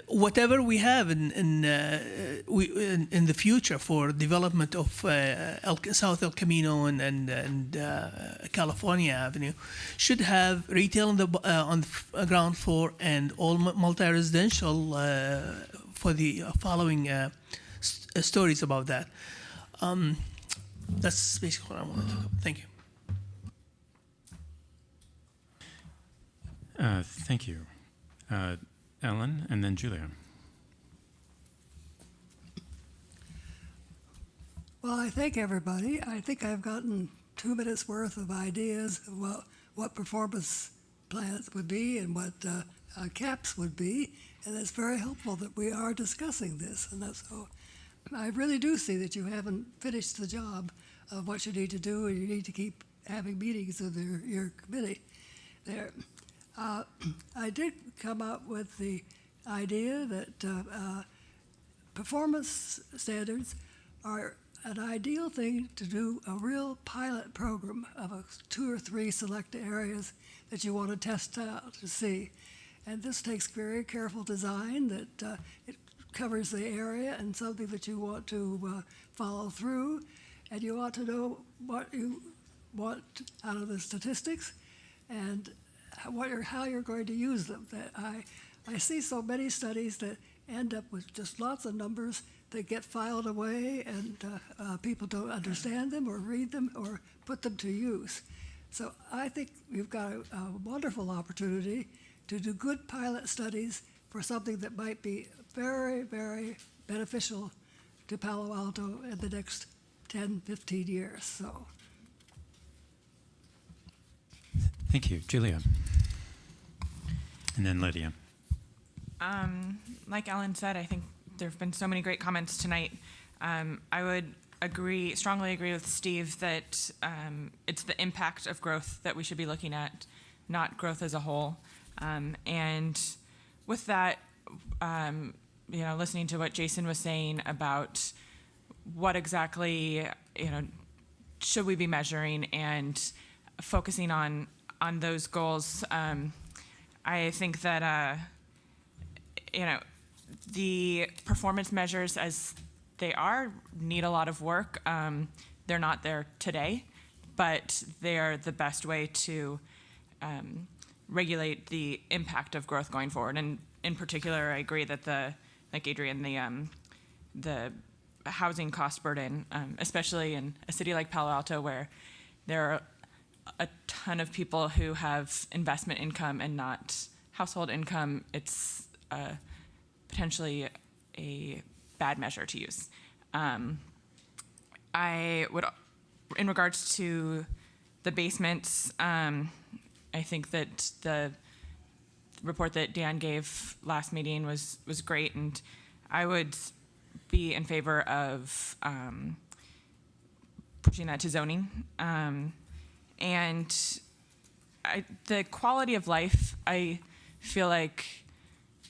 whatever we have in the future for development of South El Camino and California Avenue should have retail on the ground floor and all multi-residential for the following stories about that. That's basically what I wanted to cover. Thank you. Thank you. Ellen, and then Julia. Well, I thank everybody. I think I've gotten 2 minutes worth of ideas of what performance plans would be and what caps would be, and it's very helpful that we are discussing this. And that's so. I really do see that you haven't finished the job of what you need to do, and you need to keep having meetings with your committee there. I did come up with the idea that performance standards are an ideal thing to do a real pilot program of 2 or 3 select areas that you want to test out to see. And this takes very careful design that it covers the area and something that you want to follow through, and you ought to know what you want out of the statistics and how you're going to use them. That I see so many studies that end up with just lots of numbers that get filed away, and people don't understand them or read them or put them to use. So I think we've got a wonderful opportunity to do good pilot studies for something that might be very, very beneficial to Palo Alto in the next 10, 15 years. So. Thank you. Julia. And then Lydia. Like Ellen said, I think there have been so many great comments tonight. I would strongly agree with Steve that it's the impact of growth that we should be looking at. not growth as a whole. And with that, listening to what Jason was saying about what exactly, should we be measuring and focusing on those goals, I think that, the performance measures as they are need a lot of work. They're not there today, but they are the best way to regulate the impact of growth going forward. And in particular, I agree that like Adrian, the housing cost burden, especially in a city like Palo Alto where there are a ton of people who have investment income and not household income, it's potentially a bad measure to use. I would, in regards to the basements, I think that the report that Dan gave last meeting was great, and I would be in favor of pushing that to zoning. And the quality of life, I feel like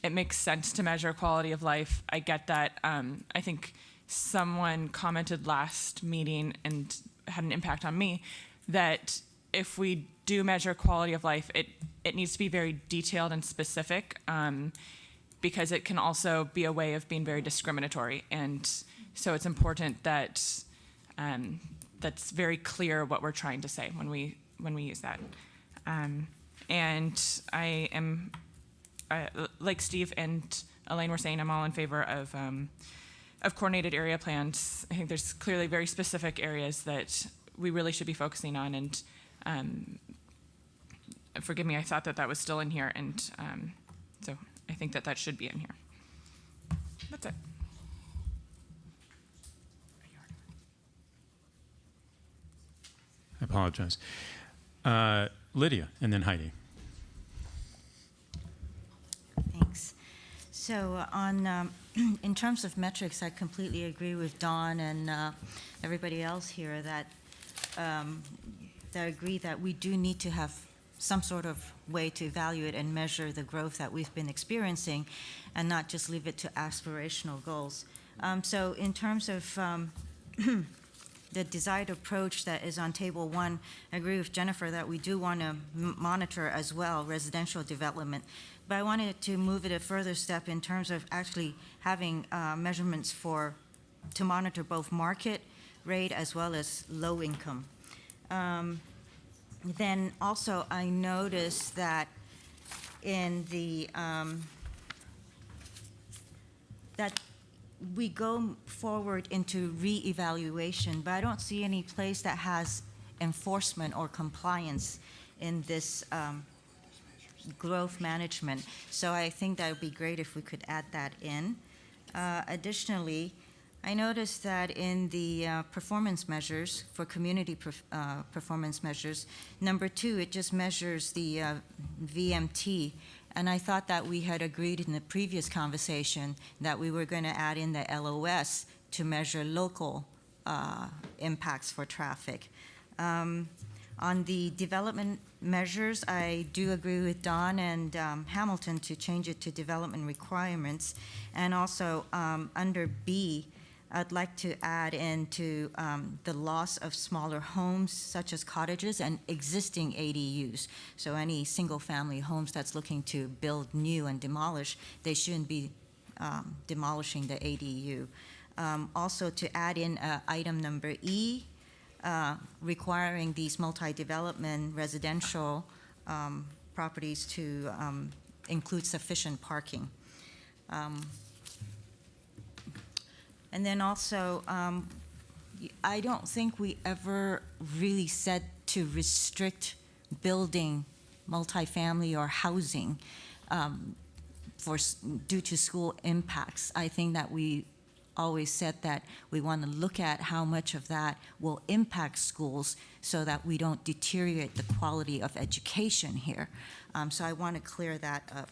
it makes sense to measure quality of life. I get that. I think someone commented last meeting and had an impact on me that if we do measure quality of life, it needs to be very detailed and specific, because it can also be a way of being very discriminatory. And so it's important that that's very clear what we're trying to say when we use that. And I am, like Steve and Elaine were saying, I'm all in favor of coordinated area plans. I think there's clearly very specific areas that we really should be focusing on. And forgive me, I thought that was still in here. And so I think that should be in here. That's it. I apologize. Lydia, and then Heidi. Thanks. So on, in terms of metrics, I completely agree with Dawn and everybody else here that I agree that we do need to have some sort of way to evaluate and measure the growth that we've been experiencing and not just leave it to aspirational goals. So in terms of the desired approach that is on table 1, I agree with Jennifer that we do want to monitor as well residential development. But I wanted to move it a further step in terms of actually having measurements to monitor both market rate as well as low income. Then also I noticed that in the that we go forward into re-evaluation, but I don't see any place that has enforcement or compliance in this growth management. So I think that would be great if we could add that in. Additionally, I noticed that in the performance measures for community performance measures, number 2, it just measures the VMT. And I thought that we had agreed in the previous conversation that we were going to add in the LOS to measure local impacts for traffic. On the development measures, I do agree with Don and Hamilton to change it to development requirements. And also under B, I'd like to add into the loss of smaller homes such as cottages and existing ADUs. So any single-family homes that's looking to build new and demolish, they shouldn't be demolishing the ADU. Also to add in item number E, requiring these multi-development residential properties to include sufficient parking. And then also, I don't think we ever really said to restrict building multifamily or housing due to school impacts. I think that we always said that we want to look at how much of that will impact schools so that we don't deteriorate the quality of education here. So I want to clear that up.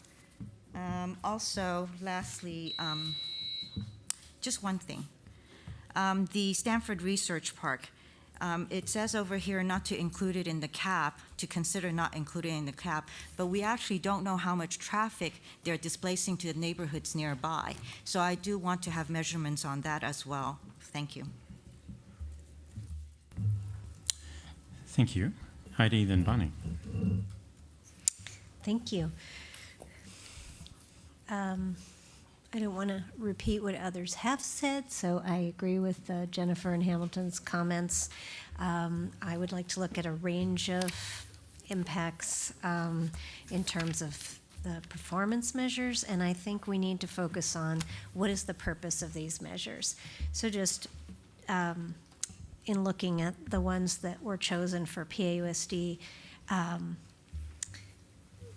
Also, lastly, just one thing. The Stanford Research Park. It says over here not to include it in the cap, to consider not including it in the cap, but we actually don't know how much traffic they're displacing to the neighborhoods nearby. So I do want to have measurements on that as well. Thank you. Thank you. Heidi, then Bonnie. Thank you. I don't want to repeat what others have said, so I agree with Jennifer and Hamilton's comments. I would like to look at a range of impacts in terms of the performance measures, and I think we need to focus on what is the purpose of these measures. So just in looking at the ones that were chosen for PAUSD,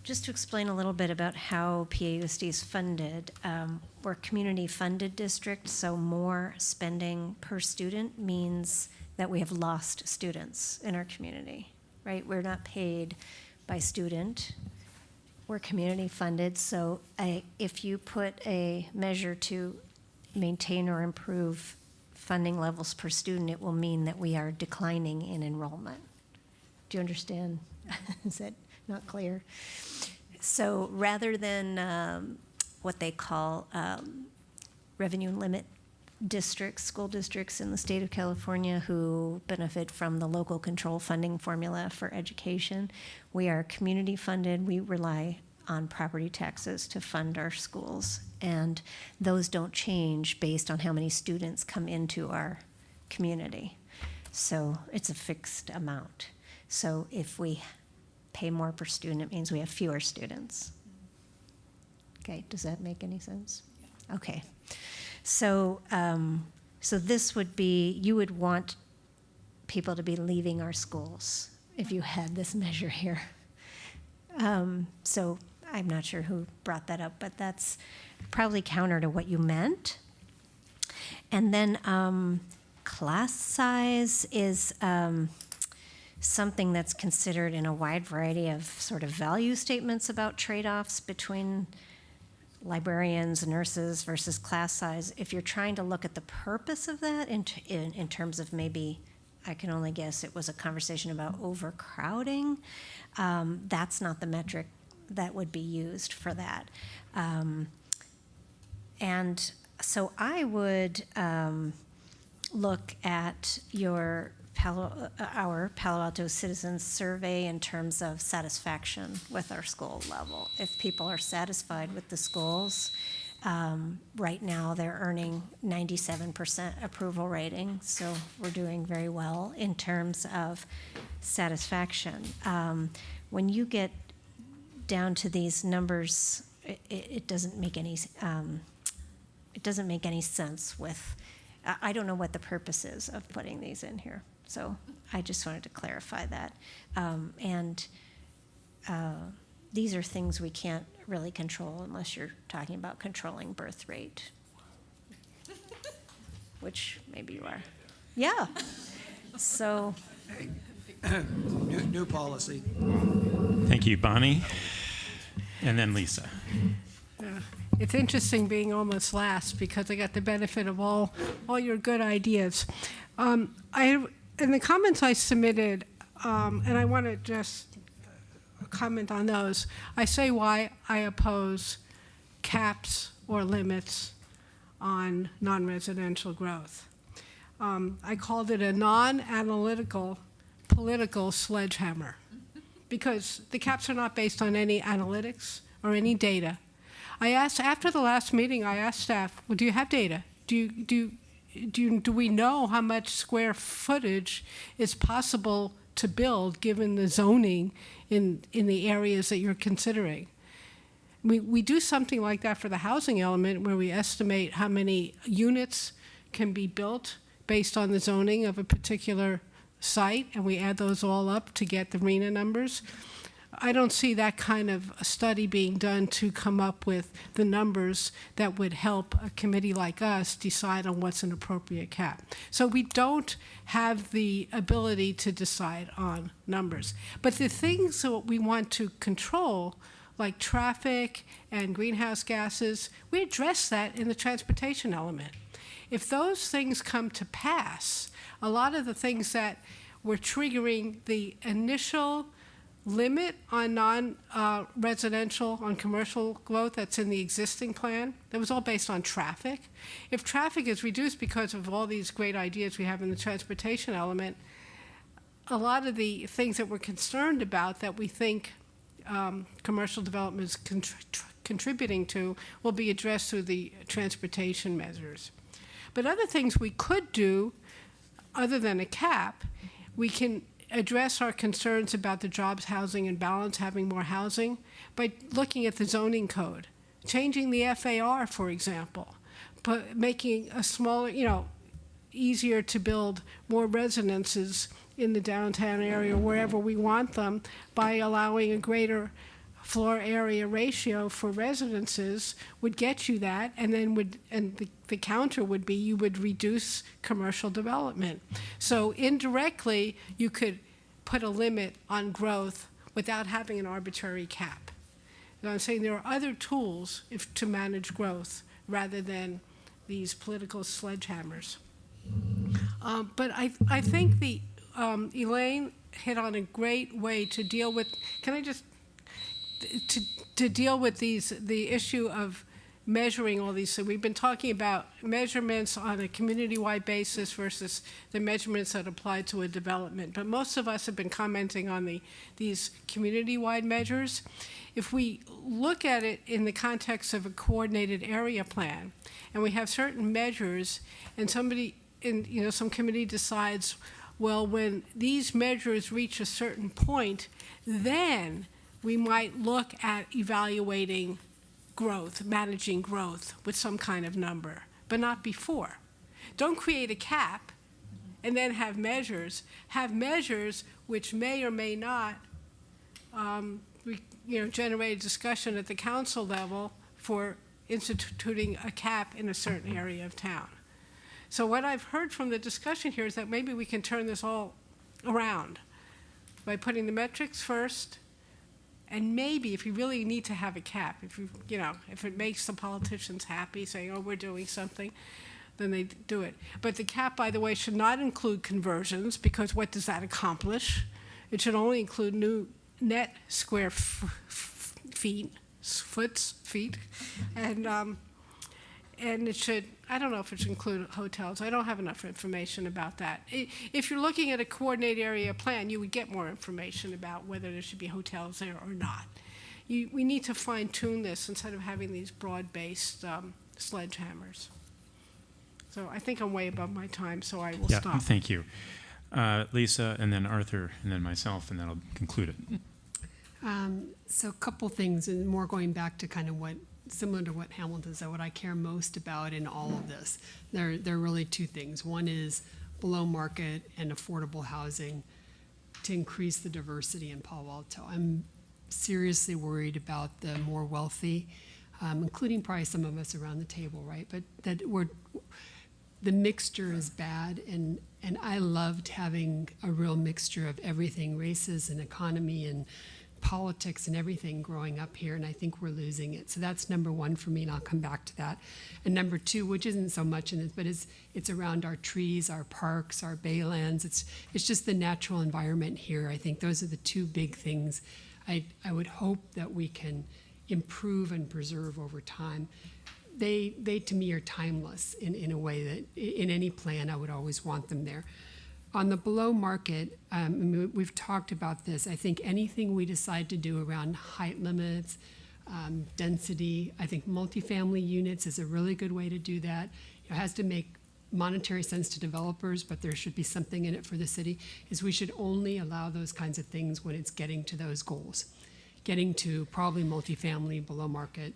just to explain a little bit about how PAUSD is funded, we're a community-funded district, so more spending per student means that we have lost students in our community, right? We're not paid by student. We're community-funded, so if you put a measure to maintain or improve funding levels per student, it will mean that we are declining in enrollment. Do you understand? Is that not clear? So rather than what they call revenue limit districts, school districts in the state of California who benefit from the local control funding formula for education, we are community funded. We rely on property taxes to fund our schools, and those don't change based on how many students come into our community. So it's a fixed amount. So if we pay more per student, it means we have fewer students. Okay, does that make any sense? Okay, so so this would be, you would want people to be leaving our schools if you had this measure here. So I'm not sure who brought that up, but that's probably counter to what you meant. And then class size is something that's considered in a wide variety of sort of value statements about trade-offs between librarians, nurses versus class size. If you're trying to look at the purpose of that in terms of maybe, I can only guess it was a conversation about overcrowding, that's not the metric that would be used for that. And so I would look at our Palo Alto citizens survey in terms of satisfaction with our school level. If people are satisfied with the schools, right now they're earning 97% approval rating, so we're doing very well in terms of satisfaction. When you get down to these numbers, it doesn't make any sense with. I don't know what the purpose is of putting these in here. So I just wanted to clarify that. These are things we can't really control unless you're talking about controlling birth rate, which maybe you are. Yeah. So. New policy. Thank you, Bonnie. And then Lisa. Yeah. It's interesting being almost last because I got the benefit of all your good ideas. In the comments I submitted, and I want to just comment on those, I say why I oppose caps or limits on non-residential growth. I called it a non-analytical political sledgehammer because the caps are not based on any analytics or any data. I asked, after the last meeting, I asked staff, well, do you have data? Do we know how much square footage is possible to build given the zoning in the areas that you're considering? We do something like that for the housing element where we estimate how many units can be built based on the zoning of a particular site, and we add those all up to get the RENA numbers. I don't see that kind of a study being done to come up with the numbers that would help a committee like us decide on what's an appropriate cap. So we don't have the ability to decide on numbers. But the things that we want to control, like traffic and greenhouse gases, we address that in the transportation element. If those things come to pass, a lot of the things that were triggering the initial limit on non-residential, on commercial growth that's in the existing plan, that was all based on traffic. If traffic is reduced because of all these great ideas we have in the transportation element, a lot of the things that we're concerned about that we think commercial development is contributing to will be addressed through the transportation measures. But other things we could do, other than a cap, we can address our concerns about the jobs, housing, and balance, having more housing, by looking at the zoning code, changing the FAR, for example, but making a smaller, easier to build more residences in the downtown area, wherever we want them, by allowing a greater floor area ratio for residences would get you that, and then the counter would be you would reduce commercial development. So indirectly, you could put a limit on growth without having an arbitrary cap. And I'm saying there are other tools to manage growth rather than these political sledgehammers. But I think Elaine hit on a great way to deal with, to deal with the issue of measuring all these. So we've been talking about measurements on a community-wide basis versus the measurements that apply to a development. But most of us have been commenting on these community-wide measures. If we look at it in the context of a coordinated area plan, and we have certain measures, and somebody in some committee decides, well, when these measures reach a certain point, then we might look at evaluating growth, managing growth with some kind of number, but not before. Don't create a cap and then have measures. Have measures which may or may not generate a discussion at the council level for instituting a cap in a certain area of town. So what I've heard from the discussion here is that maybe we can turn this all around by putting the metrics first, and maybe if you really need to have a cap, if it makes the politicians happy, saying, oh, we're doing something, then they do it. But the cap, by the way, should not include conversions, because what does that accomplish? It should only include new net square feet, and it should, I don't know if it should include hotels. I don't have enough information about that. If you're looking at a coordinated area plan, you would get more information about whether there should be hotels there or not. We need to fine tune this instead of having these broad-based sledgehammers. So I think I'm way above my time, so I will stop. Thank you. Lisa, and then Arthur, and then myself, and then I'll conclude it. So a couple things, and more going back to kind of similar to what Hamilton said, what I care most about in all of this. There are really two things. One is below market and affordable housing to increase the diversity in Palo Alto. I'm seriously worried about the more wealthy, including probably some of us around the table, right? But the mixture is bad, and I loved having a real mixture of everything, races and economy and politics and everything growing up here, and I think we're losing it. So that's number one for me, and I'll come back to that. And number two, which isn't so much in this, but it's around our trees, our parks, our baylands. It's just the natural environment here. I think those are the two big things I would hope that we can improve and preserve over time. They to me are timeless in a way that in any plan I would always want them there. On the below market, we've talked about this. I think anything we decide to do around height limits, density, I think multifamily units is a really good way to do that. It has to make monetary sense to developers, but there should be something in it for the city, is we should only allow those kinds of things when it's getting to those goals. Getting to probably multifamily, below market,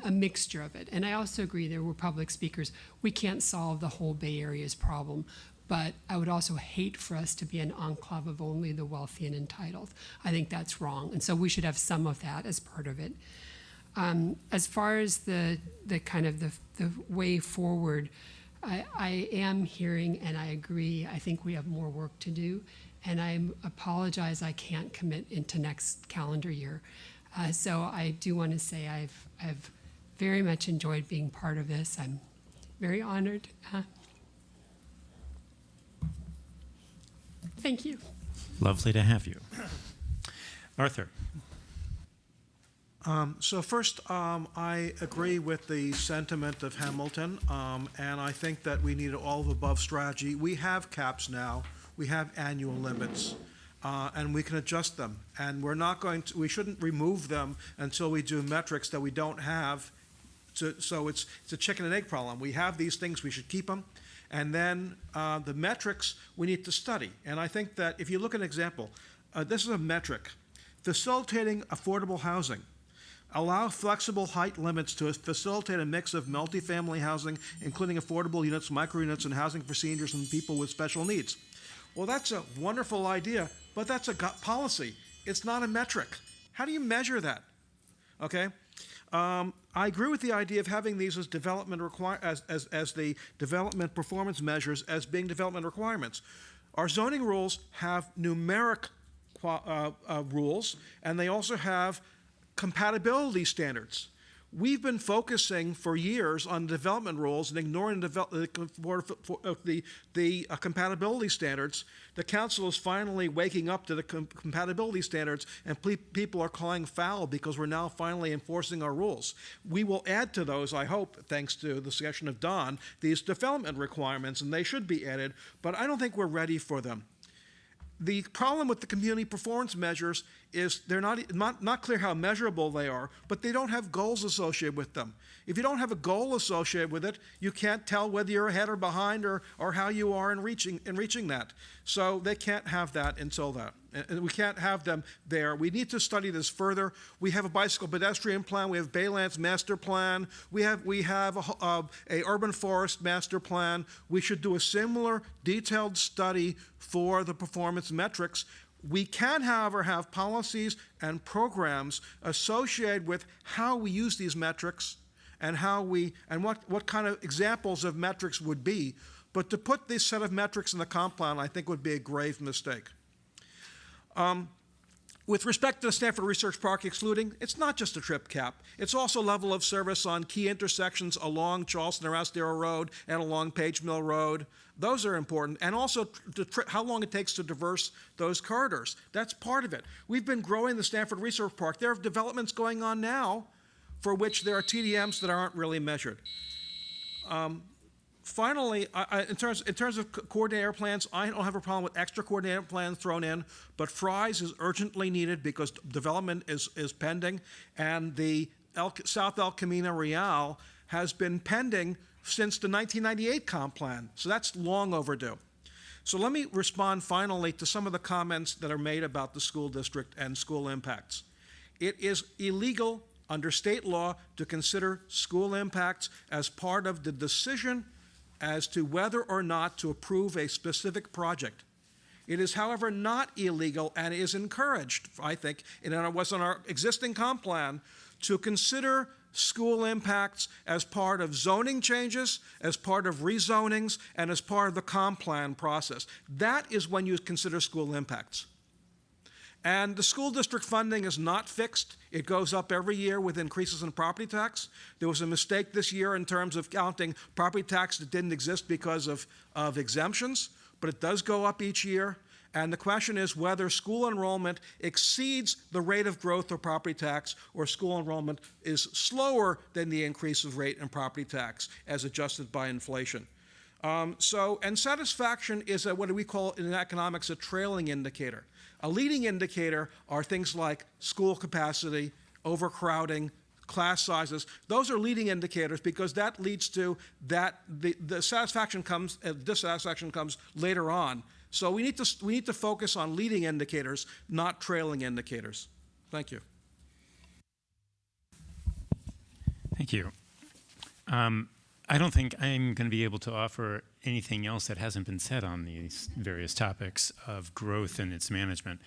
a mixture of it. And I also agree, there were public speakers, we can't solve the whole Bay Area's problem, but I would also hate for us to be an enclave of only the wealthy and entitled. I think that's wrong, and so we should have some of that as part of it. As far as the kind of the way forward, I am hearing, and I agree, I think we have more work to do, and I apologize I can't commit into next calendar year. So I do want to say I've very much enjoyed being part of this. I'm Very honored. Thank you. Lovely to have you. Arthur. So first, I agree with the sentiment of Hamilton, and I think that we need an all-of-above strategy. We have caps now. We have annual limits, and we can adjust them. And we shouldn't remove them until we do metrics that we don't have. So it's a chicken and egg problem. We have these things, we should keep them. And then the metrics we need to study. And I think that if you look at an example, this is a metric. Facilitating affordable housing. Allow flexible height limits to facilitate a mix of multifamily housing, including affordable units, micro units, and housing for seniors and people with special needs. Well, that's a wonderful idea, but that's a policy. It's not a metric. How do you measure that? Okay? I agree with the idea of having these as as the development performance measures as being development requirements. Our zoning rules have numeric rules, and they also have compatibility standards. We've been focusing for years on development rules and ignoring the compatibility standards. The council is finally waking up to the compatibility standards, and people are calling foul because we're now finally enforcing our rules. We will add to those, I hope, thanks to the suggestion of Don, these development requirements, and they should be added, but I don't think we're ready for them. The problem with the community performance measures is they're not clear how measurable they are, but they don't have goals associated with them. If you don't have a goal associated with it, you can't tell whether you're ahead or behind or how you are in reaching that. So they can't have that until that. And we can't have them there. We need to study this further. We have a bicycle pedestrian plan. We have Baylands master plan. We have a urban forest master plan. We should do a similar detailed study for the performance metrics. We can, however, have policies and programs associated with how we use these metrics and what kind of examples of metrics would be. But to put this set of metrics in the comp plan, I think would be a grave mistake. With respect to the Stanford Research Park excluding, it's not just a trip cap. It's also level of service on key intersections along Charleston or Astero Road and along Page Mill Road. Those are important. And also how long it takes to traverse those corridors. That's part of it. We've been growing the Stanford Research Park. There are developments going on now for which there are TDMs that aren't really measured. Finally, in terms of coordinator plans, I don't have a problem with extra coordinator plans thrown in, but FRIES is urgently needed because development is pending, and the South El Camino Real has been pending since the 1998 comp plan, so that's long overdue. So let me respond finally to some of the comments that are made about the school district and school impacts. It is illegal under state law to consider school impacts as part of the decision as to whether or not to approve a specific project. It is, however, not illegal and is encouraged, I think, and it was on our existing comp plan, to consider school impacts as part of zoning changes, as part of rezonings, and as part of the comp plan process. That is when you consider school impacts. And the school district funding is not fixed. It goes up every year with increases in property tax. There was a mistake this year in terms of counting property tax that didn't exist because of exemptions, but it does go up each year. And the question is whether school enrollment exceeds the rate of growth of property tax or school enrollment is slower than the increase of rate in property tax as adjusted by inflation. And satisfaction is what we call in economics a trailing indicator. A leading indicator are things like school capacity, overcrowding, class sizes. Those are leading indicators because that leads to the satisfaction comes, dissatisfaction comes later on. So we need to focus on leading indicators, not trailing indicators. Thank you. Thank you. I don't think I'm going to be able to offer anything else that hasn't been said on these various topics of growth and its management.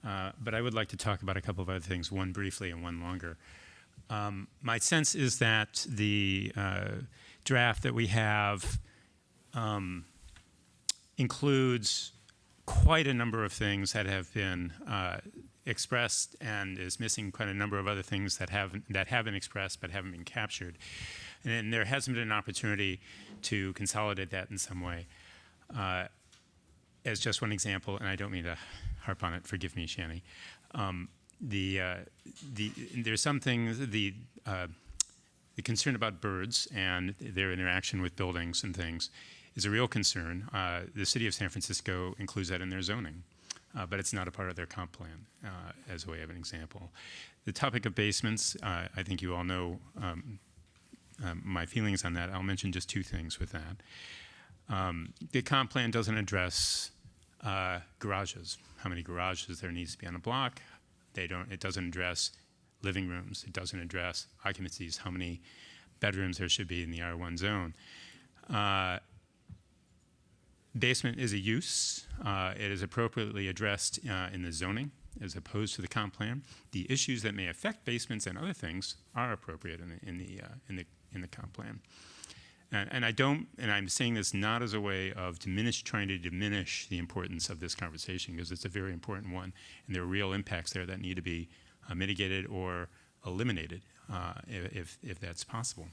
But I would like to talk about a couple of other things, one briefly and one longer. My sense is that the draft that we have includes quite a number of things that have been expressed and is missing quite a number of other things that have been expressed but haven't been captured. And there hasn't been an opportunity to consolidate that in some way. As just one example, and I don't mean to harp on it, forgive me, Shani. There's some things, the concern about birds and their interaction with buildings and things is a real concern. The city of San Francisco includes that in their zoning, but it's not a part of their comp plan, as a way of an example. The topic of basements, I think you all know my feelings on that. I'll mention just two things with that. The comp plan doesn't address garages, how many garages there needs to be on a block. It doesn't address living rooms. It doesn't address occupancies, how many bedrooms there should be in the R1 zone. Basement is a use. It is appropriately addressed in the zoning as opposed to the comp plan. The issues that may affect basements and other things are appropriate in the comp plan. And I'm saying this not as a way of trying to diminish the importance of this conversation, because it's a very important one, and there are real impacts there that need to be mitigated or eliminated if that's possible.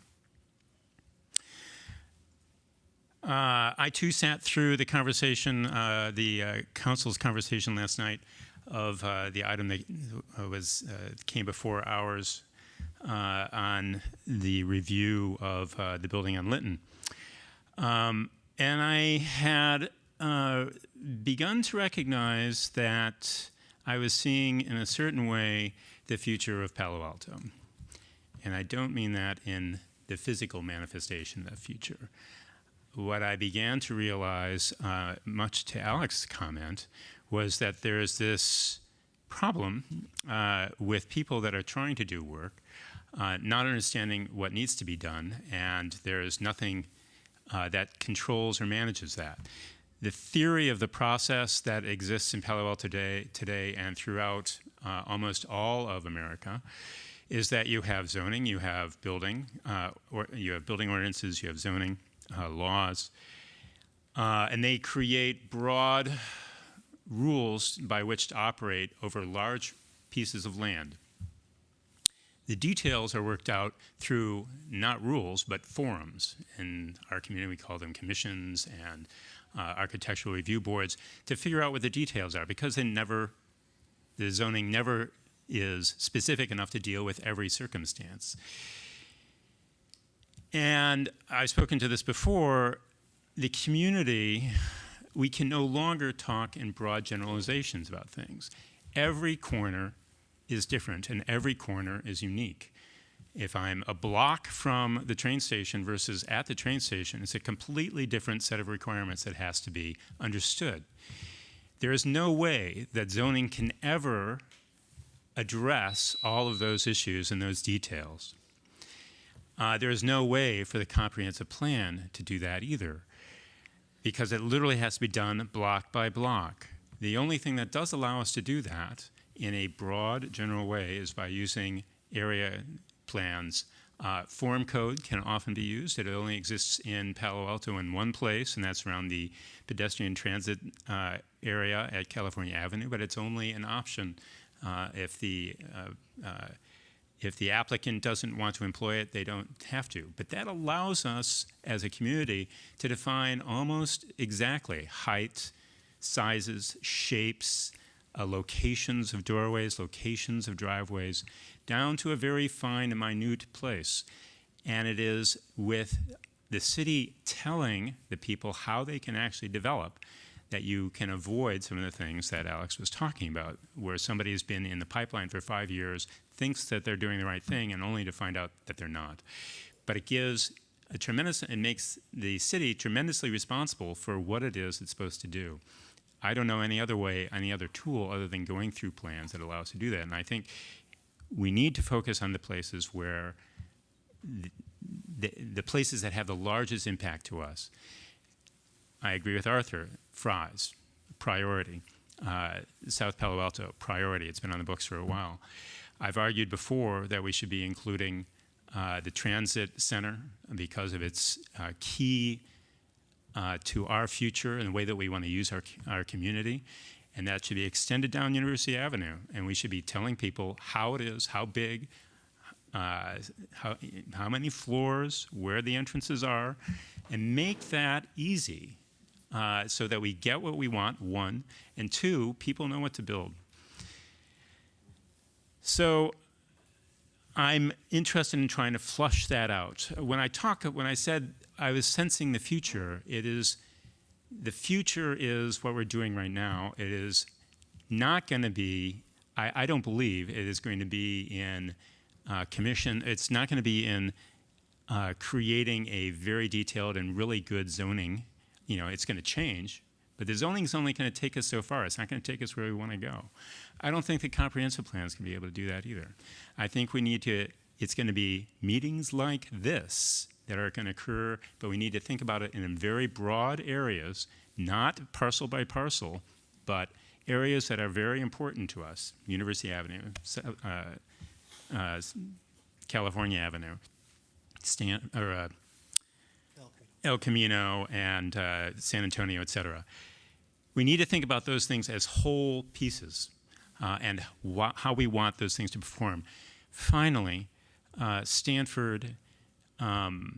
I too sat through the conversation, the council's conversation last night of the item that came before ours on the review of the building on Lytton. And I had begun to recognize that I was seeing in a certain way the future of Palo Alto. And I don't mean that in the physical manifestation of that future. What I began to realize, much to Alex's comment, was that there is this problem with people that are trying to do work, not understanding what needs to be done, and there is nothing that controls or manages that. The theory of the process that exists in Palo Alto today and throughout almost all of America is that you have zoning, you have building, or you have building ordinances, you have zoning laws, and they create broad rules by which to operate over large pieces of land. The details are worked out through not rules, but forums. In our community, we call them commissions and architectural review boards to figure out what the details are, because the zoning never is specific enough to deal with every circumstance. And I've spoken to this before, the community, we can no longer talk in broad generalizations about things. Every corner is different and every corner is unique. If I'm a block from the train station versus at the train station, it's a completely different set of requirements that has to be understood. There is no way that zoning can ever address all of those issues and those details. There is no way for the comprehensive plan to do that either, because it literally has to be done block by block. The only thing that does allow us to do that in a broad, general way is by using area plans. Form code can often be used. It only exists in Palo Alto in one place, and that's around the pedestrian transit area at California Avenue, but it's only an option if the applicant doesn't want to employ it, they don't have to. But that allows us as a community to define almost exactly height, sizes, shapes, locations of doorways, locations of driveways, down to a very fine and minute place. And it is with the city telling the people how they can actually develop that you can avoid some of the things that Alex was talking about, where somebody has been in the pipeline for 5 years, thinks that they're doing the right thing, and only to find out that they're not. But it makes the city tremendously responsible for what it is it's supposed to do. I don't know any other way, any other tool other than going through plans that allow us to do that. And I think we need to focus on the places where the places that have the largest impact to us. I agree with Arthur. Fries, priority. South Palo Alto, priority. It's been on the books for a while. I've argued before that we should be including the transit center because of its key to our future and the way that we want to use our community. And that should be extended down University Avenue. And we should be telling people how it is, how big, how many floors, where the entrances are, and make that easy so that we get what we want, one, and two, people know what to build. So I'm interested in trying to flush that out. When I said I was sensing the future, the future is what we're doing right now. It is not going to be, I don't believe it is going to be in commission. It's not going to be in creating a very detailed and really good zoning. You know, it's going to change, but the zoning is only going to take us so far. It's not going to take us where we want to go. I don't think the comprehensive plan is going to be able to do that either. I think it's going to be meetings like this that are going to occur, but we need to think about it in very broad areas, not parcel by parcel, but areas that are very important to us. University Avenue, California Avenue, El Camino, and San Antonio, et cetera. We need to think about those things as whole pieces and how we want those things to perform. Finally, Stanford, the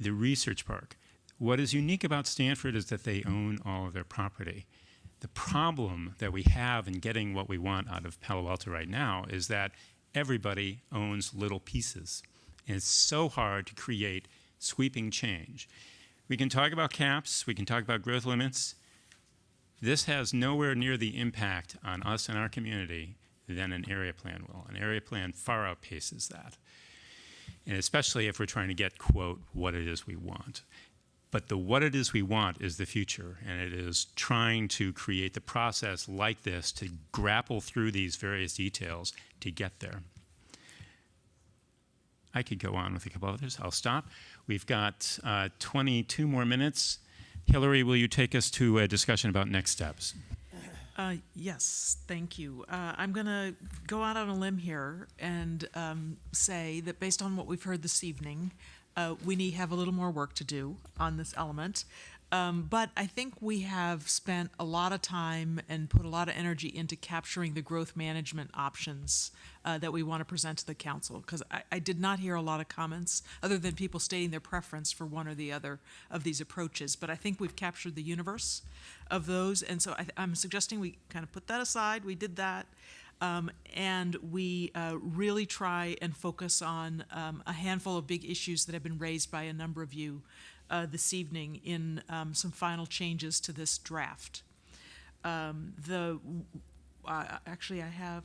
research park. What is unique about Stanford is that they own all of their property. The problem that we have in getting what we want out of Palo Alto right now is that everybody owns little pieces. And it's so hard to create sweeping change. We can talk about caps, we can talk about growth limits. This has nowhere near the impact on us and our community than an area plan will. An area plan far outpaces that. And especially if we're trying to get, quote, what it is we want. But the what it is we want is the future, and it is trying to create the process like this to grapple through these various details to get there. I could go on with a couple others. I'll stop. We've got 22 more minutes. Hillary, will you take us to a discussion about next steps? Yes, thank you. I'm going to go out on a limb here and say that based on what we've heard this evening, we have a little more work to do on this element. But I think we have spent a lot of time and put a lot of energy into capturing the growth management options that we want to present to the council. Because I did not hear a lot of comments other than people stating their preference for one or the other of these approaches. But I think we've captured the universe of those. And so I'm suggesting we kind of put that aside. We did that. And we really try and focus on a handful of big issues that have been raised by a number of you this evening in some final changes to this draft. Actually, I have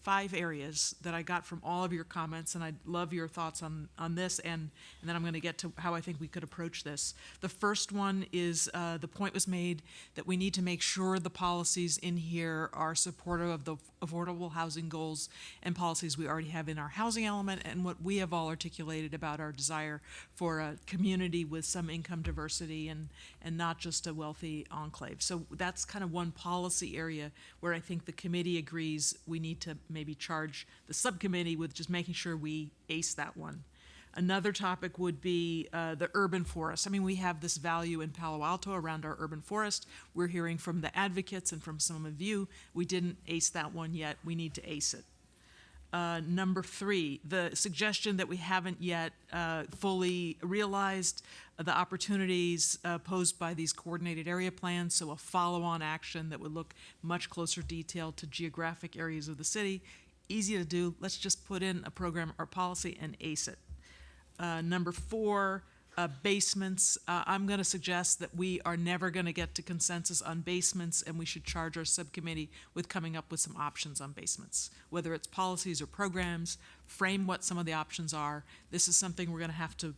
5 areas that I got from all of your comments, and I'd love your thoughts on this, and then I'm going to get to how I think we could approach this. The first one is the point was made that we need to make sure the policies in here are supportive of the affordable housing goals and policies we already have in our housing element, and what we have all articulated about our desire for a community with some income diversity and not just a wealthy enclave. So that's kind of one policy area where I think the committee agrees we need to maybe charge the subcommittee with just making sure we ace that one. Another topic would be the urban forest. I mean, we have this value in Palo Alto around our urban forest. We're hearing from the advocates and from some of you. We didn't ace that one yet. We need to ace it. Number 3, the suggestion that we haven't yet fully realized the opportunities posed by these coordinated area plans, so a follow-on action that would look much closer detailed to geographic areas of the city. Easy to do. Let's just put in a program or policy and ace it. Number 4, basements. I'm going to suggest that we are never going to get to consensus on basements, and we should charge our subcommittee with coming up with some options on basements, whether it's policies or programs, frame what some of the options are. This is something we're going to have to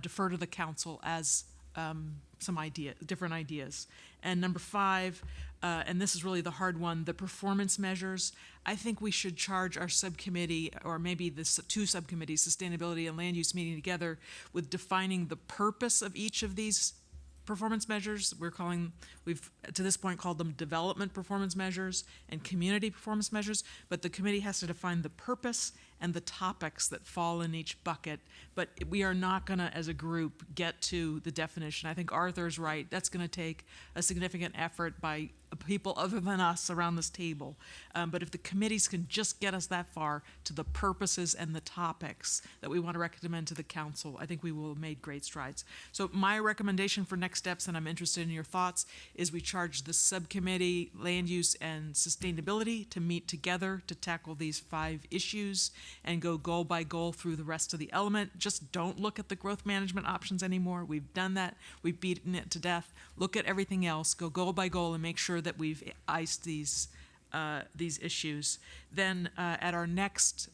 defer to the council as some different ideas. And number 5, and this is really the hard one, the performance measures. I think we should charge our subcommittee, or maybe the 2 subcommittees, sustainability and land use, meeting together with defining the purpose of each of these performance measures. We've to this point called them development performance measures and community performance measures, but the committee has to define the purpose and the topics that fall in each bucket, but we are not going to, as a group, get to the definition. I think Arthur's right. That's going to take a significant effort by people other than us around this table. But if the committees can just get us that far to the purposes and the topics that we want to recommend to the council, I think we will have made great strides. So my recommendation for next steps, and I'm interested in your thoughts, is we charge the subcommittee, land use and sustainability, to meet together to tackle these 5 issues and go goal by goal through the rest of the element. Just don't look at the growth management options anymore. We've done that. We've beaten it to death. Look at everything else. Go goal by goal and make sure that we've iced these issues. Then at our next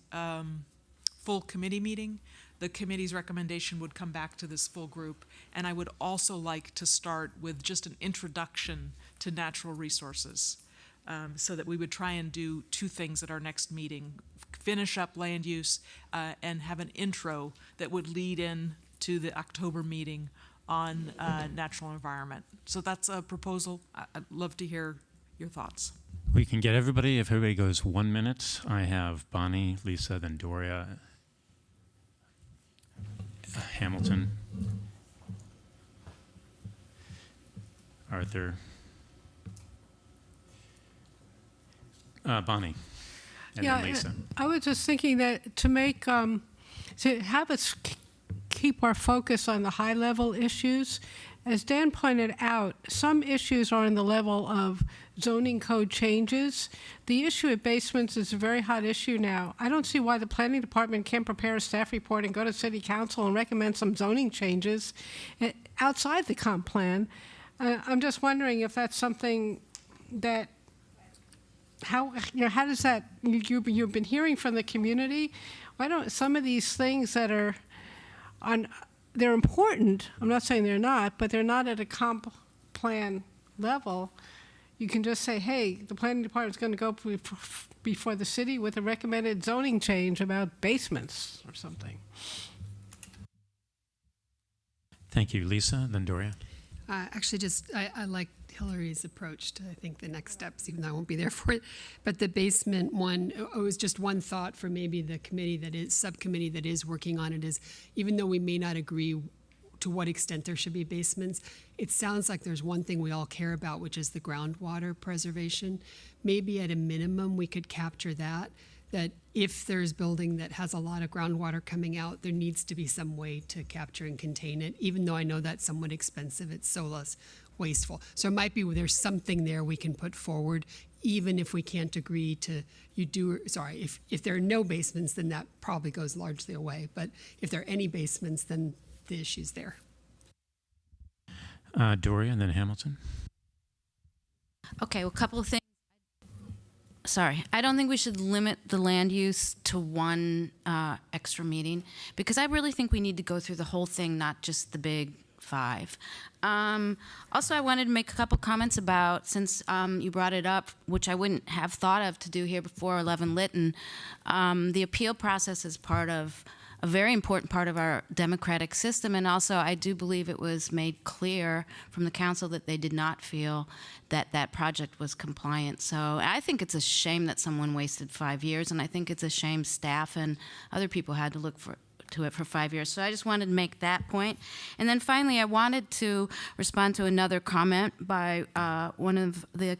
full committee meeting, the committee's recommendation would come back to this full group. And I would also like to start with just an introduction to natural resources, so that we would try and do 2 things at our next meeting: finish up land use and have an intro that would lead in to the October meeting on natural environment. So that's a proposal. I'd love to hear your thoughts. We can get everybody, if everybody goes 1 minute. I have Bonnie, Lisa, then Doria, Hamilton, Arthur, Bonnie, and then Lisa. I was just thinking that to make, to have us keep our focus on the high-level issues, as Dan pointed out, some issues are on the level of zoning code changes. The issue of basements is a very hot issue now. I don't see why the planning department can't prepare a staff report and go to city council and recommend some zoning changes outside the comp plan. I'm just wondering if that's something that, how does that, you've been hearing from the community, why don't some of these things that are they're important, I'm not saying they're not, but they're not at a comp plan level. You can just say, hey, the planning department's going to go before the city with a recommended zoning change about basements or something. Thank you. Lisa, then Doria. Actually, I like Hillary's approach to, I think, the next steps, even though I won't be there for it. But the basement one, it was just one thought for maybe the subcommittee that is working on it, is even though we may not agree to what extent there should be basements, it sounds like there's one thing we all care about, which is the groundwater preservation. Maybe at a minimum, we could capture that if there's building that has a lot of groundwater coming out, there needs to be some way to capture and contain it, even though I know that's somewhat expensive, it's so less wasteful. So it might be there's something there we can put forward, even if we can't agree to, if there are no basements, then that probably goes largely away. But if there are any basements, then the issue's there. Doria, and then Hamilton. Okay, well, a couple of things. Sorry, I don't think we should limit the land use to one extra meeting, because I really think we need to go through the whole thing, not just the big 5. Also, I wanted to make a couple comments about, since you brought it up, which I wouldn't have thought of to do here before 11 Lytton, the appeal process is a very important part of our democratic system, and also I do believe it was made clear from the council that they did not feel that that project was compliant. So I think it's a shame that someone wasted 5 years, and I think it's a shame staff and other people had to look to it for 5 years. So I just wanted to make that point. And then finally, I wanted to respond to another comment by one of the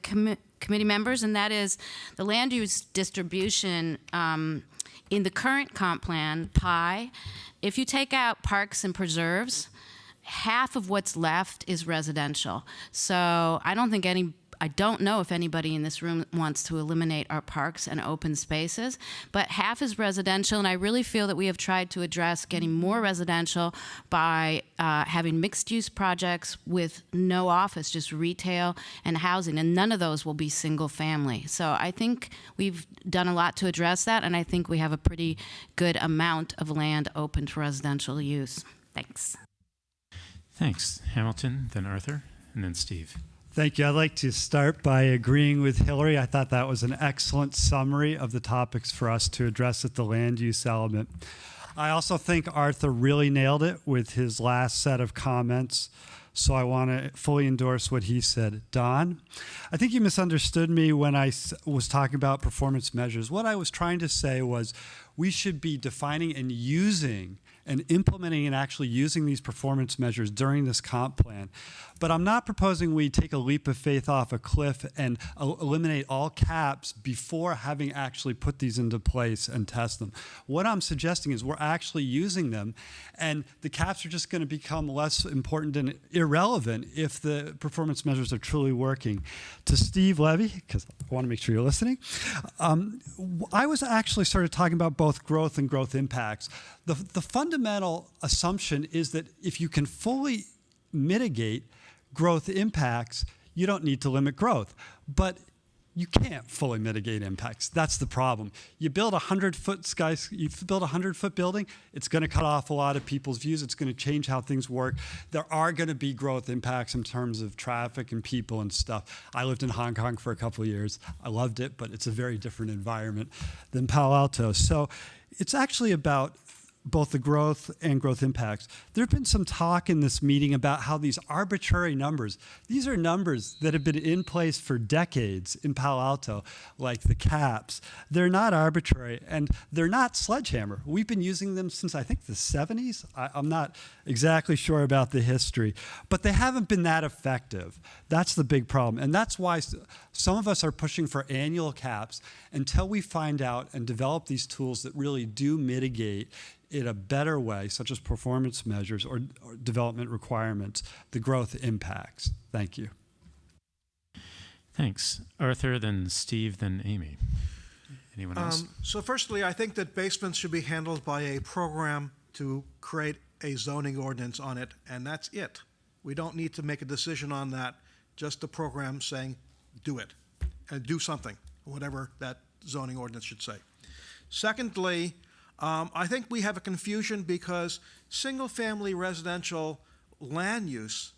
committee members, and that is the land use distribution in the current comp plan, PI, if you take out parks and preserves, half of what's left is residential. So I don't know if anybody in this room wants to eliminate our parks and open spaces, but half is residential, and I really feel that we have tried to address getting more residential by having mixed-use projects with no office, just retail and housing, and none of those will be single-family. So I think we've done a lot to address that, and I think we have a pretty good amount of land open to residential use. Thanks. Thanks. Hamilton, then Arthur, and then Steve. Thank you. I'd like to start by agreeing with Hillary. I thought that was an excellent summary of the topics for us to address at the land use element. I also think Arthur really nailed it with his last set of comments. So I want to fully endorse what he said. Don, I think you misunderstood me when I was talking about performance measures. What I was trying to say was we should be defining and using and implementing and actually using these performance measures during this comp plan. But I'm not proposing we take a leap of faith off a cliff and eliminate all caps before having actually put these into place and test them. What I'm suggesting is we're actually using them, and the caps are just going to become less important and irrelevant if the performance measures are truly working. To Steve Levy, because I want to make sure you're listening, I was actually started talking about both growth and growth impacts. The fundamental assumption is that if you can fully mitigate growth impacts, you don't need to limit growth. But you can't fully mitigate impacts. That's the problem. You build a 100-foot building, it's going to cut off a lot of people's views. It's going to change how things work. There are going to be growth impacts in terms of traffic and people and stuff. I lived in Hong Kong for a couple of years. I loved it, but it's a very different environment than Palo Alto. So it's actually about both the growth and growth impacts. There have been some talk in this meeting about how these arbitrary numbers, these are numbers that have been in place for decades in Palo Alto, like the caps. They're not arbitrary, and they're not sledgehammer. We've been using them since, I think, the 70s. I'm not exactly sure about the history, but they haven't been that effective. That's the big problem, and that's why some of us are pushing for annual caps until we find out and develop these tools that really do mitigate in a better way, such as performance measures or development requirements, the growth impacts. Thank you. Thanks. Arthur, then Steve, then Amy. Anyone else? So firstly, I think that basements should be handled by a program to create a zoning ordinance on it, and that's it. We don't need to make a decision on that, just a program saying, do it, and do something, whatever that zoning ordinance should say. Secondly, I think we have a confusion because single-family residential land use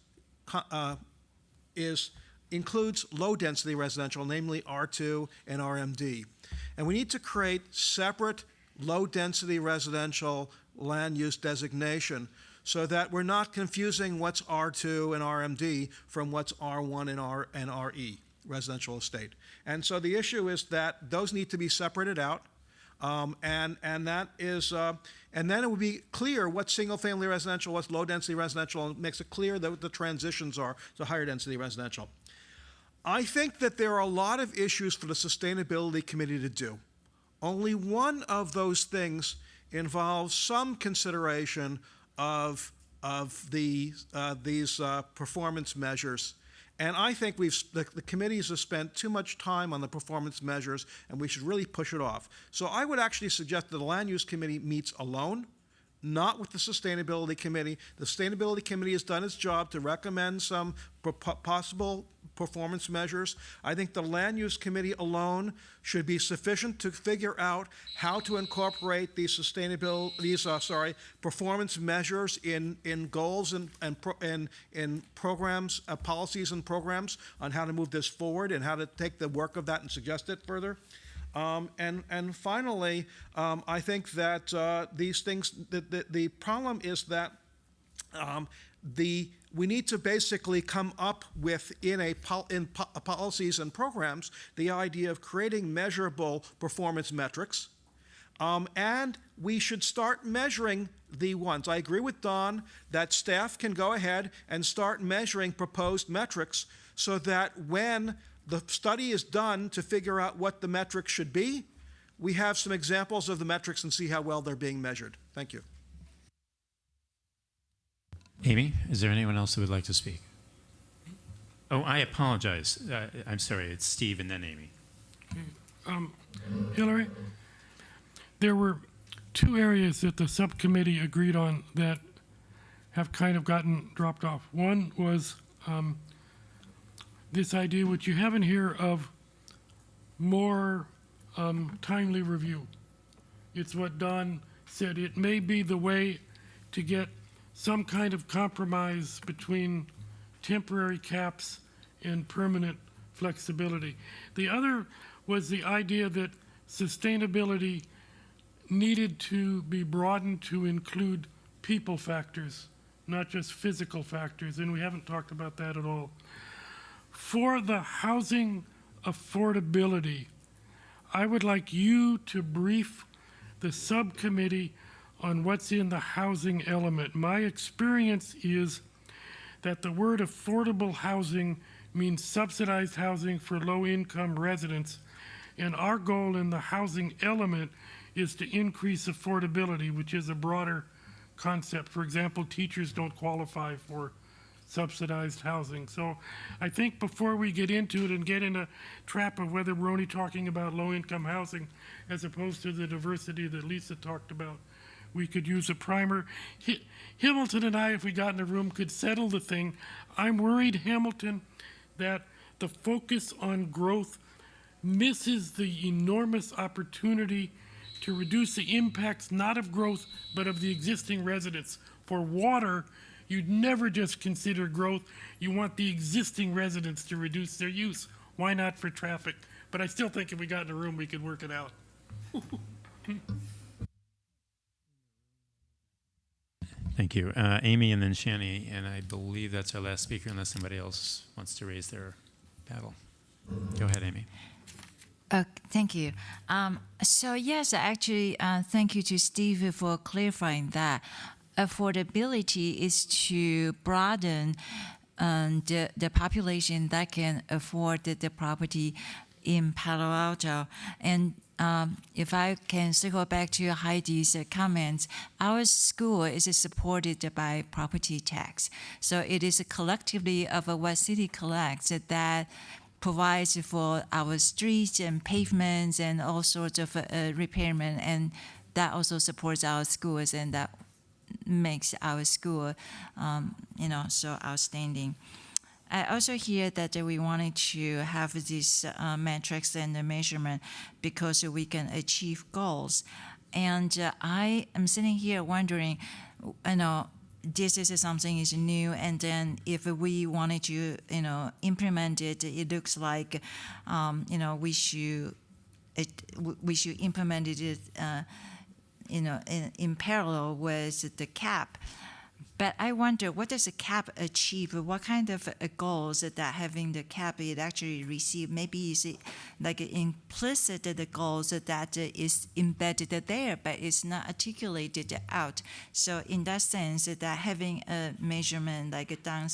includes low-density residential, namely R2 and RMD. And we need to create separate low-density residential land use designation so that we're not confusing what's R2 and RMD from what's R1 and RE, residential estate. And so the issue is that those need to be separated out. And that is, and then it would be clear what single-family residential, what's low-density residential, and makes it clear that the transitions are to higher-density residential. I think that there are a lot of issues for the Sustainability Committee to do. Only one of those things involves some consideration of these performance measures. And I think the committees have spent too much time on the performance measures, and we should really push it off. So I would actually suggest that the Land Use Committee meets alone, not with the Sustainability Committee. The Sustainability Committee has done its job to recommend some possible performance measures. I think the Land Use Committee alone should be sufficient to figure out how to incorporate these performance measures in goals and in programs, policies and programs on how to move this forward and how to take the work of that and suggest it further. And finally, I think that these things, the problem is that we need to basically come up with, in policies and programs, the idea of creating measurable performance metrics. And we should start measuring the ones. I agree with Don that staff can go ahead and start measuring proposed metrics so that when the study is done to figure out what the metrics should be, we have some examples of the metrics and see how well they're being measured. Thank you. Amy, is there anyone else who would like to speak? Oh, I apologize. I'm sorry, it's Steve and then Amy. Hillary, there were two areas that the subcommittee agreed on that have kind of gotten dropped off. One was this idea, which you have in here, of more timely review. It's what Don said. It may be the way to get some kind of compromise between temporary caps and permanent flexibility. The other was the idea that sustainability needed to be broadened to include people factors, not just physical factors, and we haven't talked about that at all. For the housing affordability, I would like you to brief the subcommittee on what's in the housing element. My experience is that the word affordable housing means subsidized housing for low-income residents, and our goal in the housing element is to increase affordability, which is a broader concept. For example, teachers don't qualify for subsidized housing. So I think before we get into it and get in a trap of whether we're only talking about low-income housing as opposed to the diversity that Lisa talked about, we could use a primer. Hamilton and I, if we got in a room, could settle the thing. I'm worried, Hamilton, that the focus on growth misses the enormous opportunity to reduce the impacts not of growth but of the existing residents. For water, you'd never just consider growth. You want the existing residents to reduce their use. Why not for traffic? But I still think if we got in a room, we could work it out. Thank you. Amy and then Shani, and I believe that's our last speaker unless somebody else wants to raise their paddle. Go ahead, Amy. Thank you. So yes, actually, thank you to Steve for clarifying that. Affordability is to broaden the population that can afford the property in Palo Alto. And if I can circle back to Heidi's comments, our school is supported by property tax. So it is collectively of what city collects that provides for our streets and pavements and all sorts of repairment, and that also supports our schools, and that makes our school, so outstanding. I also hear that we wanted to have these metrics and the measurement because we can achieve goals. And I am sitting here wondering, this is something is new, and then if we wanted to, implement it, it looks like, we should implement it, in parallel with the cap. But I wonder, what does the cap achieve? What kind of goals that having the cap it actually receive? Maybe is it like implicit the goals that is embedded there, but it's not articulated out. So in that sense, that having a measurement like down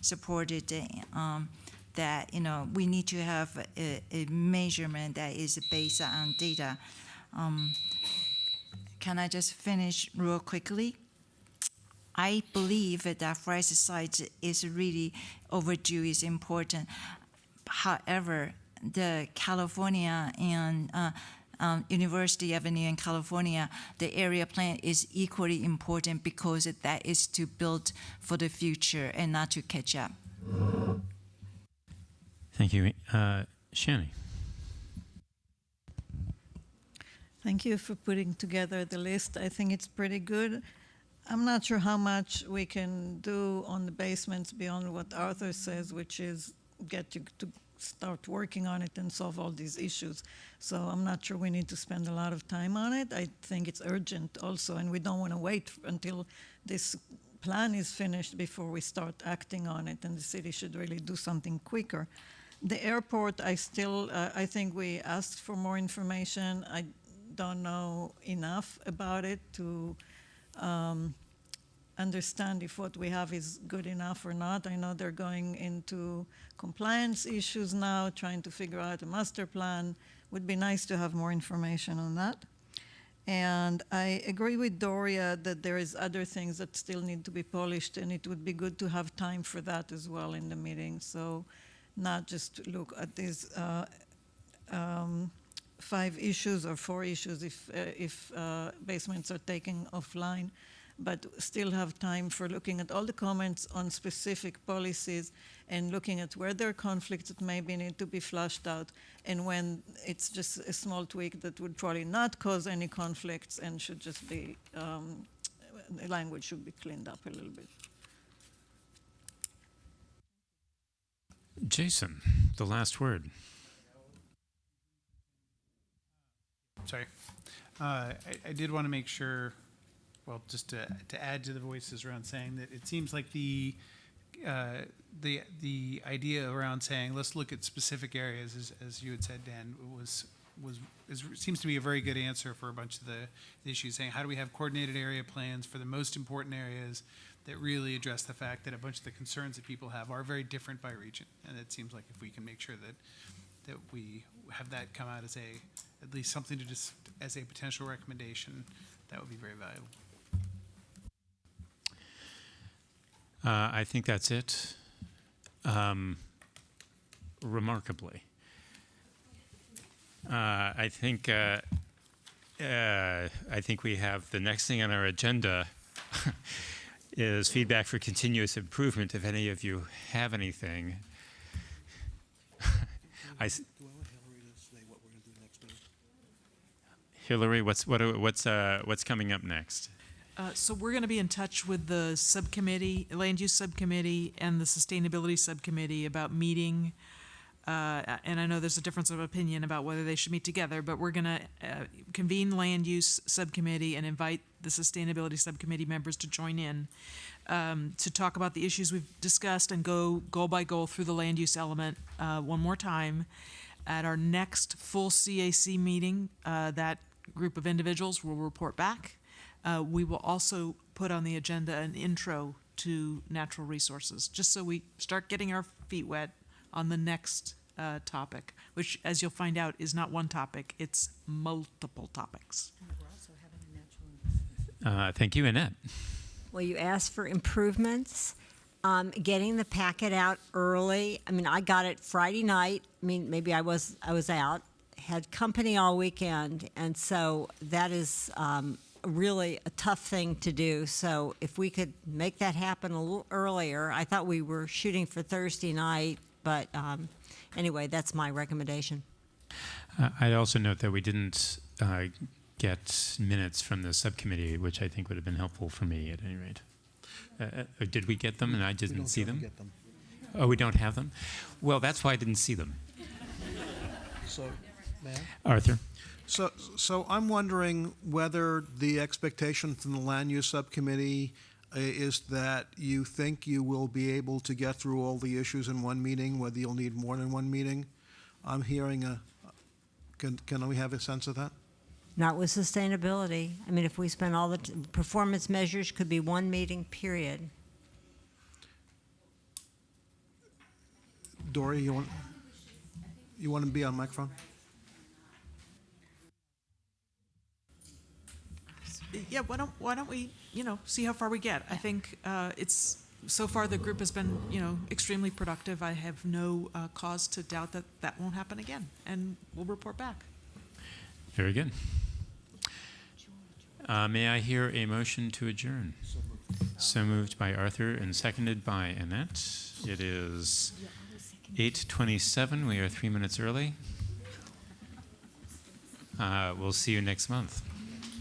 supported, that we need to have a measurement that is based on data. Can I just finish real quickly? I believe that fresh site is really overdue, is important. However, the California and University Avenue in California, the area plan is equally important because that is to build for the future and not to catch up. Thank you. Shani. Thank you for putting together the list. I think it's pretty good. I'm not sure how much we can do on the basements beyond what Arthur says, which is get you to start working on it and solve all these issues. So I'm not sure we need to spend a lot of time on it. I think it's urgent also, and we don't want to wait until this plan is finished before we start acting on it, and the city should really do something quicker. The airport, I think we asked for more information. I don't know enough about it to understand if what we have is good enough or not. I know they're going into compliance issues now, trying to figure out a master plan. Would be nice to have more information on that. And I agree with Doria that there is other things that still need to be polished, and it would be good to have time for that as well in the meeting. So not just look at these 5 issues or 4 issues if basements are taken offline, but still have time for looking at all the comments on specific policies and looking at where there are conflicts that maybe need to be flushed out, and when it's just a small tweak that would probably not cause any conflicts and should just be, the language should be cleaned up a little bit. Jason, the last word. Sorry. I did want to make sure, well, just to add to the voices around saying that it seems like the idea around saying let's look at specific areas, as you had said, Dan, seems to be a very good answer for a bunch of the issues. Saying how do we have coordinated area plans for the most important areas that really address the fact that a bunch of the concerns that people have are very different by region, and it seems like if we can make sure that we have that come out as at least something to just as a potential recommendation, that would be very valuable. I think that's it. Remarkably. I think we have the next thing on our agenda is feedback for continuous improvement. If any of you have anything, Hillary, what's coming up next? So we're going to be in touch with the subcommittee, land use subcommittee, and the sustainability subcommittee about meeting. And I know there's a difference of opinion about whether they should meet together, but we're going to convene land use subcommittee and invite the sustainability subcommittee members to join in to talk about the issues we've discussed and go goal by goal through the land use element one more time. At our next full CAC meeting, that group of individuals will report back. We will also put on the agenda an intro to natural resources, just so we start getting our feet wet on the next topic, which, as you'll find out, is not one topic, it's multiple topics. Thank you, Annette. Well, you asked for improvements. Getting the packet out early. I mean, I got it Friday night. I mean, maybe I was out, had company all weekend, and so that is really a tough thing to do. So if we could make that happen a little earlier, I thought we were shooting for Thursday night, but anyway, that's my recommendation. I'd also note that we didn't get minutes from the subcommittee, which I think would have been helpful for me at any rate. Did we get them and I didn't see them? Oh, we don't have them? Well, that's why I didn't see them. So, may I? Arthur? So I'm wondering whether the expectation from the land use subcommittee is that you think you will be able to get through all the issues in one meeting, whether you'll need more than one meeting. I'm hearing can we have a sense of that? Not with sustainability. I mean, if we spend all the performance measures could be one meeting, period. Dory, you want to be on microphone? Yeah, why don't we, see how far we get? I think it's so far the group has been, extremely productive. I have no cause to doubt that won't happen again, and we'll report back. Very good. May I hear a motion to adjourn? So moved by Arthur and seconded by Annette. It is 8:27. We are 3 minutes early. We'll see you next month.